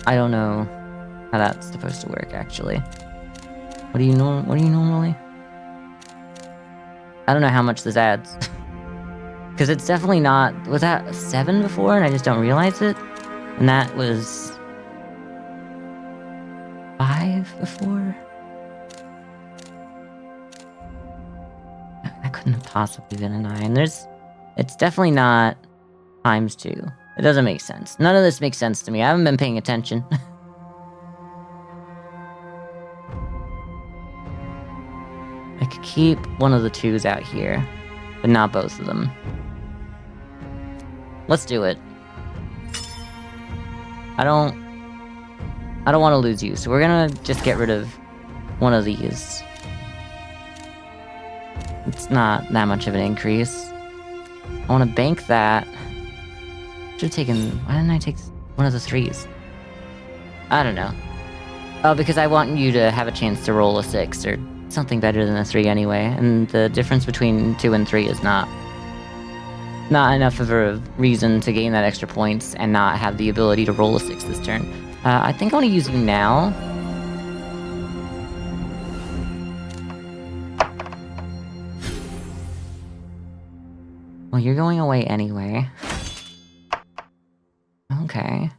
I don't know how that's supposed to work, actually. What do you normally? I don't know how much this adds. Because it's definitely not... Was that 7 before and I just don't realize it? And that was... 5 before? That couldn't have possibly been a 9. It's definitely not times 2. It doesn't make sense. None of this makes sense to me. I haven't been paying attention. I could keep one of the 2s out here, but not both of them. Let's do it. I don't want to lose you, so we're gonna just get rid of one of these. It's not that much of an increase. I want to bank that. Should have taken... Why didn't I take one of the 3s? I don't know. Oh, because I want you to have a chance to roll a 6, or something better than a 3 anyway, and the difference between 2 and 3 is not enough of a reason to gain that extra points and not have the ability to roll a 6 this turn. I think I want to use you now. Well, you're going away anyway. Okay.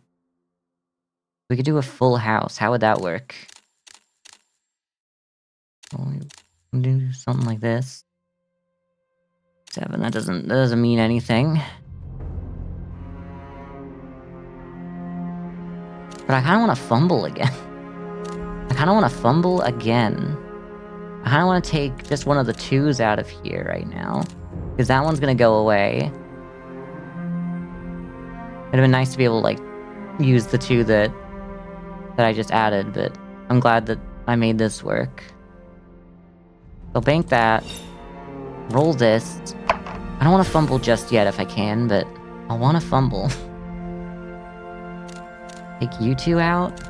We could do a full house. How would that work? Well, we do something like this. 7. That doesn't mean anything. But I kind of want to fumble again. I kind of want to fumble again. I kind of want to take just one of the 2s out of here right now. Because that one's going to go away. It'd have been nice to be able to, like, use the 2 that I just added, but I'm glad that I made this work. So bank that. Roll this. I don't want to fumble just yet if I can, but I want to fumble. Take you 2 out.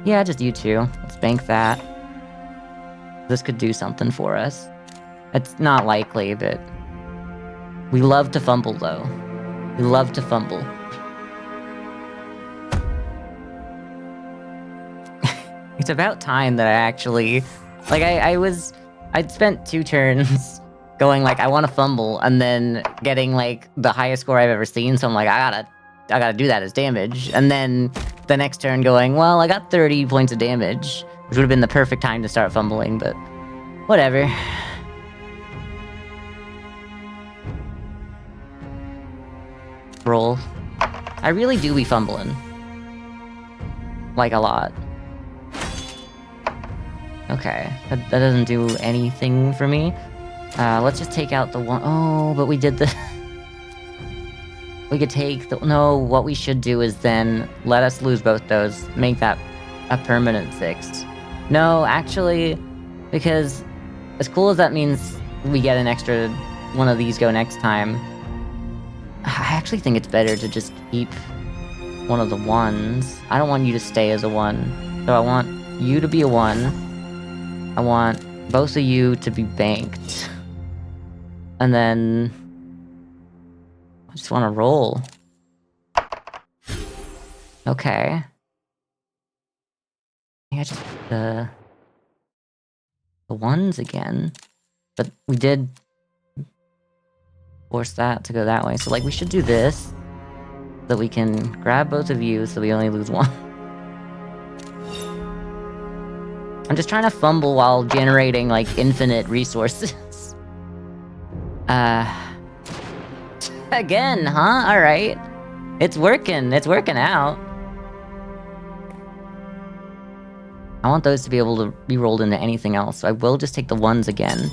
Yeah, just you 2. Let's bank that. This could do something for us. It's not likely, but we love to fumble, though. We love to fumble. It's about time that I actually... Like, I'd spent 2 turns going, like, I want to fumble, and then getting, like, the highest score I've ever seen, so I'm like, I gotta do that as damage. And then the next turn going, well, I got 30 points of damage, which would have been the perfect time to start fumbling, but whatever. Roll. I really do be fumbling. Like, a lot. Okay, that doesn't do anything for me. Let's just take out the one... Oh, but we did the... We could take the... No, what we should do is then let us lose both those. Make that a permanent 6. No, actually, because as cool as that means we get an extra one of these go next time, I actually think it's better to just keep one of the 1s. I don't want you to stay as a 1. So I want you to be a 1. I want both of you to be banked. And then... I just want to roll. Okay. Yeah, just the 1s again. But we did force that to go that way. So, like, we should do this. So that we can grab both of you so we only lose 1. I'm just trying to fumble while generating, like, infinite resources. Again, huh? Alright. It's working out. I want those to be able to be rolled into anything else, so I will just take the 1s again.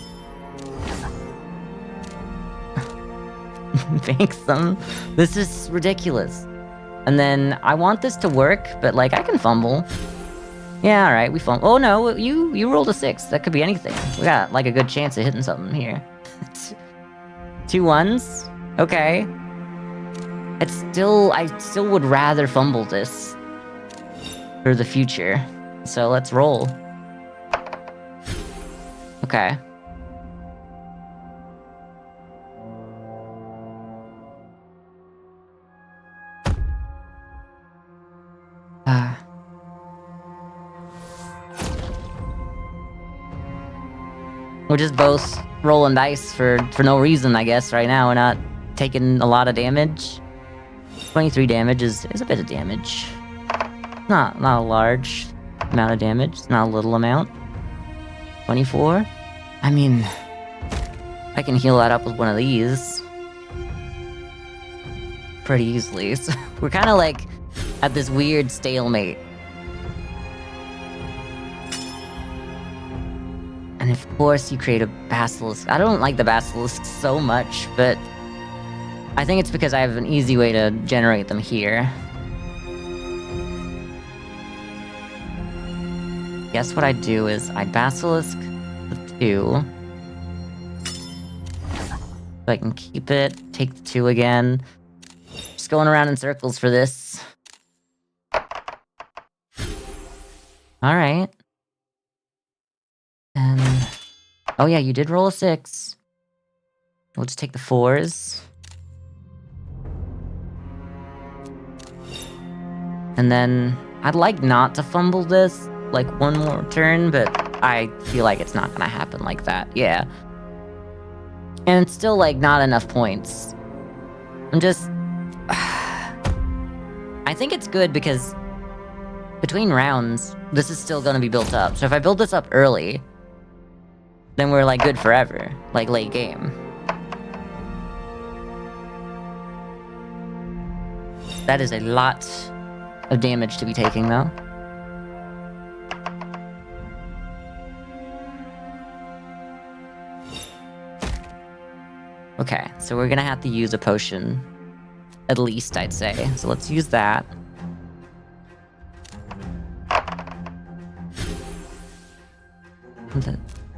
Bank them. This is ridiculous. And then, I want this to work, but, like, I can fumble. Yeah, alright, we fumble. Oh no, you rolled a 6. That could be anything. We got, like, a good chance of hitting something here. 2 1s? Okay. I still would rather fumble this for the future. So let's roll. Okay. We're just both rolling dice for no reason, I guess, right now. We're not taking a lot of damage. 23 damage is a bit of damage. Not a large amount of damage. It's not a little amount. 24? I mean, I can heal that up with one of these. Pretty easily. So we're kind of like at this weird stalemate. And of course you create a basilisk. I don't like the basilisk so much, but I think it's because I have an easy way to generate them here. Guess what I'd do is I'd basilisk the 2. So I can keep it, take the 2 again. Just going around in circles for this. Alright. And... oh yeah, you did roll a 6. We'll just take the 4s. And then, I'd like not to fumble this, like, one more turn, but I feel like it's not gonna happen like that, yeah. And it's still, like, not enough points. I'm just... I think it's good because between rounds, this is still gonna be built up. So if I build this up early, then we're, like, good forever, like, late game. That is a lot of damage to be taking, though. Okay, so we're gonna have to use a potion. At least, I'd say. So let's use that.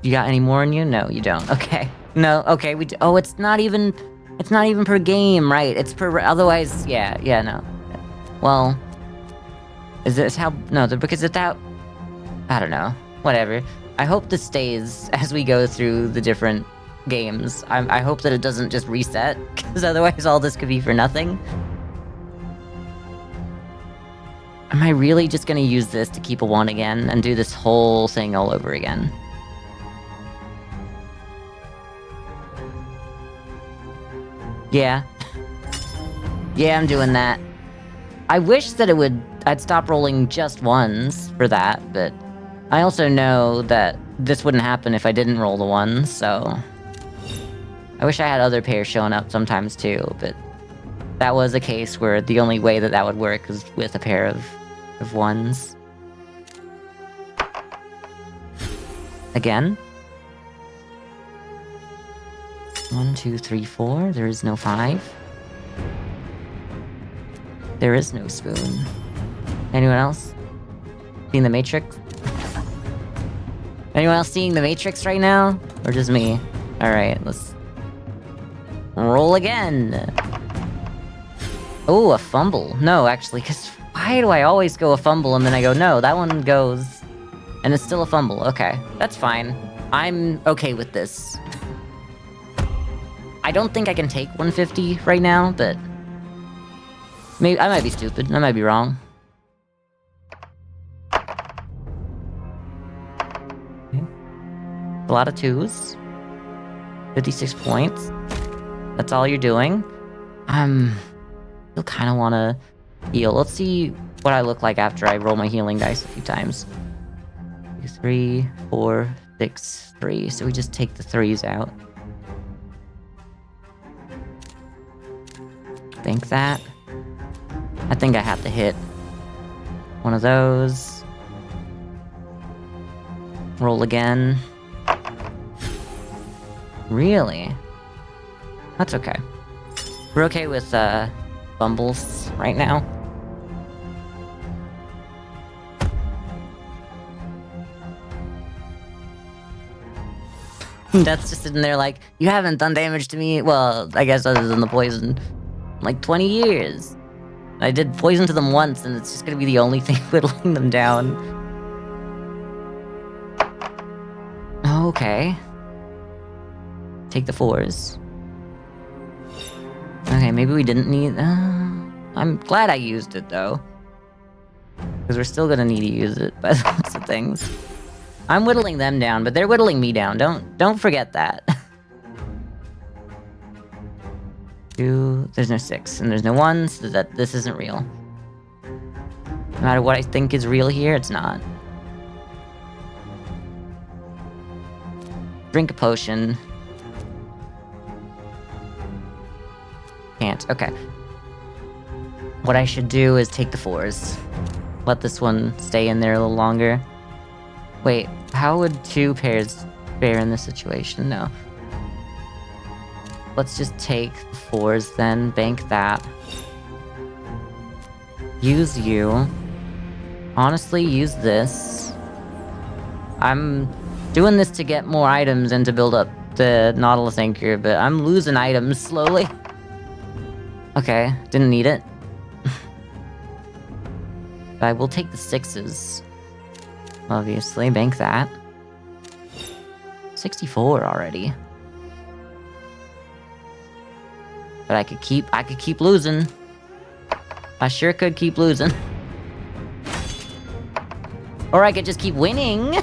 You got any more in you? No, you don't. Okay. No, okay, oh, it's not even per game, right? It's per, otherwise, yeah, no. Well, is this how, no, because it's out, I don't know, whatever. I hope this stays as we go through the different games. I hope that it doesn't just reset, because otherwise all this could be for nothing. Am I really just gonna use this to keep a 1 again, and do this whole thing all over again? Yeah. Yeah, I'm doing that. I wish that I'd stop rolling just 1s for that, but I also know that this wouldn't happen if I didn't roll the 1s, so... I wish I had other pairs showing up sometimes too, but that was a case where the only way that would work is with a pair of 1s. Again. 1, 2, 3, 4. There is no 5. There is no spoon. Anyone else? Seeing the Matrix? Anyone else seeing the Matrix right now? Or just me? Alright, let's... roll again! Oh, a fumble. No, actually, because why do I always go a fumble and then I go, no, that one goes... and it's still a fumble. Okay, that's fine. I'm okay with this. I don't think I can take 150 right now, but... maybe I might be stupid. I might be wrong. Okay. A lot of 2s. 56 points. That's all you're doing. Still kind of want to heal. Let's see what I look like after I roll my healing dice a few times. 2, 3, 4, 6, 3. So we just take the 3s out. Think that. I think I have to hit one of those. Roll again. Really? That's okay. We're okay with fumbles right now. That's just sitting there like, you haven't done damage to me, well, I guess other than the poison, in like 20 years. I did poison to them once, and it's just gonna be the only thing whittling them down. Okay. Take the 4s. Okay, maybe we didn't need... I'm glad I used it, though. Because we're still gonna need to use it by the looks of things. I'm whittling them down, but they're whittling me down. Don't forget that. 2, there's no 6, and there's no 1, so that this isn't real. No matter what I think is real here, it's not. Drink a potion. Can't, okay. What I should do is take the 4s. Let this one stay in there a little longer. Wait, how would 2 pairs fare in this situation? No. Let's just take the 4s then, bank that. Use you. Honestly, use this. I'm doing this to get more items and to build up the Nautilus Anchor, but I'm losing items slowly. Okay, didn't need it. I will take the 6s. Obviously, bank that. 64 already. But I could keep losing. I sure could keep losing. Or I could just keep winning.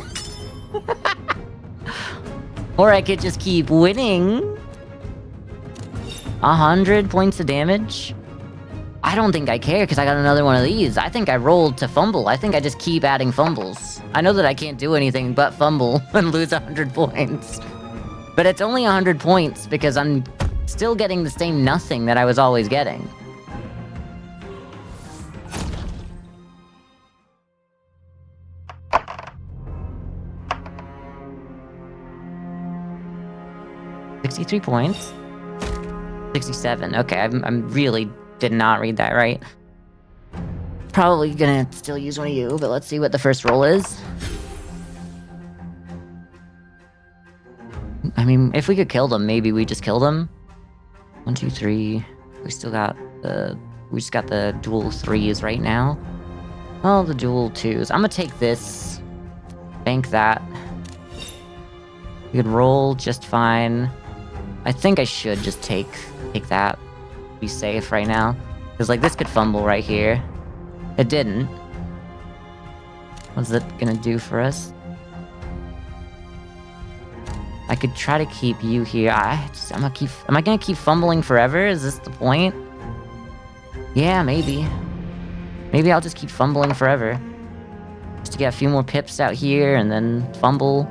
Or I could just keep winning. 100 points of damage? I don't think I care, because I got another one of these. I think I rolled to fumble. I think I just keep adding fumbles. I know that I can't do anything but fumble and lose 100 points. But it's only 100 points, because I'm still getting the same nothing that I was always getting. 63 points. 67. Okay, I'm really did not read that right. Probably gonna still use one of you, but let's see what the first roll is. I mean, if we could kill them, maybe we just kill them. 1, 2, 3. We still got the... We just got the dual 3s right now. Oh, the dual 2s. I'm gonna take this. Bank that. We could roll just fine. I think I should just take that. Be safe right now. Because, like, this could fumble right here. It didn't. What's that gonna do for us? I could try to keep you here. Am I gonna keep fumbling forever? Is this the point? Yeah, maybe. Maybe I'll just keep fumbling forever. Just to get a few more pips out here and then fumble.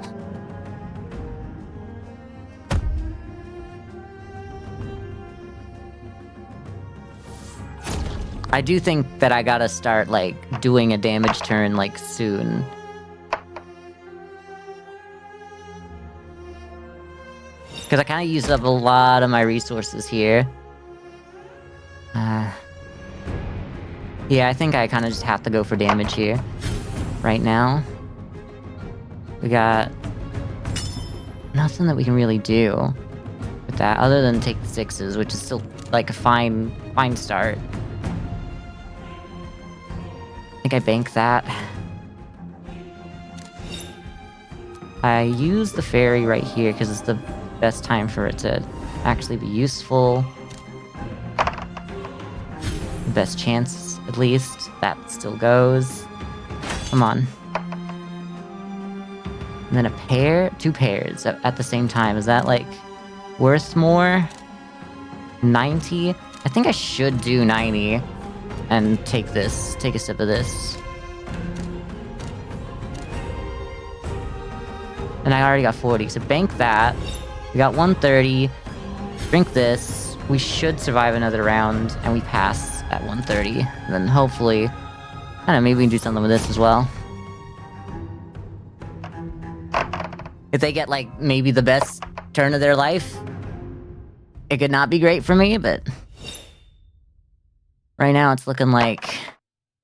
I do think that I gotta start, like, doing a damage turn, like, soon. Because I kind of used up a lot of my resources here. Yeah, I think I kind of just have to go for damage here. Right now. We got... nothing that we can really do with that, other than take the 6s, which is still, like, a fine start. I think I bank that. I use the fairy right here because it's the best time for it to actually be useful. Best chance, at least. That still goes. Come on. And then a pair? 2 pairs at the same time. Is that, like, worth more? 90? I think I should do 90. And take this. Take a sip of this. And I already got 40, so bank that. We got 130. Drink this. We should survive another round, and we pass at 130. And then hopefully... I don't know, maybe we can do something with this as well. If they get, like, maybe the best turn of their life, it could not be great for me, but... Right now, it's looking like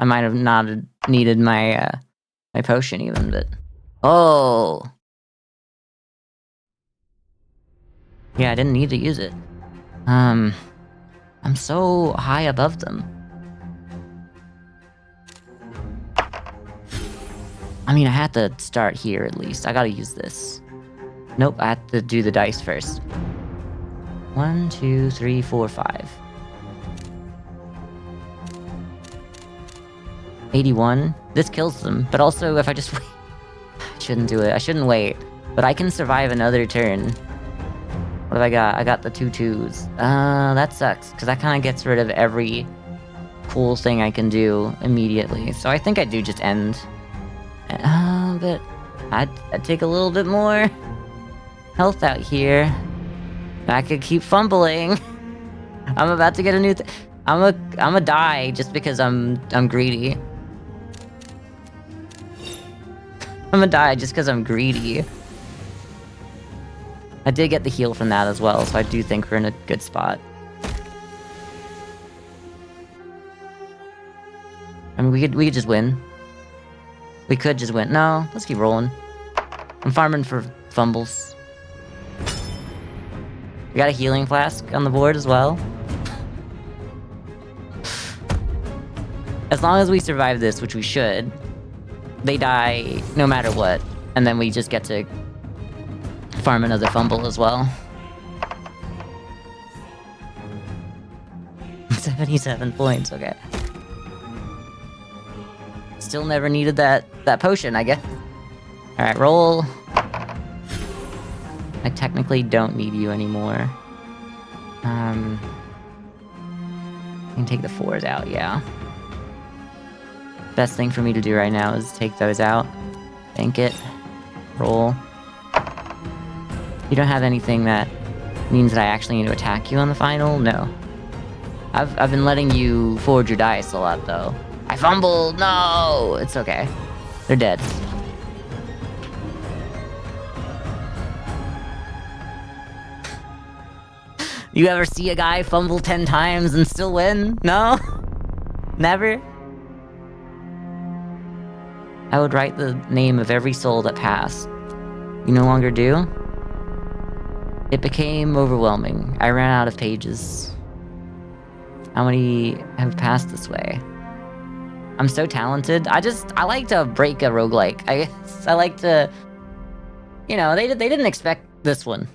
I might have not needed my, my potion even, but... Oh! Yeah, I didn't need to use it. I'm so high above them. I mean, I had to start here at least. I gotta use this. Nope, I have to do the dice first. 1, 2, 3, 4, 5. 81. This kills them, but also if I just wait... I shouldn't do it. I shouldn't wait. But I can survive another turn. What have I got? I got the 2 2s. That sucks, because that kind of gets rid of every cool thing I can do immediately. So I think I do just end. But I'd take a little bit more health out here. I could keep fumbling. I'm about to get a new I'm a die just because I'm greedy. I'm gonna die just because I'm greedy. I did get the heal from that as well, so I do think we're in a good spot. I mean, we could just win. We could just win. No, let's keep rolling. I'm farming for fumbles. We got a healing flask on the board as well. As long as we survive this, which we should, they die no matter what, and then we just get to farm another fumble as well. 77 points, okay. Still never needed that potion, I guess. Alright, roll. I technically don't need you anymore. I can take the 4s out, yeah. Best thing for me to do right now is take those out. Bank it. Roll. You don't have anything that means that I actually need to attack you on the final? No. I've been letting you forward your dice a lot, though. I fumbled! No! It's okay. They're dead. You ever see a guy fumble 10 times and still win? No? Never? I would write the name of every soul that passed. You no longer do? It became overwhelming. I ran out of pages. How many have passed this way? I'm so talented. I like to break a roguelike. I like to... You know, they didn't expect this one.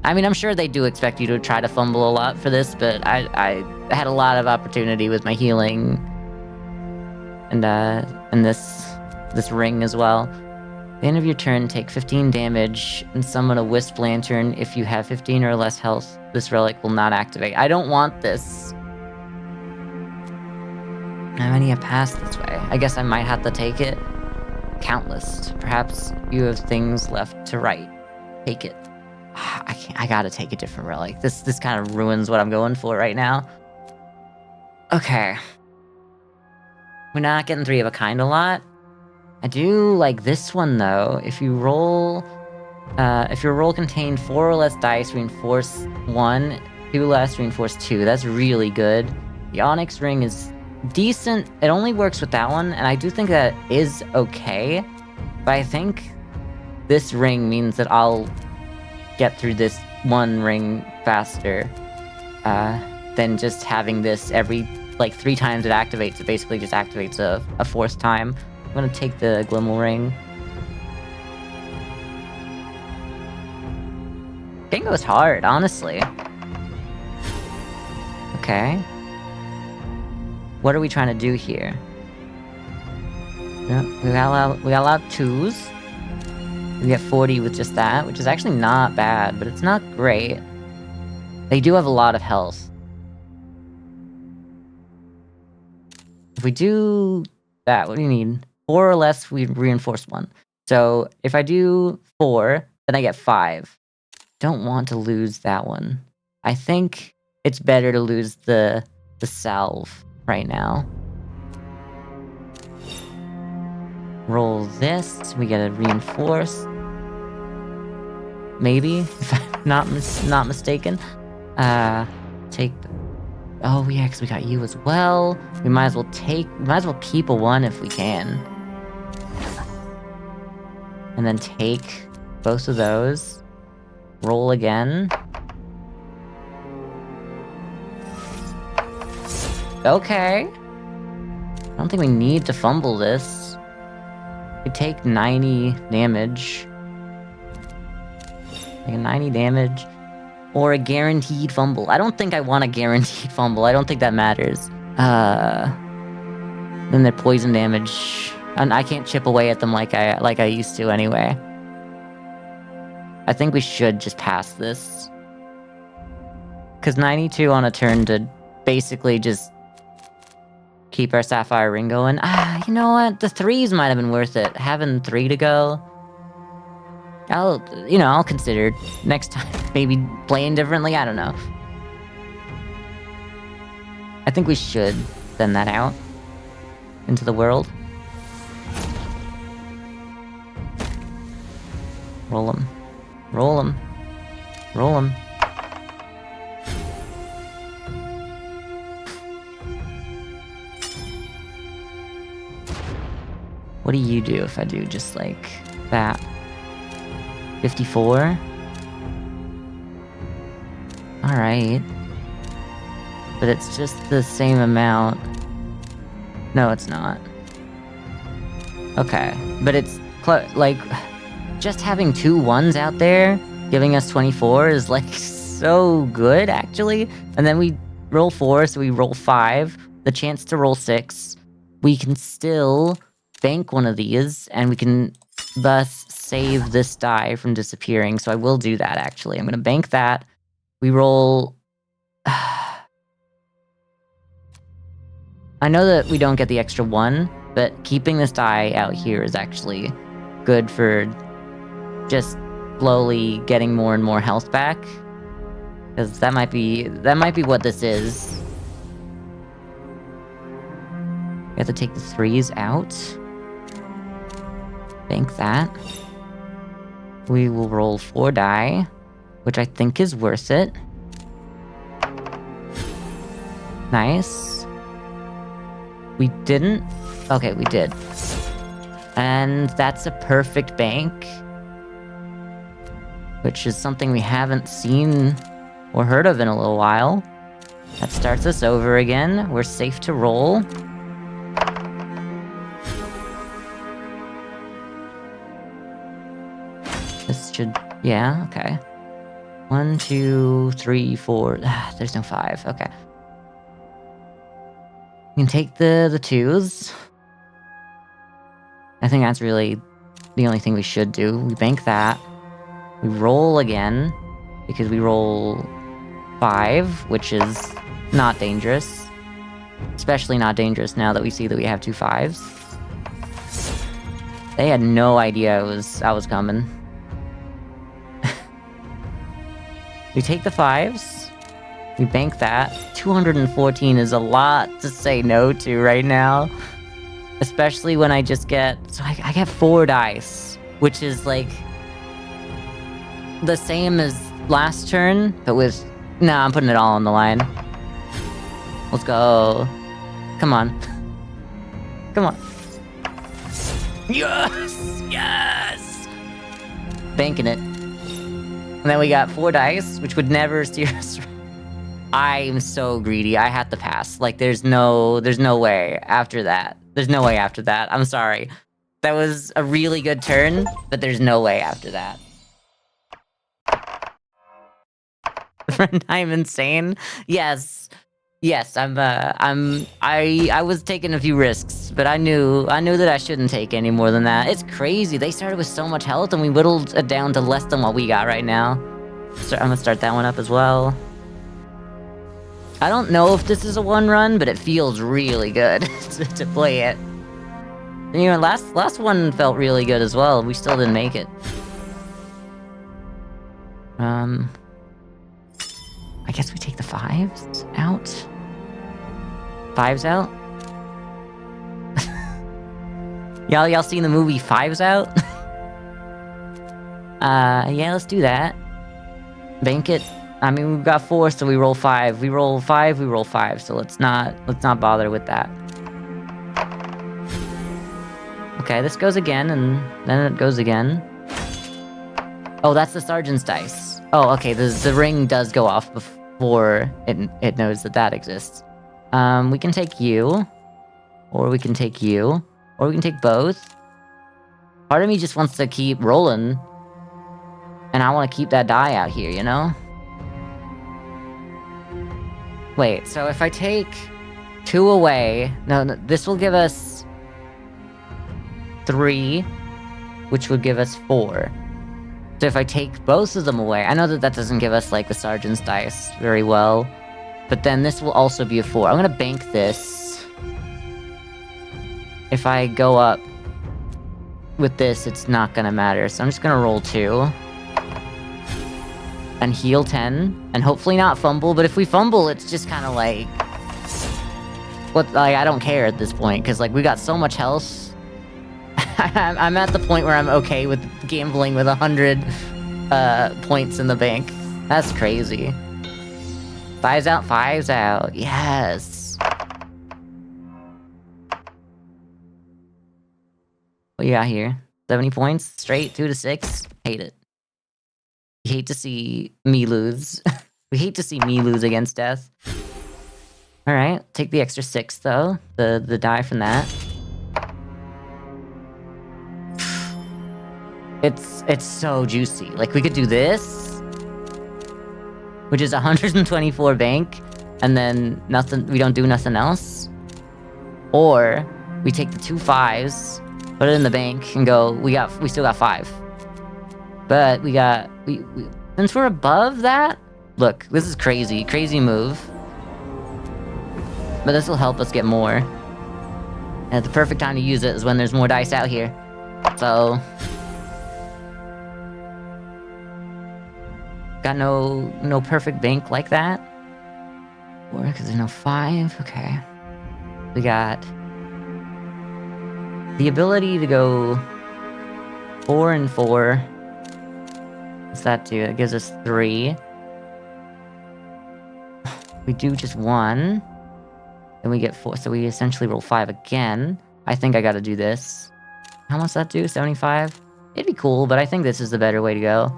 I mean, I'm sure they do expect you to try to fumble a lot for this, but I had a lot of opportunity with my healing. And this ring as well. At the end of your turn, take 15 damage and summon a Wisp Lantern. If you have 15 or less health, this relic will not activate. I don't want this. How many have passed this way? I guess I might have to take it. Countless. Perhaps you have things left to write. Take it. I gotta take a different relic. This kind of ruins what I'm going for right now. Okay. We're not getting 3 of a kind a lot. I do like this one though. If your roll contained 4 or less dice, reinforce 1, 2 less, reinforce 2. That's really good. The Onyx Ring is decent. It only works with that one, and I do think that is okay. But I think this ring means that I'll get through this one ring faster than just having this every, like, 3 times it activates. It basically just activates a 4th time. I'm gonna take the Glimmel Ring. Game goes hard, honestly. Okay. What are we trying to do here? Yeah, we got a lot of 2s. We get 40 with just that, which is actually not bad, but it's not great. They do have a lot of health. If we do that, what do you need? 4 or less, we reinforce 1. So if I do 4, then I get 5. Don't want to lose that one. I think it's better to lose the salve right now. Roll this. We get a reinforce. Maybe, if I'm not mistaken. Take. Oh yeah, because we got you as well. We might as well keep a 1 if we can. And then take both of those. Roll again. Okay. I don't think we need to fumble this. We take 90 damage. Like a 90 damage. Or a guaranteed fumble. I don't think I want a guaranteed fumble. I don't think that matters. Then they're poison damage. And I can't chip away at them like I used to anyway. I think we should just pass this. Because 92 on a turn to basically just keep our Sapphire Ring going. You know what? The 3s might have been worth it. Having 3 to go. I'll consider next time. Maybe playing differently. I don't know. I think we should send that out into the world. Roll them. Roll them. Roll them. What do you do if I do just like that? 54? Alright. But it's just the same amount. No, it's not. Okay. But it's like just having 2 1s out there giving us 24 is like so good actually. And then we roll 4, so we roll 5. The chance to roll 6. We can still bank one of these, and we can thus save this die from disappearing. So I will do that actually. I'm gonna bank that. We roll. I know that we don't get the extra 1, but keeping this die out here is actually good for just slowly getting more and more health back. Because that might be what this is. We have to take the 3s out. Bank that. We will roll 4 die, which I think is worth it. Nice. We didn't? Okay, we did. And that's a perfect bank. Which is something we haven't seen or heard of in a little while. That starts us over again. We're safe to roll. This should... yeah, okay. 1, 2, 3, 4... there's no 5, okay. We can take the 2s. I think that's really the only thing we should do. We bank that. We roll again, because we roll 5, which is not dangerous. Especially not dangerous now that we see that we have 2 5s. They had no idea I was coming. We take the 5s. We bank that. 214 is a lot to say no to right now. Especially when I just get... so I get 4 dice. Which is like... the same as last turn, but with... nah, I'm putting it all on the line. Let's go. Come on. Come on. Yes! Yes! Banking it. And then we got 4 dice, which would never steer us. I'm so greedy. I have to pass. Like, there's no way after that. There's no way after that. I'm sorry. That was a really good turn, but there's no way after that. Friend, I'm insane. Yes. Yes, I was taking a few risks, but I knew that I shouldn't take any more than that. It's crazy. They started with so much health and we whittled it down to less than what we got right now. So I'm gonna start that one up as well. I don't know if this is a 1-run, but it feels really good to play it. You know, last one felt really good as well. We still didn't make it. I guess we take the 5s out. 5s out? Y'all seen the movie 5s Out? Yeah, let's do that. Bank it. I mean, we've got 4, so we roll 5. We roll 5, we roll 5, so let's not bother with that. Okay, this goes again, and then it goes again. Oh, that's the sergeant's dice. Oh, okay, the ring does go off before it knows that exists. We can take you, or we can take you, or we can take both. Part of me just wants to keep rolling, and I want to keep that die out here, you know? Wait, so if I take 2 away... No, this will give us 3, which would give us 4. So if I take both of them away... I know that doesn't give us, like, the sergeant's dice very well. But then this will also be a 4. I'm gonna bank this. If I go up with this, it's not gonna matter. So I'm just gonna roll 2. And heal 10. And hopefully not fumble. But if we fumble, it's just kind of like... what? Like, I don't care at this point. Because, like, we got so much health. I'm at the point where I'm okay with gambling with 100 points in the bank. That's crazy. 5s out, 5s out. Yes. What you got here? 70 points? Straight 2 to 6? Hate it. We hate to see me lose. We hate to see me lose against death. Alright, take the extra 6 though. The die from that. It's so juicy. Like, we could do this, which is 124 bank, and then nothing. We don't do nothing else. Or we take the 2 5s, put it in the bank, and go. We still got 5. But we since we're above that. Look, this is crazy move. But this will help us get more. And the perfect time to use it is when there's more dice out here. So. Got no perfect bank like that. Or because there's no 5. Okay. We got the ability to go 4 and 4. What's that do? It gives us 3. We do just 1. Then we get 4, so we essentially roll 5 again. I think I gotta do this. How much does that do? 75? It'd be cool, but I think this is the better way to go.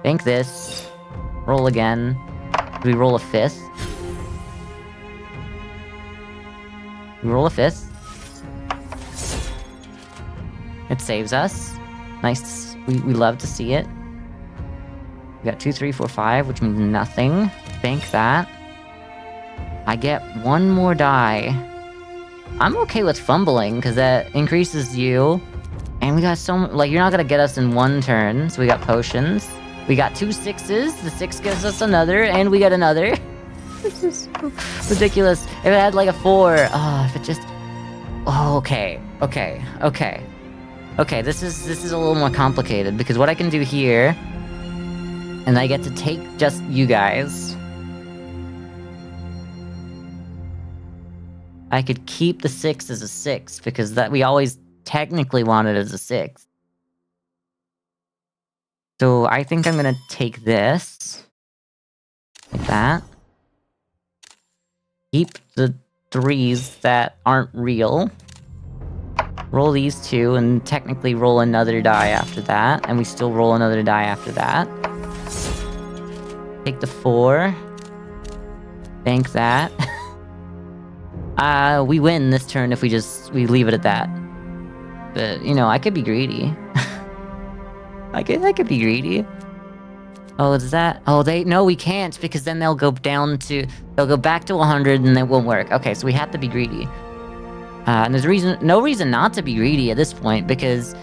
Bank this. Roll again. We roll a 5th. We roll a 5th. It saves us. Nice. We love to see it. We got 2, 3, 4, 5, which means nothing. Bank that. I get 1 more die. I'm okay with fumbling, because that increases you. And we got so much, like, you're not gonna get us in 1 turn, so we got potions. We got 2 6s, the 6 gives us another, and we get another. This is so ridiculous. If it had, like, a 4, if it just... Oh, okay, this is a little more complicated, because what I can do here... And I get to take just you guys. I could keep the 6 as a 6, because that we always technically want it as a 6. So I think I'm gonna take this. Like that. Keep the 3s that aren't real. Roll these 2, and technically roll another die after that. And we still roll another die after that. Take the 4. Bank that. We win this turn if we leave it at that. But, you know, I could be greedy. I could be greedy. Oh, is that... Oh, no, we can't, because then they'll go back to 100 and it won't work. Okay, so we have to be greedy. And there's no reason not to be greedy at this point, because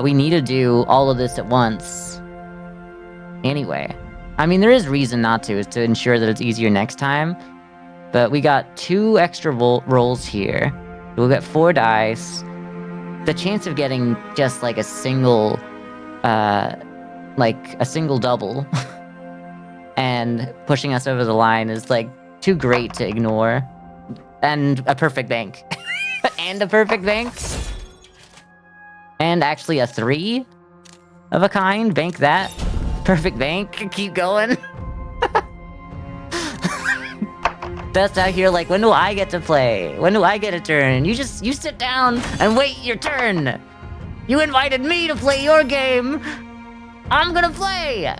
we need to do all of this at once. Anyway. I mean, there is reason not to, is to ensure that it's easier next time. But we got 2 extra rolls here. We'll get 4 dice. The chance of getting just like a single double and pushing us over the line is like too great to ignore. And a perfect bank. And a perfect bank. And actually a 3 of a kind. Bank that. Perfect bank. Keep going. Best out here, like, when do I get to play? When do I get a turn? You sit down and wait your turn. You invited me to play your game. I'm gonna play.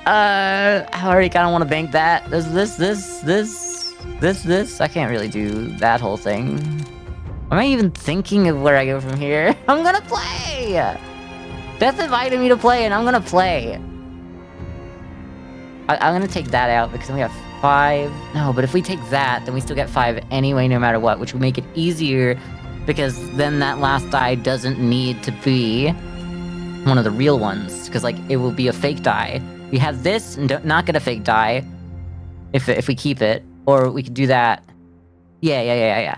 I already kind of want to bank that. This. I can't really do that whole thing. Am I even thinking of where I go from here? I'm gonna play! Beth invited me to play, and I'm gonna play. I'm gonna take that out, because then we have 5. No, but if we take that, then we still get 5 anyway, no matter what, which will make it easier, because then that last die doesn't need to be one of the real ones, because, like, it will be a fake die. We have this, and not get a fake die, if we keep it, or we could do that. Yeah.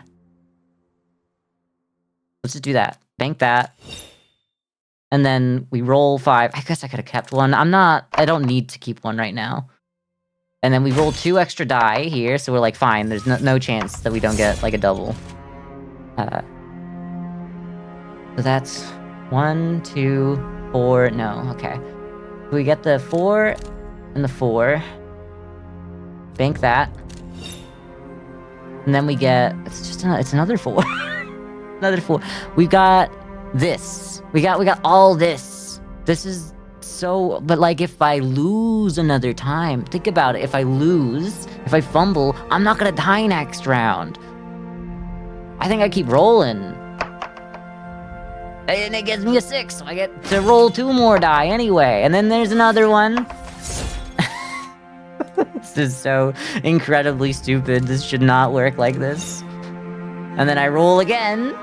Let's just do that. Bank that. And then we roll 5. I guess I could have kept 1. I don't need to keep 1 right now. And then we roll 2 extra die here, so we're like, fine, there's no chance that we don't get, like, a double. So that's 1, 2, 4, no, okay. We get the 4 and the 4. Bank that. And then we get, it's another 4. Another 4. We got this. We got all this. This is so... But, like, if I lose another time... Think about it. If I lose, if I fumble, I'm not gonna die next round. I think I keep rolling. And it gives me a 6, so I get to roll 2 more die anyway. And then there's another one. This is so incredibly stupid. This should not work like this. And then I roll again.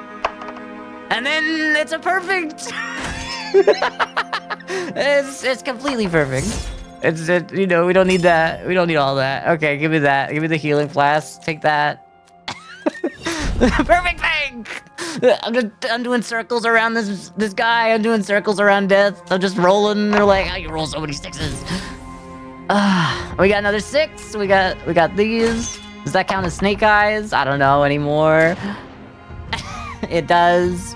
And then it's a perfect. It's completely perfect. We don't need that. We don't need all that. Okay, give me that. Give me the healing flask. Take that. Perfect bank. I'm doing circles around this guy. I'm doing circles around death. I'm just rolling. They're like, how you roll so many 6s? We got another 6. We got these. Does that count as snake eyes? I don't know anymore. It does.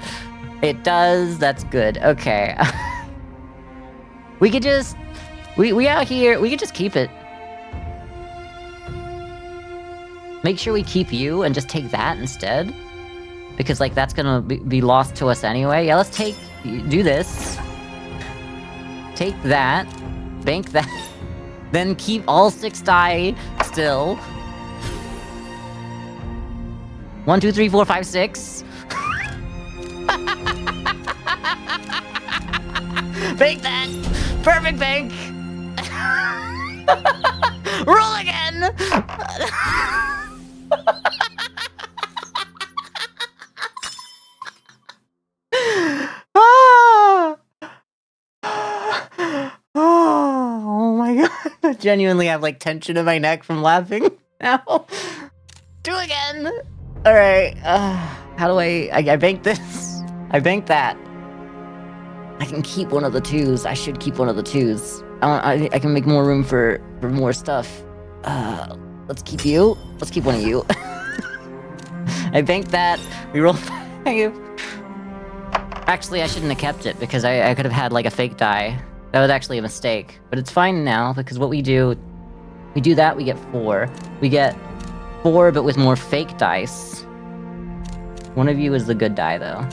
It does. That's good. Okay. We could just... We out here... We could just keep it. make sure we keep you and just take that instead. Because, like, that's gonna be lost to us anyway. Yeah, let's do this. Take that. Bank that. Then keep all 6 die still. 1, 2, 3, 4, 5, 6. Bank that! Perfect bank! Roll again! Oh my god. I genuinely have like tension in my neck from laughing now. Do again! Alright, how do I bank this? I bank that. I can keep one of the 2s. I should keep one of the 2s. I can make more room for more stuff. Let's keep you. Let's keep one of you. I banked that. We roll 5. Actually, I shouldn't have kept it because I could have had like a fake die. That was actually a mistake. But it's fine now because what we do that, we get 4. We get 4 but with more fake dice. One of you is the good die though.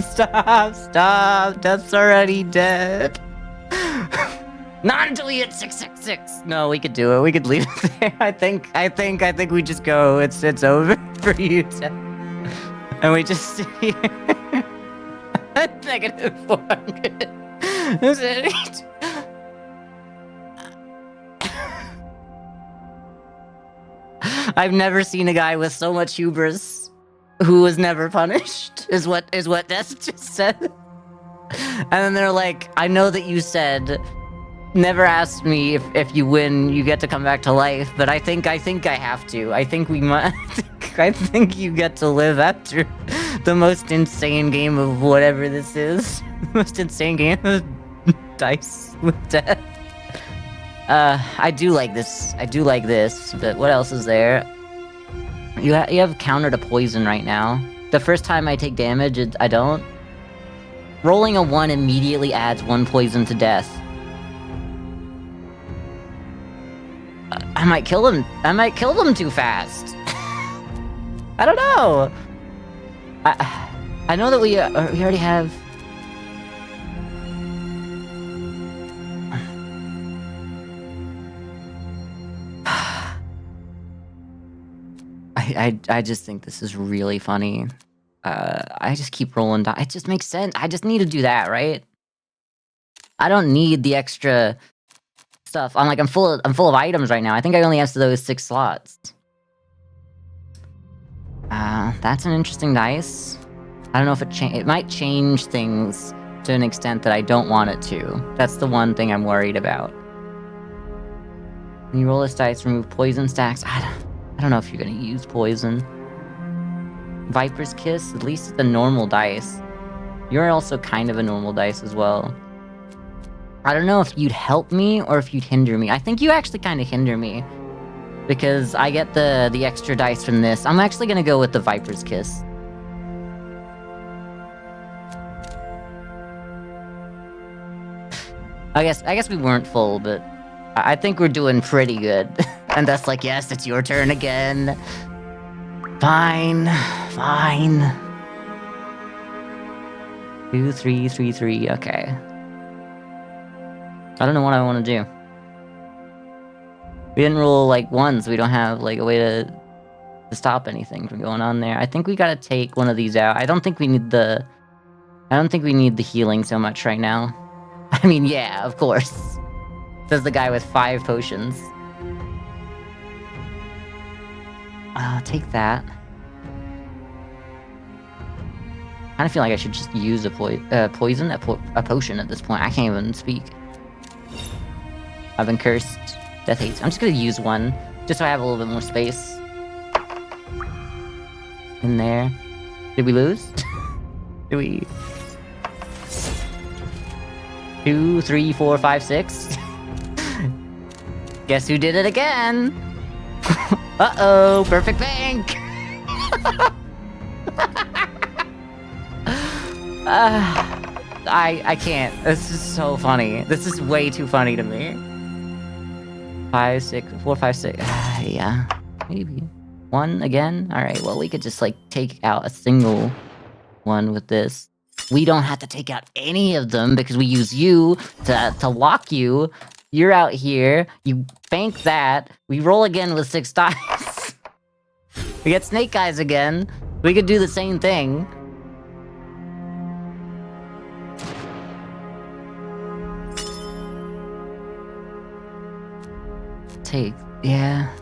Stop! Death's already dead. Not until we hit 666. No, we could do it. We could leave it there. I think we just go. It's over for you. And we just sit here. -400. Is it? I've never seen a guy with so much hubris who was never punished, is what Death just said. And then they're like, I know that you said, never ask me if you win, you get to come back to life, but I think I have to. I think we might. I think you get to live after the most insane game of whatever this is. The most insane game of dice with death. I do like this. But what else is there? You have counter to poison right now. The first time I take damage, I don't. Rolling a 1 immediately adds 1 poison to death. I might kill him. I might kill them too fast. I don't know. I know that we already have. I just think this is really funny. I just keep rolling die. It just makes sense. I just need to do that, right? I don't need the extra stuff. I'm full of items right now. I think I only have those 6 slots. That's an interesting dice. I don't know if it might change things to an extent that I don't want it to. That's the one thing I'm worried about. When you roll this dice, remove poison stacks. I don't know if you're gonna use poison. Viper's Kiss, at least it's a normal dice. You're also kind of a normal dice as well. I don't know if you'd help me or if you'd hinder me. I think you actually kind of hinder me. Because I get the extra dice from this. I'm actually gonna go with the Viper's Kiss. I guess we weren't full, but I think we're doing pretty good. And that's like, yes, it's your turn again. Fine. 2, 3, 3, 3, okay. I don't know what I want to do. We didn't roll like 1s, so we don't have like a way to stop anything from going on there. I think we gotta take one of these out. I don't think we need the healing so much right now. I mean, yeah, of course. Says the guy with 5 potions. I'll take that. I kind of feel like I should just use a potion at this point. I can't even speak. I've been cursed. Death hates. I'm just gonna use 1, just so I have a little bit more space. In there. Did we lose? Did we? 2, 3, 4, 5, 6. Guess who did it again? Uh-oh, perfect bank! I can't. This is so funny. This is way too funny to me. 5, 6, 4, 5, 6. Yeah. Maybe. 1 again? Alright, well, we could just, like, take out a single one with this. We don't have to take out any of them because we use you to lock you. You're out here. You bank that. We roll again with 6 dice. We get snake eyes again. We could do the same thing. Yeah.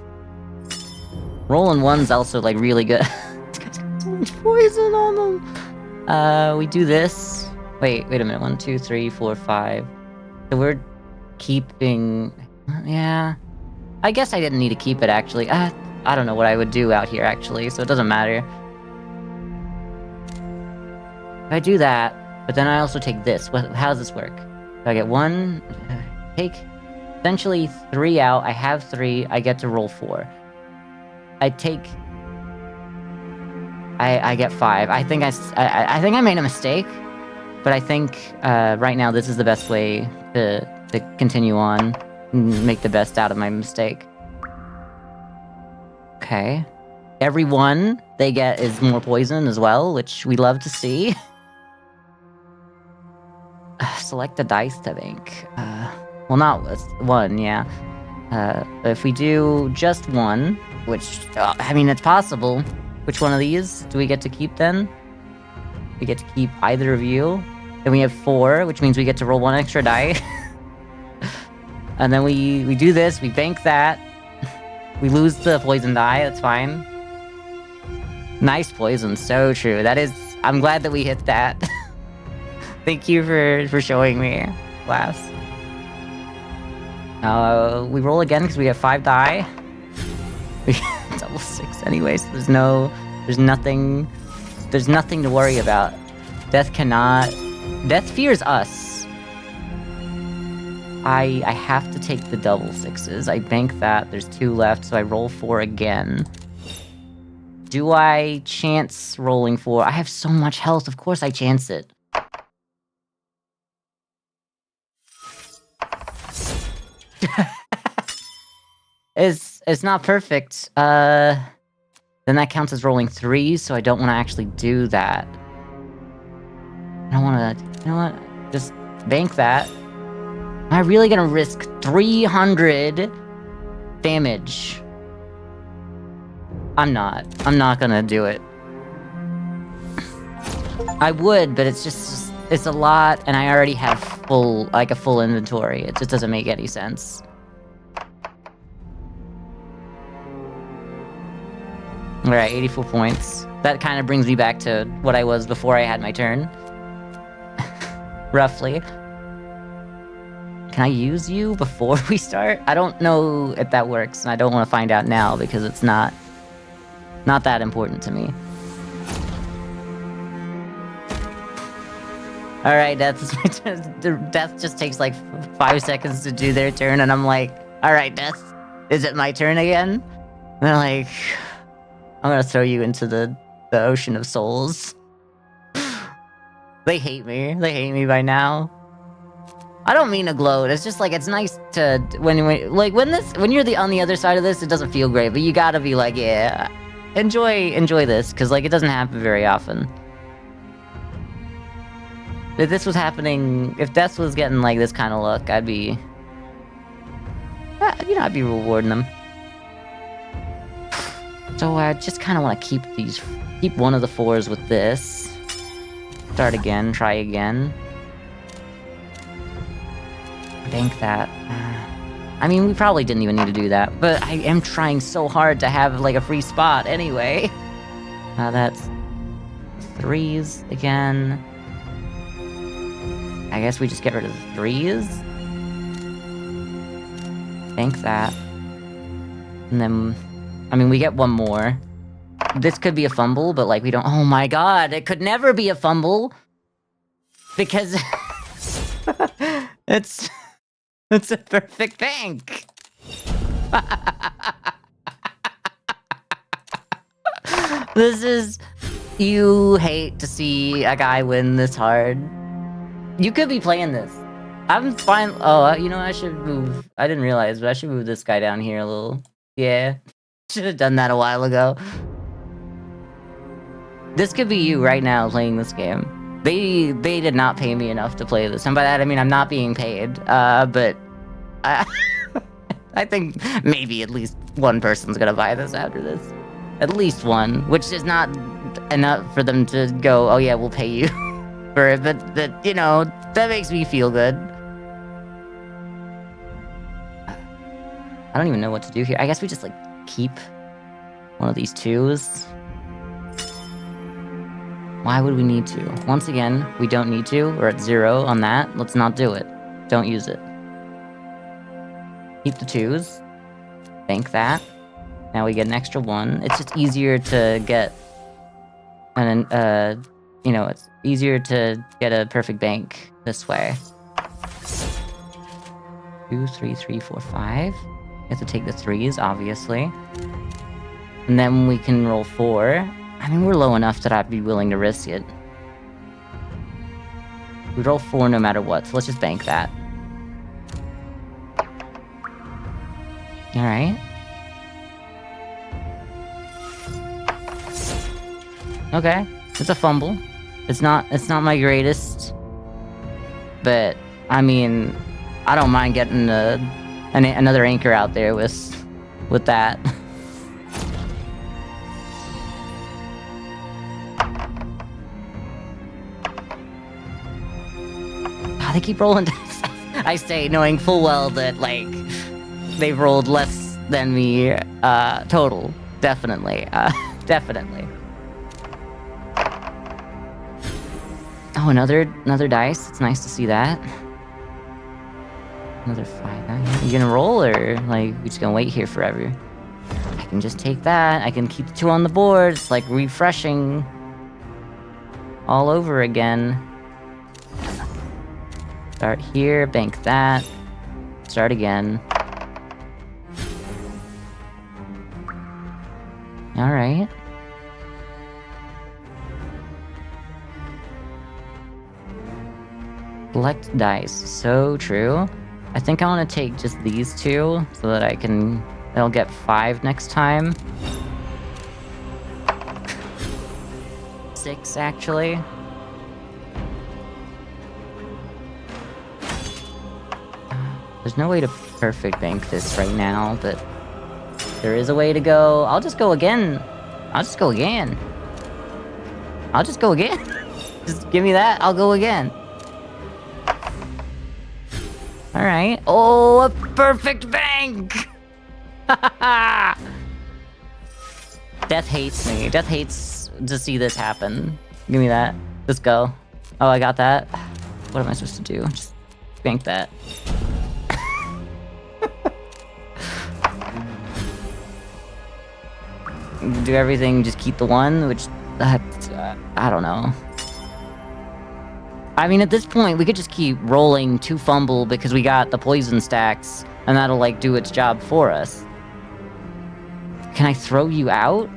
Rolling 1's also, like, really good. It's got so much poison on them. We do this. Wait a minute. 1, 2, 3, 4, 5. So we're keeping... Yeah. I guess I didn't need to keep it, actually. I don't know what I would do out here, actually, so it doesn't matter. If I do that, but then I also take this. How does this work? So I get 1... Take... Essentially 3 out. I have 3. I get to roll 4. I take... I get 5. I think I think I made a mistake, but I think right now this is the best way to continue on and make the best out of my mistake. Okay. Every one they get is more poison as well, which we love to see. Select a dice to bank. Well, not 1, yeah. If we do just 1, which, I mean, it's possible. Which one of these do we get to keep then? We get to keep either of you. Then we have 4, which means we get to roll 1 extra die. And then we do this, we bank that. We lose the poison die, that's fine. Nice poison, so true. That is... I'm glad that we hit that. Thank you for showing me, class. We roll again because we have 5 die. We double 6 anyway, so there's nothing to worry about. Death fears us. I have to take the double 6s. I bank that, there's 2 left, so I roll 4 again. Do I chance rolling 4? I have so much health, of course I chance it. It's not perfect. Then that counts as rolling 3, so I don't want to actually do that. I don't want to... You know what? Just bank that. Am I really gonna risk 300 damage? I'm not gonna do it. I would, but it's just... It's a lot, and I already have a full inventory. It just doesn't make any sense. Alright, 84 points. That kind of brings me back to what I was before I had my turn. Roughly. Can I use you before we start? I don't know if that works, and I don't want to find out now because it's not that important to me. Alright, Death is my turn. Death just takes like 5 seconds to do their turn, and I'm like, alright, Death, is it my turn again? And they're like, I'm gonna throw you into the ocean of souls. They hate me. They hate me by now. I don't mean to gloat. It's just like, it's nice to when you're on the other side of this, it doesn't feel great, but you gotta be like, yeah, enjoy this, because like it doesn't happen very often. If this was happening, if Death was getting like this kind of look, I'd be, I'd be rewarding them. So I just kind of want to keep one of the 4s with this. Start again, try again. Bank that. I mean, we probably didn't even need to do that, but I am trying so hard to have like a free spot anyway. That's 3s again. I guess we just get rid of the 3s. Bank that. And then, I mean, we get 1 more. This could be a fumble, but like we don't... Oh my god, it could never be a fumble! Because... it's a perfect bank! This is... You hate to see a guy win this hard. You could be playing this. I'm fine... Oh, you know, I should move... I didn't realize, but I should move this guy down here a little. Yeah. should have done that a while ago. This could be you right now playing this game. They did not pay me enough to play this. And by that, I mean I'm not being paid. But I, I think maybe at least one person's gonna buy this after this. At least one, which is not enough for them to go, oh yeah, we'll pay you for it. But you know, that makes me feel good. I don't even know what to do here. I guess we just like keep one of these 2s. Why would we need to? Once again, we don't need to. We're at 0 on that. Let's not do it. Don't use it. Keep the 2s. Bank that. Now we get an extra 1. It's just easier to get an, you know, it's easier to get a perfect bank this way. 2, 3, 3, 4, 5. You have to take the 3s, obviously. And then we can roll 4. I mean, we're low enough that I'd be willing to risk it. We roll 4 no matter what, so let's just bank that. Alright. Okay, it's a fumble. It's not my greatest. But, I mean, I don't mind getting another anchor out there with that. They keep rolling dice. I say, knowing full well that, like, they've rolled less than me, total. Definitely. Definitely. Oh, another dice. It's nice to see that. Another 5. You gonna roll, or, like, we just gonna wait here forever? I can just take that. I can keep the 2 on the board. It's like refreshing all over again. Start here, bank that. Start again. Alright. Collect dice. So true. I think I want to take just these 2 so that I'll get 5 next time. 6, actually. There's no way to perfect bank this right now, but there is a way to go. I'll just go again. Just give me that. I'll go again. Alright. Oh, a perfect bank! Death hates me. Death hates to see this happen. Give me that. Let's go. Oh, I got that. What am I supposed to do? Just bank that. Do everything, just keep the 1, which, I don't know. I mean, at this point, we could just keep rolling 2 fumble because we got the poison stacks, and that'll, like, do its job for us. Can I throw you out?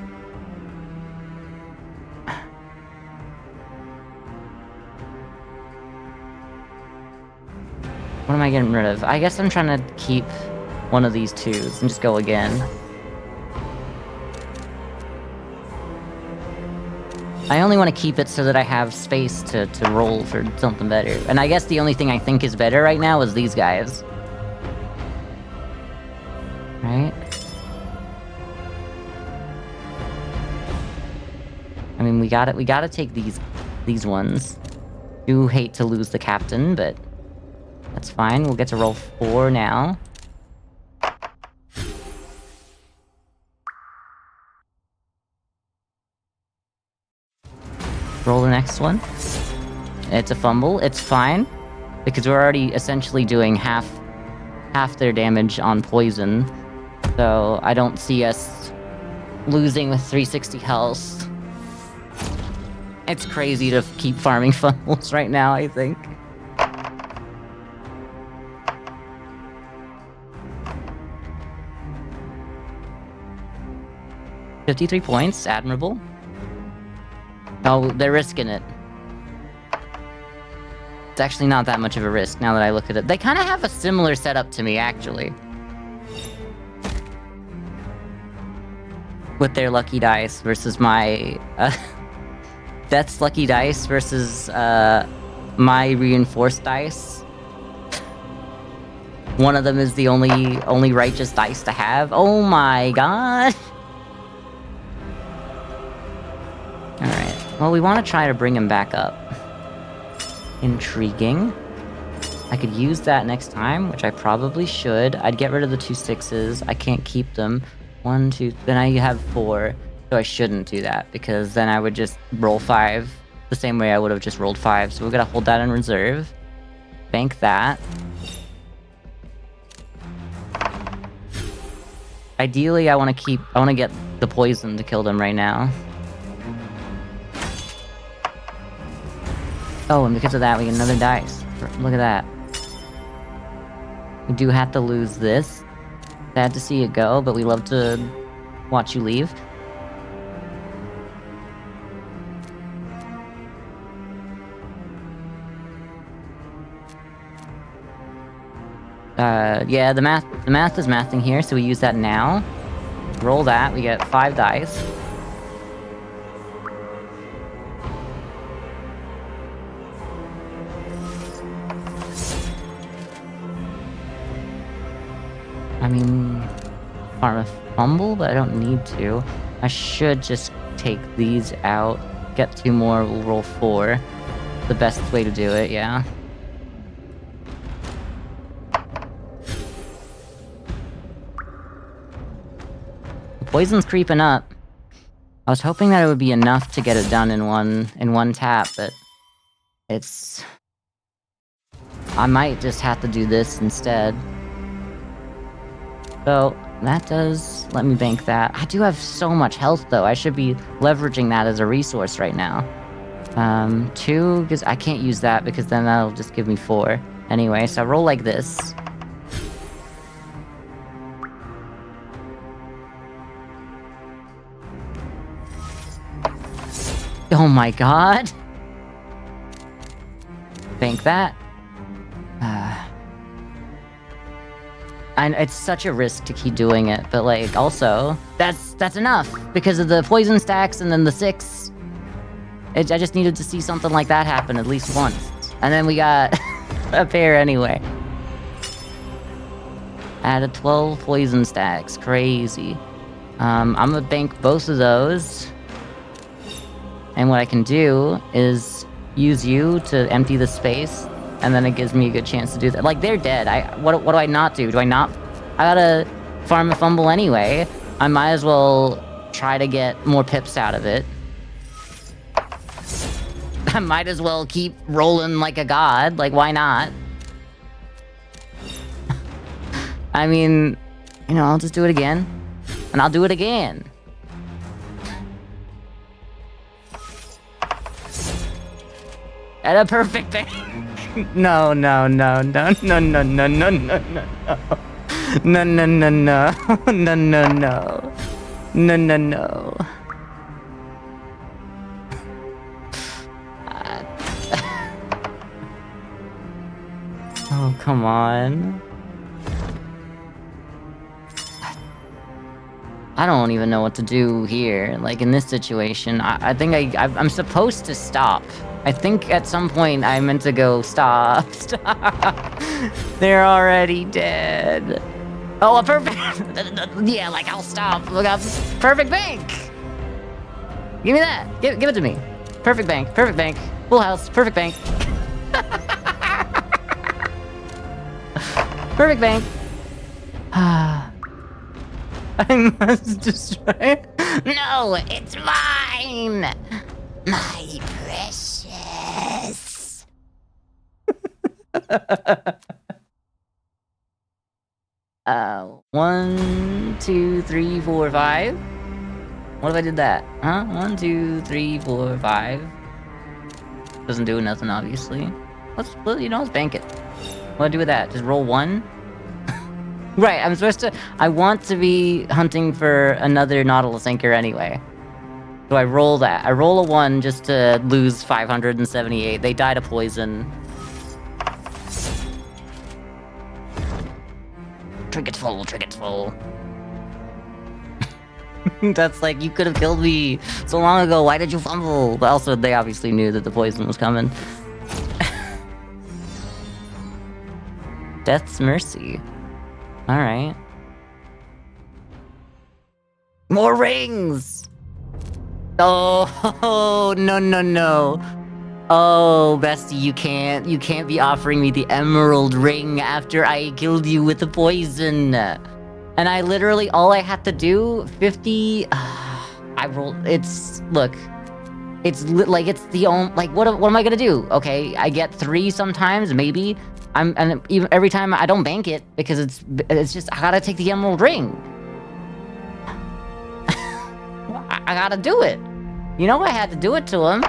What am I getting rid of? I guess I'm trying to keep one of these 2s and just go again. I only want to keep it so that I have space to roll for something better. And I guess the only thing I think is better right now is these guys. Right? I mean, we gotta take these ones. Do hate to lose the captain, but that's fine. We'll get to roll 4 now. Roll the next one. It's a fumble. It's fine, because we're already essentially doing half their damage on poison. So I don't see us losing with 360 health. It's crazy to keep farming fumbles right now, I think. $53 points, admirable. Oh, they're risking it. It's actually not that much of a risk now that I look at it. They kind of have a similar setup to me, actually. with their lucky dice versus my Death's lucky dice versus my reinforced dice. One of them is the only righteous dice to have. Oh my god. Alright. Well, we want to try to bring him back up. Intriguing. I could use that next time, which I probably should. I'd get rid of the 2 6s. I can't keep them. 1, 2... Then I have 4. So I shouldn't do that, because then I would just roll 5 the same way I would have just rolled 5. So we're gonna hold that in reserve. Bank that. Ideally, I want to get the poison to kill them right now. Oh, and because of that, we get another dice. Look at that. We do have to lose this. Sad to see it go, but we love to watch you leave. Yeah, the math is mathing here, so we use that now. Roll that, we get 5 dice. I mean, farm a fumble, but I don't need to. I should just take these out, get 2 more, we'll roll 4. The best way to do it, yeah. Poison's creeping up. I was hoping that it would be enough to get it done in one tap, but it's... I might just have to do this instead. So, that does let me bank that. I do have so much health, though. I should be leveraging that as a resource right now. 2, because I can't use that, because then that'll just give me 4. Anyway, so I roll like this. Oh my god! Bank that. It's such a risk to keep doing it, but like, also, that's enough! Because of the poison stacks and then the 6. I just needed to see something like that happen at least once. And then we got a pair anyway. Added 12 poison stacks. Crazy. I'm gonna bank both of those. And what I can do is use you to empty the space, and then it gives me a good chance to do that. Like, they're dead. What do I not do? Do I not... I gotta farm a fumble anyway. I might as well try to get more pips out of it. I might as well keep rolling like a god. Like, why not? I mean, you know, I'll just do it again. And I'll do it again. At a perfect thing. No, no, no, no, no, no, no, no, no, no, no. No, no, no, no. No, no, no. No, no, no. Oh, come on. I don't even know what to do here. Like, in this situation, I think I'm supposed to stop. I think at some point I meant to go, stop, stop. They're already dead. Oh, a perfect... yeah, like, I'll stop. Look up. Perfect bank. Give me that. Give it to me. Perfect bank. Perfect bank. Full house. Perfect bank. Perfect bank. I must destroy... No, it's mine! My precious! 1, 2, 3, 4, 5. What if I did that? Huh? 1, 2, 3, 4, 5. Doesn't do nothing, obviously. Let's bank it. What do I do with that? Just roll 1? Right, I'm supposed to... I want to be hunting for another Nautilus anchor anyway. So I roll that. I roll a 1 just to lose 578. They died of poison. Trinkets full, trinkets full. That's like, you could have killed me so long ago. Why did you fumble? But also, they obviously knew that the poison was coming. Death's Mercy. Alright. More rings! Oh, no, no, no. Oh, bestie, you can't be offering me the emerald ring after I killed you with the poison. And I literally, all I had to do, 50, I rolled, look, it's the only, like, what am I gonna do? Okay, I get 3 sometimes, maybe, and even every time I don't bank it, because it's just, I gotta take the emerald ring. I gotta do it. You know I had to do it to him.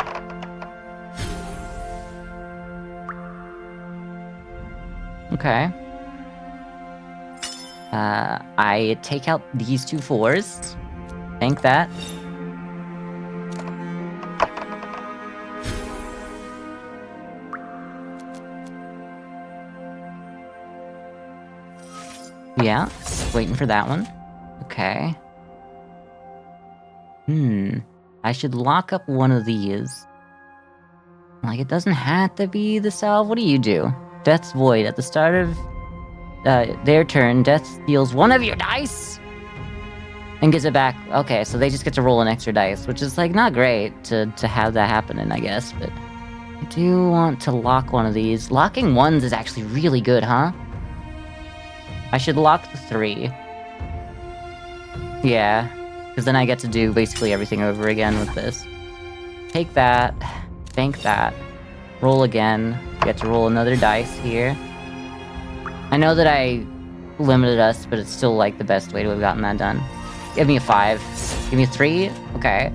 Okay. I take out these 2 4s. Bank that. Yeah, waiting for that one. Okay. I should lock up one of these. Like, it doesn't have to be the salve. What do you do? Death's Void. At the start of their turn, Death steals 1 of your dice and gives it back. Okay, so they just get to roll an extra dice, which is, like, not great to have that happening, I guess, but I do want to lock one of these. Locking 1s is actually really good, huh? I should lock the 3. Yeah, because then I get to do basically everything over again with this. Take that, bank that, roll again, get to roll another dice here. I know that I limited us, but it's still, like, the best way to have gotten that done. Give me a 5. Give me a 3? Okay.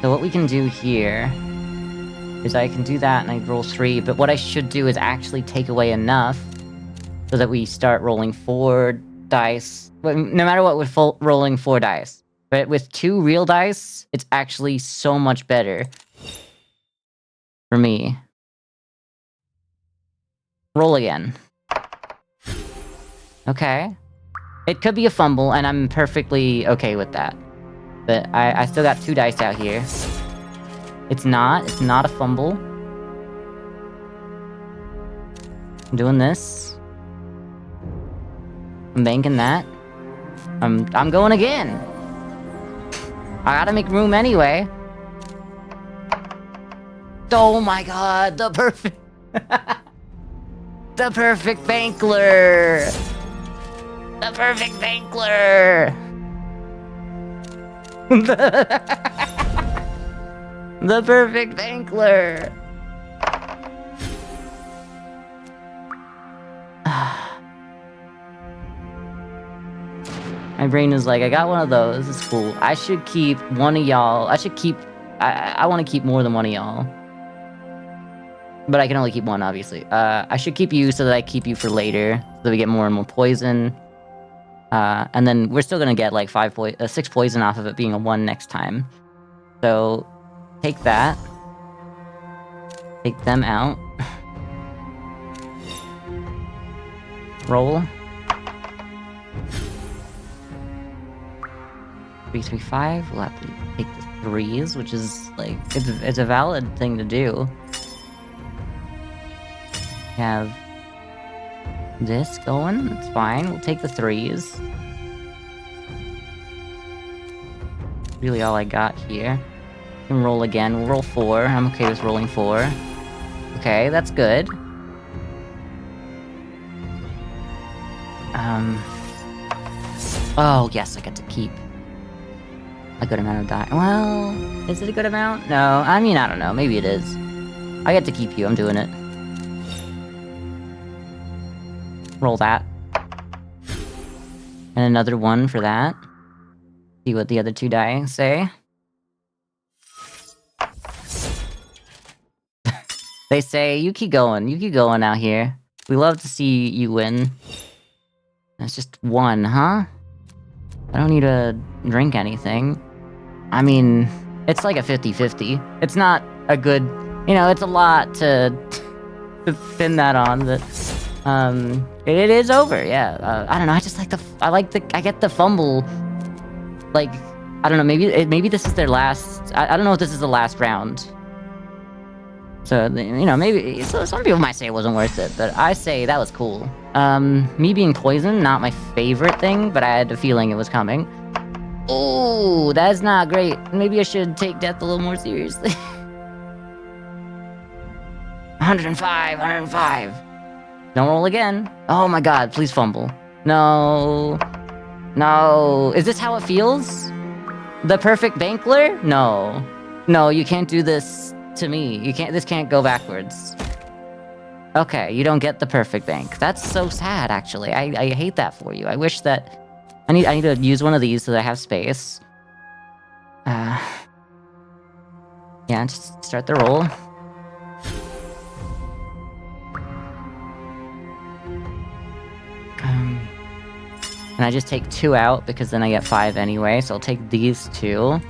So what we can do here is I can do that and I roll 3, but what I should do is actually take away enough so that we start rolling 4 dice. No matter what, with rolling 4 dice. But with 2 real dice, it's actually so much better for me. Roll again. Okay. It could be a fumble, and I'm perfectly okay with that. But I still got 2 dice out here. It's not a fumble. I'm doing this. I'm banking that. I'm going again. I gotta make room anyway. Oh my god, the perfect... The perfect bankler! The perfect bankler! The perfect bankler! My brain is like, I got one of those, it's cool. I should keep one of y'all. I want to keep more than one of y'all. But I can only keep one, obviously. I should keep you so that I keep you for later, so that we get more and more poison. And then we're still gonna get like 6 poison off of it being a 1 next time. So, take that. Take them out. Roll. 3, 3, 5. We'll have to take the 3s, which is like, it's a valid thing to do. Have this going, it's fine. We'll take the 3s. Really all I got here. We can roll again. We'll roll 4. I'm okay with rolling 4. Okay, that's good. Oh, yes, I get to keep a good amount of die. Well, is it a good amount? No, I mean, I don't know. Maybe it is. I get to keep you. I'm doing it. Roll that. And another 1 for that. See what the other 2 die say. They say, you keep going out here. We love to see you win. It's just 1, huh? I don't need to drink anything. I mean, it's like a 50-50. It's not a good... You know, it's a lot to pin that on, but... It is over, yeah. I don't know, I just like I get the fumble. Like, I don't know, maybe this is their last... I don't know if this is the last round. So, you know, maybe... So some people might say it wasn't worth it, but I say that was cool. Me being poisoned, not my favorite thing, but I had a feeling it was coming. Oh, that's not great. Maybe I should take death a little more seriously. 105, 105. Don't roll again. Oh my god, please fumble. No. No. Is this how it feels? The perfect bankler? No. No, you can't do this to me. This can't go backwards. Okay, you don't get the perfect bank. That's so sad, actually. I hate that for you. I wish that... I need to use one of these so that I have space. Yeah, just start the roll. And I just take 2 out because then I get 5 anyway, so I'll take these 2.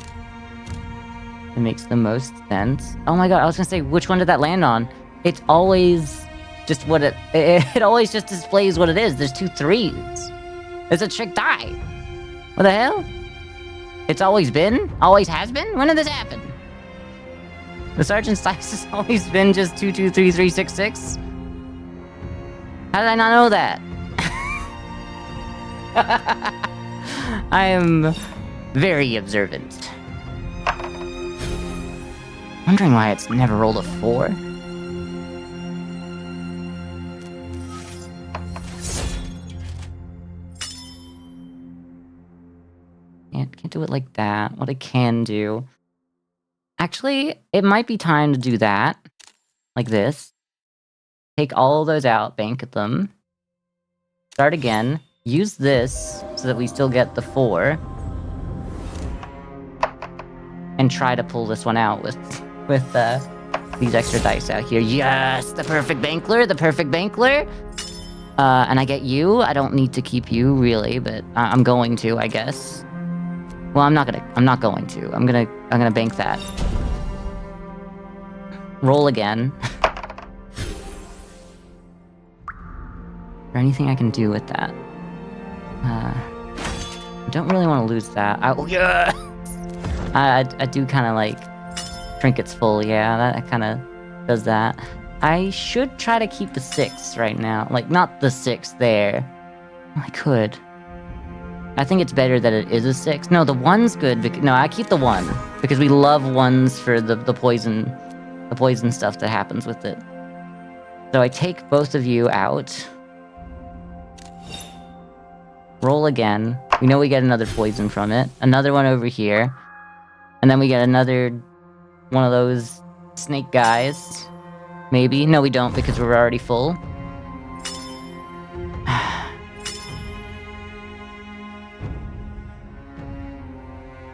It makes the most sense. Oh my god, I was gonna say, which one did that land on? It's always just what it always just displays what it is. There's 2 3s. It's a trick die. What the hell? It's always been? Always has been? When did this happen? The sergeant's dice has always been just 2 2 3 3 6 6. How did I not know that? I am very observant. Wondering why it's never rolled a 4. Can't do it like that. What I can do... Actually, it might be time to do that. Like this. Take all of those out, bank them. Start again. Use this so that we still get the 4. And try to pull this one out with these extra dice out here. Yes! The perfect bankler! The perfect bankler! And I get you. I don't need to keep you, really, but I'm going to, I guess. Well, I'm not going to. I'm gonna bank that. Roll again. Is there anything I can do with that? I don't really want to lose that. Oh, yeah! I do kind of like trinkets full, yeah, that kind of does that. I should try to keep the 6 right now. Like, not the 6 there. I could. I think it's better that it is a 6. No, the 1's good. No, I keep the 1. Because we love 1s for the poison stuff that happens with it. So I take both of you out. Roll again. We know we get another poison from it. Another one over here. And then we get another one of those snake guys. Maybe. No, we don't because we're already full.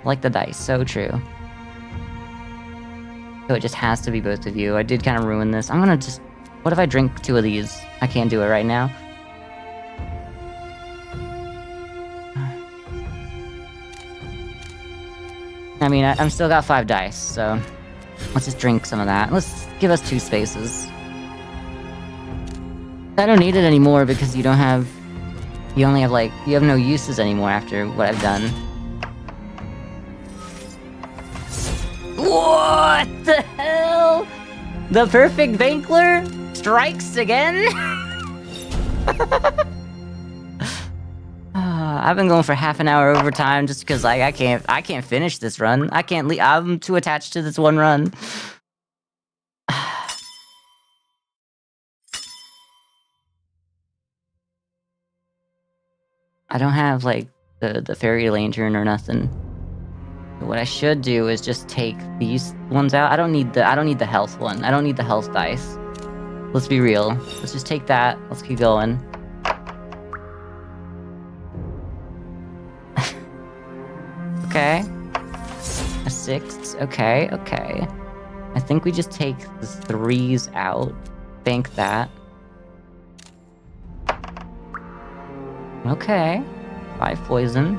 Like the dice, so true. So it just has to be both of you. I did kind of ruin this. I'm gonna just... What if I drink 2 of these? I can't do it right now. I mean, I'm still got 5 dice, so... Let's just drink some of that. Let's give us 2 spaces. I don't need it anymore because you don't have... You only have, like... You have no uses anymore after what I've done. What the hell? The perfect bankler strikes again? I've been going for half an hour overtime just because like I can't finish this run. I can't leave. I'm too attached to this one run. I don't have like the fairy lantern or nothing. What I should do is just take these ones out. I don't need the health one. I don't need the health dice. Let's be real. Let's just take that. Let's keep going. Okay. A 6. Okay, okay. I think we just take the 3s out. Bank that. Okay. 5 poison.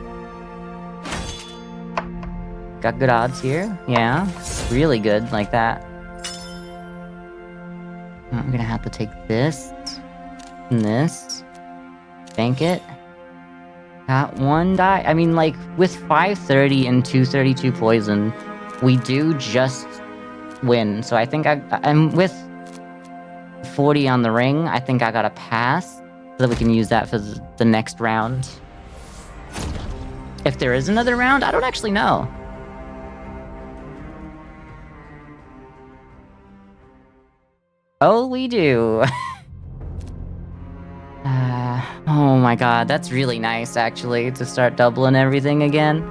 Got good odds here. Yeah. Really good like that. I'm gonna have to take this. And this. Bank it. Got one die. I mean, like, with 530 and 232 poison, we do just win. So I think I'm with 40 on the ring. I think I gotta pass so that we can use that for the next round. If there is another round, I don't actually know. Oh, we do. Oh my god, that's really nice, actually, to start doubling everything again.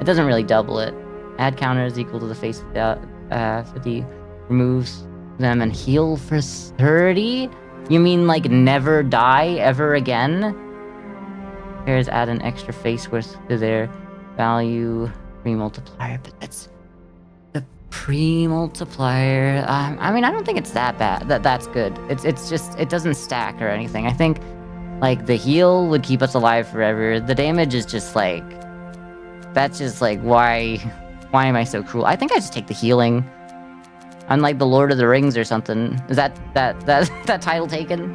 It doesn't really double it. Add counter is equal to the face of 50. Removes them and heal for 30? You mean, like, never die ever again? Pairs add an extra face worth to their value pre-multiplier, but that's... the pre-multiplier... I mean, I don't think it's that bad. That's good. It's just... it doesn't stack or anything. I think... like, the heal would keep us alive forever. The damage is just, like... that's just, like, why am I so cruel? I think I just take the healing. Unlike the Lord of the Rings or something. Is that title taken?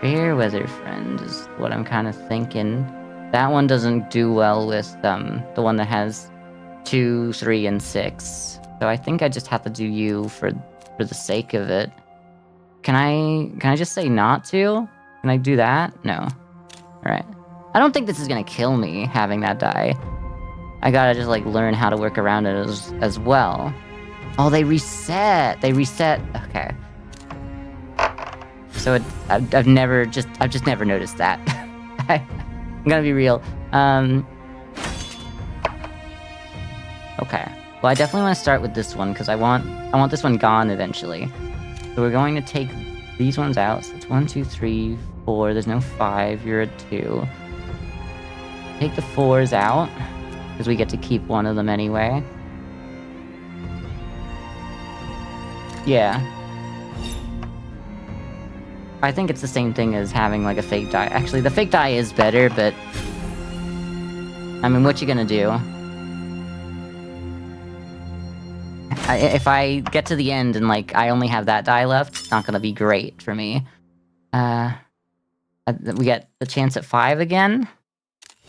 Fairweather Friend is what I'm kind of thinking. That one doesn't do well with, the one that has 2, 3, and 6. So I think I just have to do you for the sake of it. Can I just say not to? Can I do that? No. Alright. I don't think this is gonna kill me, having that die. I gotta just, like, learn how to work around it as well. Oh, they reset! They reset... okay. So I've just never noticed that. I'm gonna be real. Okay. Well, I definitely want to start with this one, because I want this one gone eventually. So we're going to take these ones out. So it's 1, 2, 3, 4. There's no 5. You're a 2. Take the 4s out, because we get to keep one of them anyway. Yeah. I think it's the same thing as having, like, a fake die. Actually, the fake die is better, but... I mean, what you gonna do? If I get to the end and, like, I only have that die left, it's not gonna be great for me. We get the chance at 5 again.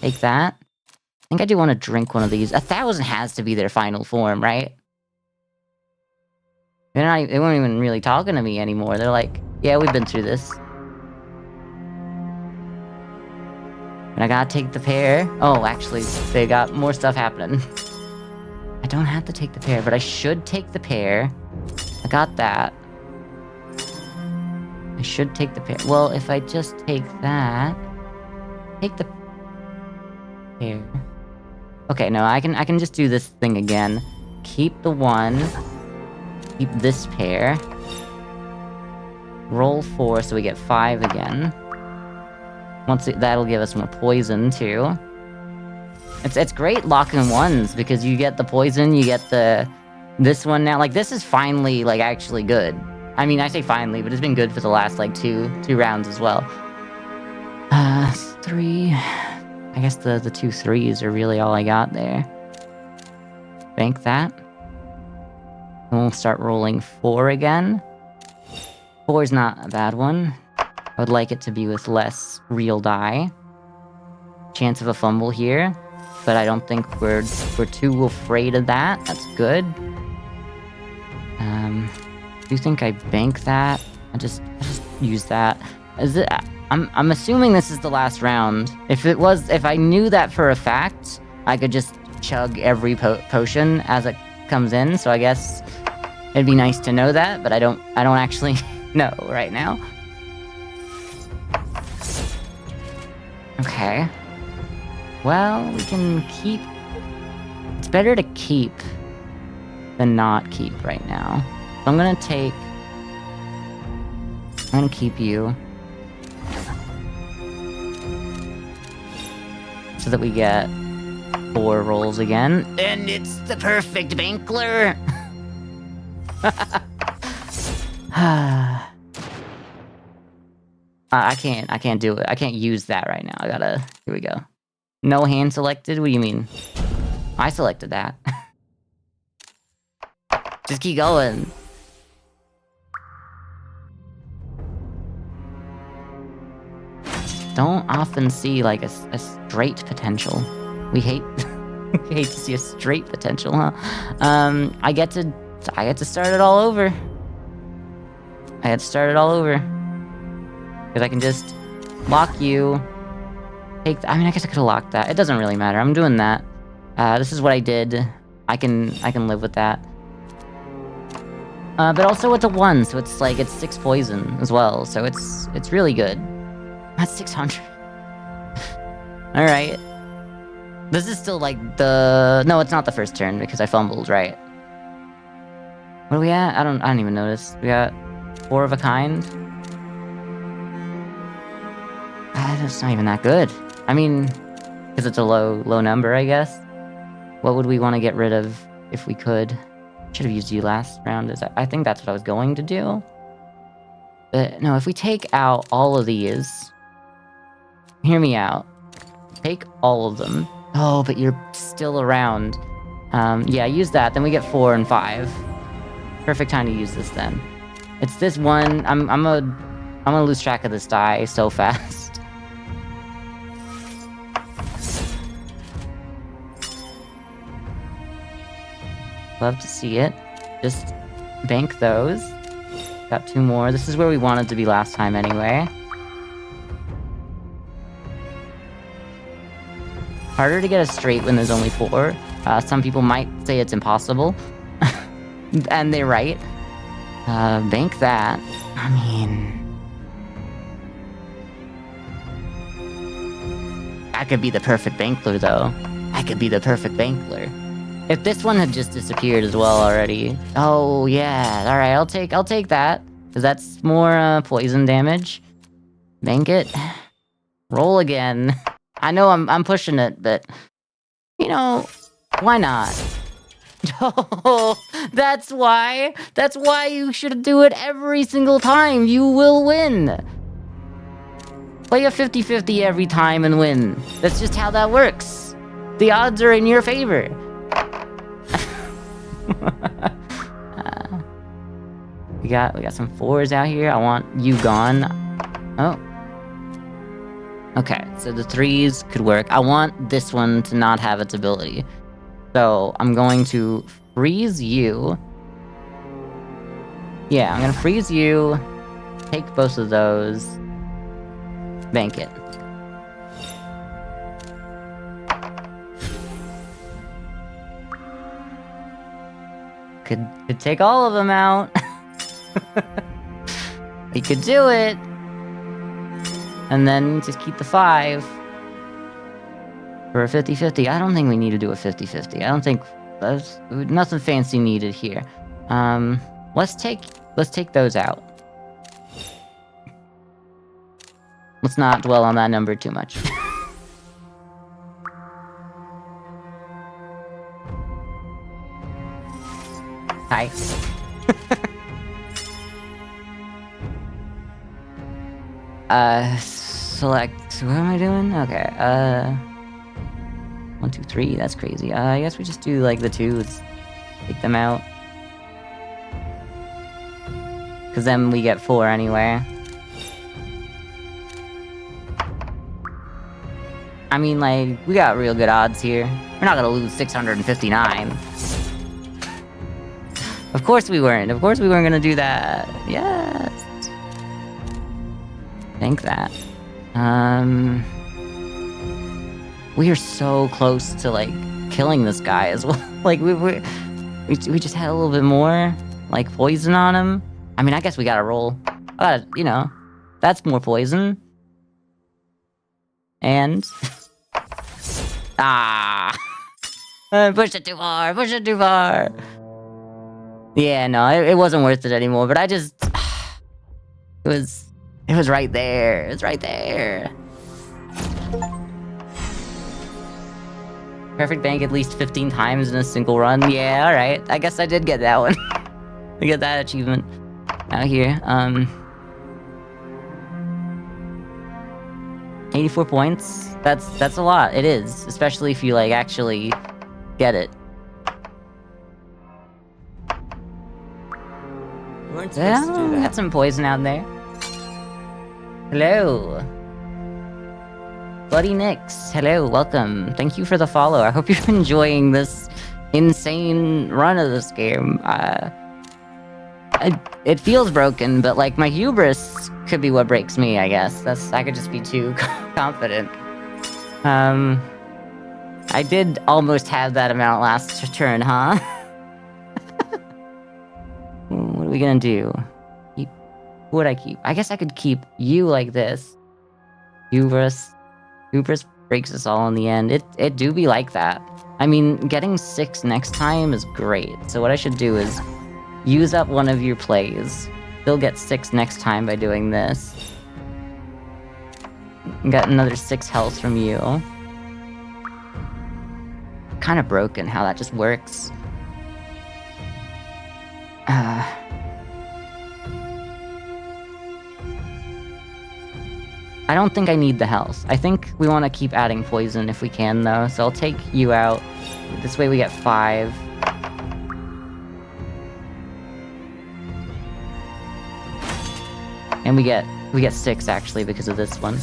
Take that. I think I do want to drink one of these. 1,000 has to be their final form, right? They weren't even really talking to me anymore. They're like, yeah, we've been through this. And I gotta take the pair. Oh, actually, they got more stuff happening. I don't have to take the pair, but I should take the pair. I got that. I should take the pair. Well, if I just take that... take the pair... okay, no, I can just do this thing again. Keep the 1. Keep this pair. Roll 4 so we get 5 again. That'll give us more poison, too. It's great locking 1s, because you get the poison, you get this one now. Like, this is finally, like, actually good. I mean, I say finally, but it's been good for the last, like, two rounds as well. 3... I guess the 2 3s are really all I got there. Bank that. And we'll start rolling 4 again. 4's not a bad one. I would like it to be with less real die. Chance of a fumble here, but I don't think we're too afraid of that. That's good. Do you think I bank that? I just use that. Is it? I'm assuming this is the last round. If I knew that for a fact, I could just chug every potion as it comes in. So I guess it'd be nice to know that, but I don't actually know right now. Okay. Well, we can keep... it's better to keep than not keep right now. So I'm gonna keep you. So that we get 4 rolls again. And it's the perfect bankler! I can't do it. I can't use that right now. Here we go. No hand selected? What do you mean? I selected that. Just keep going. don't often see like a straight potential. We hate we hate to see a straight potential, huh? I get to start it all over. I had to start it all over. Because I can just lock you. I mean, I guess I could have locked that. It doesn't really matter. I'm doing that. This is what I did. I can live with that. But also it's a 1, so it's like, it's 6 poison as well, so it's really good. That's 600. Alright. This is still like no, it's not the first turn because I fumbled, right? What are we at? I don't even notice. We got 4 of a kind. That's not even that good. I mean, because it's a low number, I guess. What would we want to get rid of if we could? Should have used you last round. I think that's what I was going to do. But no, if we take out all of these, hear me out. Take all of them. Oh, but you're still around. Yeah, use that. Then we get 4 and 5. Perfect time to use this then. It's this one. I'm gonna lose track of this die so fast. Love to see it. Just bank those. Got 2 more. This is where we wanted to be last time anyway. Harder to get a straight when there's only 4. Some people might say it's impossible. And they're right. Bank that. I mean... I could be the perfect bankler, though. I could be the perfect bankler. If this one had just disappeared as well already. Oh, yeah. Alright, I'll take that. Because that's more poison damage. Bank it. Roll again. I know I'm pushing it, but... You know, why not? Oh, that's why! That's why you should do it every single time! You will win! Play a 50-50 every time and win. That's just how that works. The odds are in your favor. We got some 4s out here. I want you gone. Oh. Okay, so the 3s could work. I want this one to not have its ability. So I'm going to freeze you. Yeah, I'm gonna freeze you. Take both of those. Bank it. Could take all of them out. We could do it. And then just keep the 5. For a 50-50. I don't think we need to do a 50-50. I don't think there's nothing fancy needed here. Let's take those out. Let's not dwell on that number too much. Hi. Select. What am I doing? Okay. 1, 2, 3. That's crazy. I guess we just do like the 2s. Take them out. Because then we get 4 anyway. I mean, like, we got real good odds here. We're not gonna lose 659. Of course we weren't. Of course we weren't gonna do that. Yes. Think that. We are so close to, like, killing this guy as well. Like, we just had a little bit more, like, poison on him. I mean, I guess we gotta roll. You know, that's more poison. And... ah! Push it too far! Push it too far! Yeah, no, it wasn't worth it anymore, but I just... It was right there. It's right there. Perfect bank at least 15 times in a single run. Yeah, alright. I guess I did get that one. I get that achievement out here. 84 points. That's a lot. It is. Especially if you, like, actually get it.
You weren't supposed to do that.
Got some poison out there. Hello. Buddy Nix, hello, welcome. Thank you for the follow. I hope you're enjoying this insane run of this game. It feels broken, but like my hubris could be what breaks me, I guess. I could just be too confident. I did almost have that amount last turn, huh? What are we gonna do? Who would I keep? I guess I could keep you like this. Hubris breaks us all in the end. It do be like that. I mean, getting 6 next time is great. So what I should do is use up one of your plays. Still get 6 next time by doing this. Got another 6 health from you. Kind of broken how that just works. I don't think I need the health. I think we want to keep adding poison if we can, though. So I'll take you out. This way we get 5. And we get 6 actually because of this one.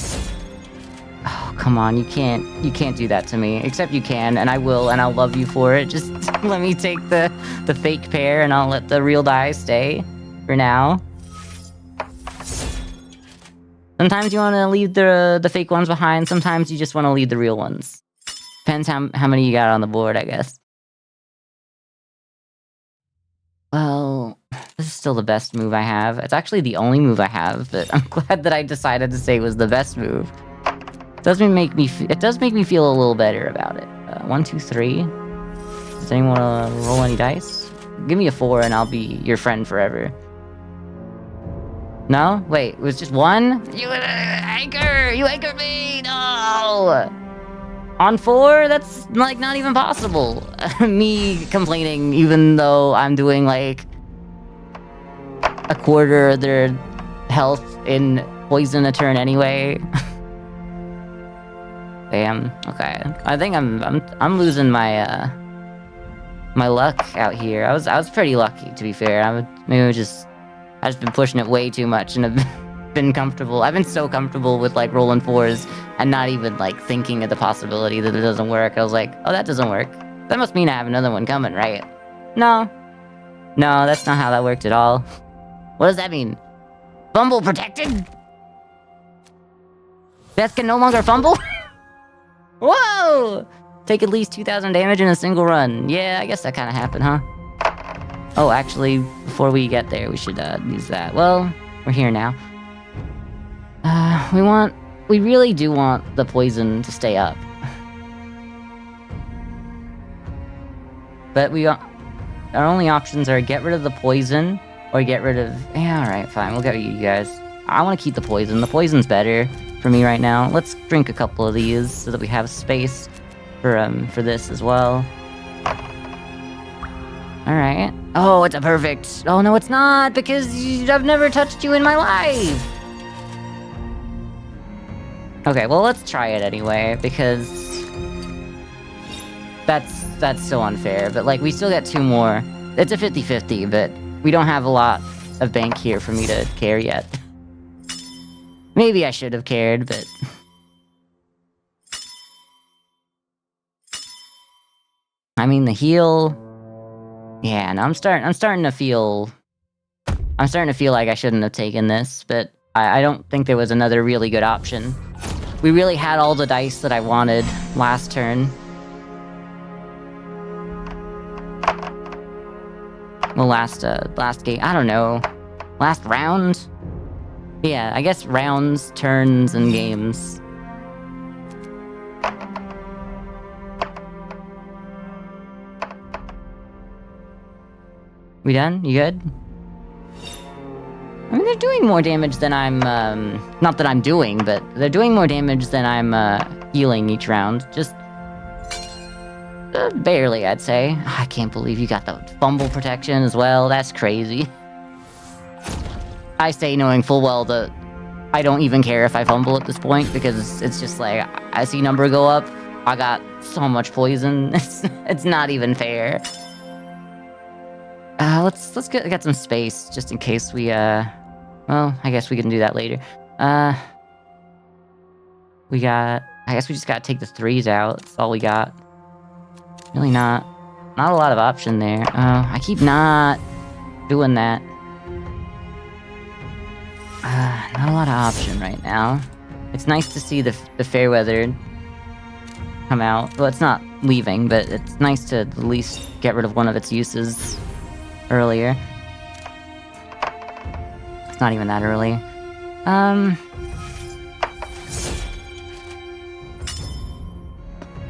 Oh, come on, you can't do that to me. Except you can, and I will, and I'll love you for it. Just let me take the fake pair, and I'll let the real die stay for now. Sometimes you want to leave the fake ones behind. Sometimes you just want to leave the real ones. Depends how many you got on the board, I guess. Well, this is still the best move I have. It's actually the only move I have, but I'm glad that I decided to say it was the best move. It does make me feel a little better about it. 1, 2, 3. Does anyone want to roll any dice? Give me a 4 and I'll be your friend forever. No? Wait, it was just 1? You anchor me! No! On 4? That's, like, not even possible. Me complaining even though I'm doing, like, a quarter of their health in poison a turn anyway. Damn. Okay. I think I'm losing my my luck out here. I was pretty lucky, to be fair. I've just been pushing it way too much and have been comfortable. I've been so comfortable with like rolling 4s and not even like thinking of the possibility that it doesn't work. I was like, oh, that doesn't work. That must mean I have another one coming, right? No, that's not how that worked at all. What does that mean? Fumble protected? Beth can no longer fumble? Whoa! Take at least 2,000 damage in a single run. Yeah, I guess that kind of happened, huh? Oh, actually, before we get there, we should use that. Well, we're here now. We really do want the poison to stay up. But our only options are get rid of the poison or get rid of... Yeah, alright, fine, we'll get you guys. I want to keep the poison. The poison's better for me right now. Let's drink a couple of these so that we have space for this as well. Alright. Oh, it's a perfect... Oh, no, it's not, because I've never touched you in my life! Okay, well, let's try it anyway, because... That's so unfair, but, like, we still get 2 more. It's a 50-50, but we don't have a lot of bank here for me to care yet. Maybe I should have cared, but... I mean, the heal... Yeah, no, I'm starting to feel like I shouldn't have taken this, but I don't think there was another really good option. We really had all the dice that I wanted last turn. Well, last game, I don't know. Last round? Yeah, I guess rounds, turns, and games. We done? You good? I mean, they're doing more damage than I'm, not that I'm doing, but they're doing more damage than I'm, healing each round. Just... barely, I'd say. I can't believe you got the fumble protection as well. That's crazy. I say knowing full well that I don't even care if I fumble at this point, because it's just like, I see number go up, I got so much poison, it's not even fair. Let's get some space, just in case we, well, I guess we can do that later. We got I guess we just gotta take the 3s out. That's all we got. Really not a lot of option there. I keep not doing that. Not a lot of option right now. It's nice to see the Fairweather come out. Well, it's not leaving, but it's nice to at least get rid of one of its uses earlier. It's not even that early.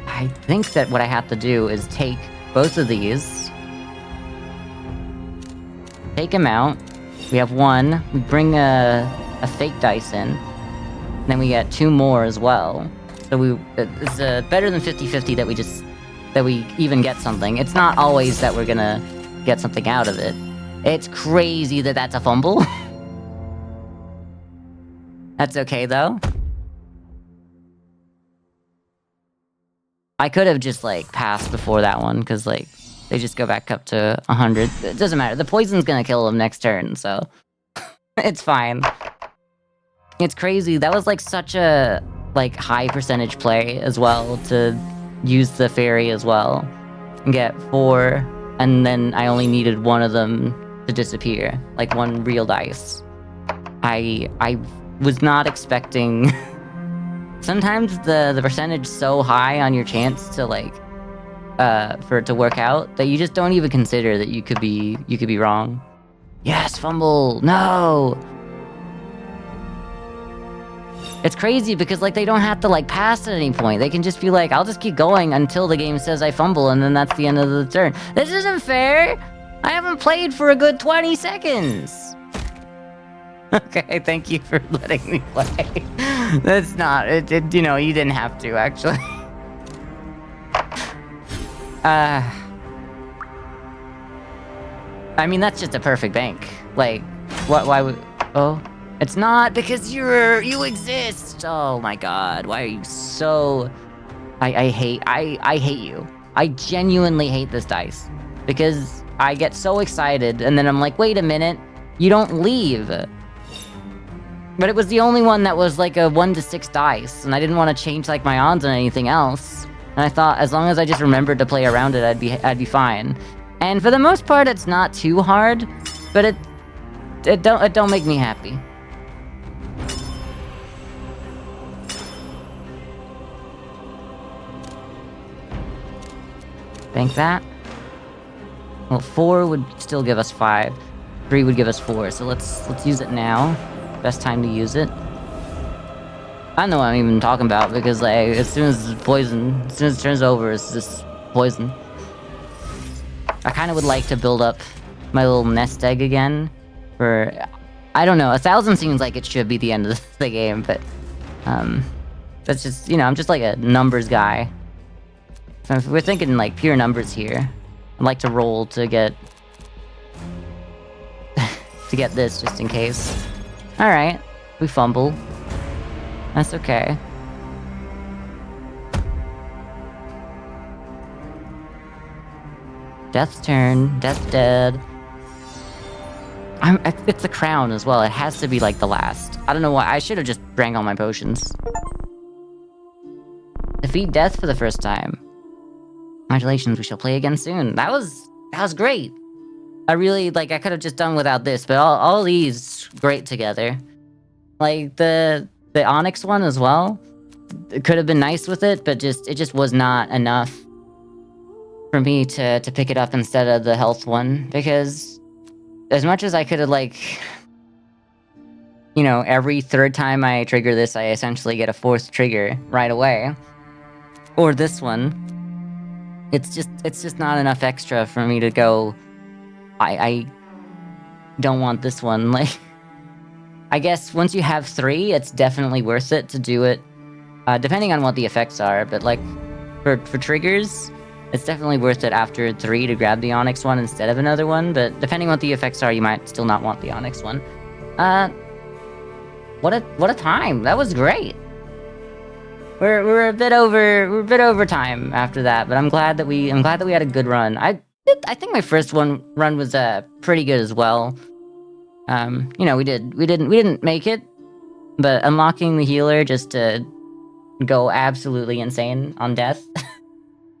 I think that what I have to do is take both of these, take them out. We have one. We bring a fake dice in, and then we get 2 more as well. So it's better than 50-50 that we even get something. It's not always that we're gonna get something out of it. It's crazy that that's a fumble. That's okay though. I could have just like passed before that one, because like they just go back up to 100. It doesn't matter. The poison's gonna kill them next turn, so it's fine. It's crazy. That was like such a like high percentage play as well, to use the fairy as well and get 4, and then I only needed one of them to disappear, like 1 real dice. I was not expecting. Sometimes the percentage so high on your chance to like for it to work out that you just don't even consider that you could be wrong. Yes, fumble. No. It's crazy because like they don't have to like pass at any point. They can just be like, I'll just keep going until the game says I fumble, and then that's the end of the turn. This isn't fair. I haven't played for a good 20 seconds. Okay, thank you for letting me play. That's not it. You know, you didn't have to actually. I mean, that's just a perfect bank. Like, what? Why would? Oh, it's not, because you exist. Oh my God, why are you so? I hate you. I genuinely hate this dice because I get so excited and then I'm like, wait a minute, you don't leave. But it was the only one that was like a 1 to 6 dice, and I didn't want to change like my odds on anything else. And I thought as long as I just remembered to play around it, I'd be fine. And for the most part, it's not too hard, but it don't make me happy. Bank that. Well, 4 would still give us 5. 3 would give us 4. So let's use it now. Best time to use it. I don't know what I'm even talking about, because like as soon as it turns over, it's just poison. I kind of would like to build up my little nest egg again. For I don't know, 1,000 seems like it should be the end of the game, but that's just, you know, I'm just like a numbers guy. So if we're thinking like pure numbers here, I'd like to roll to get this just in case. Alright, we fumble. That's okay. Death's turn. Death's dead. It's the crown as well. It has to be like the last. I don't know why. I should have just drank all my potions. Defeat death for the first time. Congratulations, we shall play again soon. That was great. I really, like, I could have just done without this, but all these great together. Like, the Onyx one as well. It could have been nice with it, but it just was not enough for me to pick it up instead of the health one, because as much as I could have, like, you know, every 3rd time I trigger this, I essentially get a 4th trigger right away. Or this one. It's just not enough extra for me to go, I don't want this one. Like, I guess once you have 3, it's definitely worth it to do it, depending on what the effects are, but like, for triggers, it's definitely worth it after 3 to grab the Onyx one instead of another one, but depending on what the effects are, you might still not want the Onyx one. What a time! That was great! We're a bit over time after that, but I'm glad that we had a good run. I think my first run was pretty good as well. You know, we didn't make it, but unlocking the healer just to go absolutely insane on death.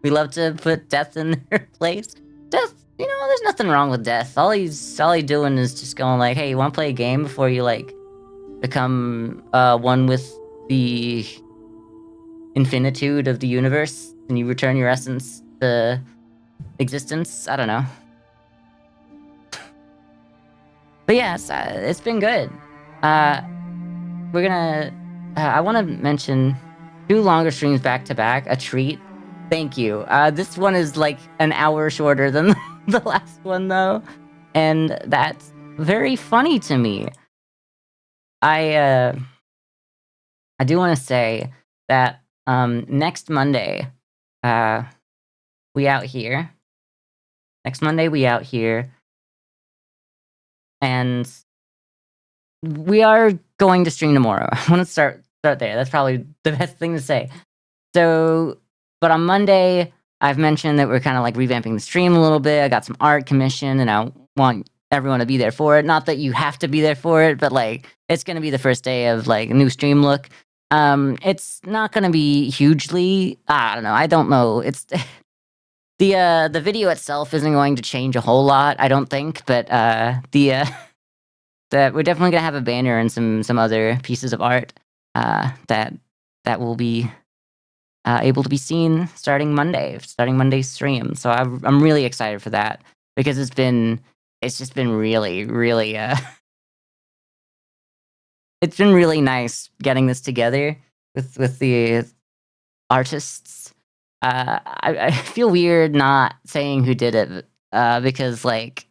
We love to put death in their place. Death, you know, there's nothing wrong with death. All he's doing is just going like, hey, you want to play a game before you like become one with the infinitude of the universe and you return your essence to existence? I don't know. But yeah, it's been good. We're gonna... I want to mention 2 longer streams back to back. A treat. Thank you. This one is like an hour shorter than the last one, though. And that's very funny to me. I do want to say that next Monday, we out here. Next Monday, we out here. And we are going to stream tomorrow. I want to start there. That's probably the best thing to say. So, but on Monday, I've mentioned that we're kind of like revamping the stream a little bit. I got some art commissioned, and I want everyone to be there for it. Not that you have to be there for it, but like it's gonna be the first day of like a new stream look. It's not gonna be hugely. I don't know. I don't know. It's the video itself isn't going to change a whole lot. I don't think, but that we're definitely gonna have a banner and some other pieces of art that will be able to be seen starting Monday's stream. So I'm really excited for that because it's just been really it's been really nice getting this together with the artists. I feel weird not saying who did it because like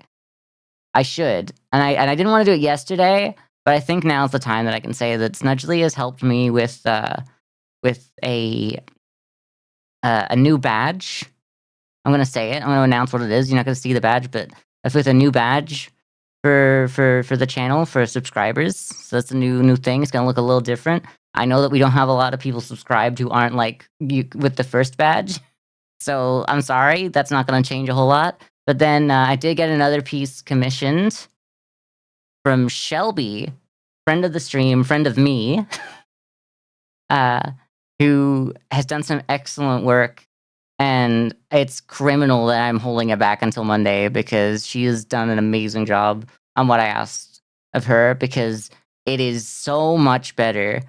I should, and I didn't want to do it yesterday, but I think now's the time that I can say that Snudgely has helped me with a new badge. I'm gonna say it. I'm gonna announce what it is. You're not gonna see the badge, but that's with a new badge for the channel for subscribers. So that's a new thing. It's gonna look a little different. I know that we don't have a lot of people subscribed who aren't like you with the first badge. So I'm sorry, that's not gonna change a whole lot. But then I did get another piece commissioned from Shelby, friend of the stream, friend of me, who has done some excellent work. And it's criminal that I'm holding it back until Monday because she has done an amazing job on what I asked of her because it is so much better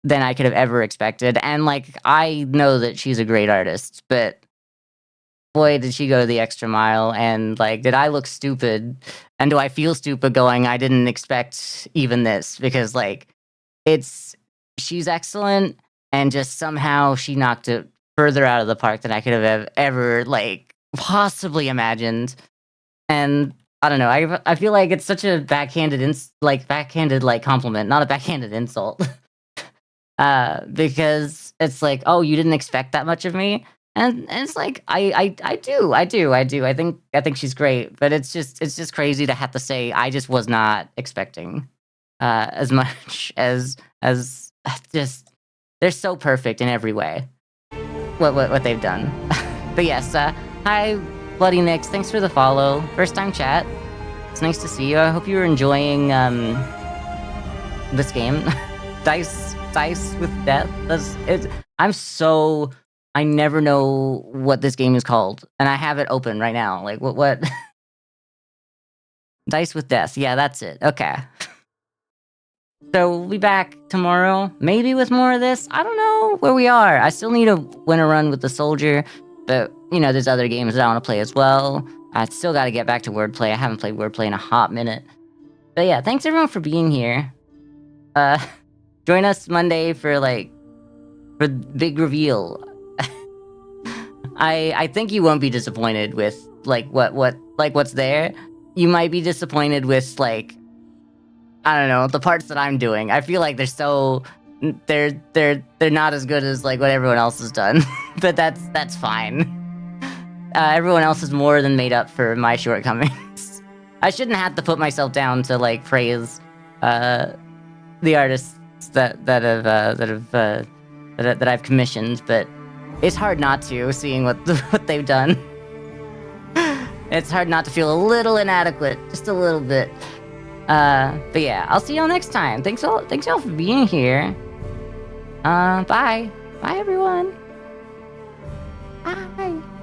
than I could have ever expected. And like, I know that she's a great artist, but boy, did she go the extra mile. And like, did I look stupid? And do I feel stupid going, I didn't expect even this? Because like, she's excellent. And just somehow she knocked it further out of the park than I could have ever like possibly imagined. And I don't know. I feel like it's such a backhanded compliment, not a backhanded insult. Because it's like, oh, you didn't expect that much of me. And it's like I do. I think she's great, but it's just crazy to have to say I just was not expecting as much as just they're so perfect in every way. What they've done. But yes, hi Bloody Nix, thanks for the follow. First time chat. It's nice to see you. I hope you're enjoying this game. Dice with Death. I never know what this game is called, and I have it open right now. Like, what? Dice with Death. Yeah, that's it. Okay. So we'll be back tomorrow, maybe with more of this. I don't know where we are. I still need to win a run with the Soldier, but, you know, there's other games that I want to play as well. I still got to get back to Wordplay. I haven't played Wordplay in a hot minute. But yeah, thanks everyone for being here. Join us Monday for big reveal. I think you won't be disappointed with like what's there. You might be disappointed with like, I don't know, the parts that I'm doing. I feel like they're not as good as like what everyone else has done. But that's fine. Everyone else has more than made up for my shortcomings. I shouldn't have to put myself down to like praise the artists that I've commissioned, but it's hard not to, seeing what they've done. It's hard not to feel a little inadequate, just a little bit. But yeah, I'll see y'all next time. Thanks y'all for being here. Bye. Bye, everyone. Bye.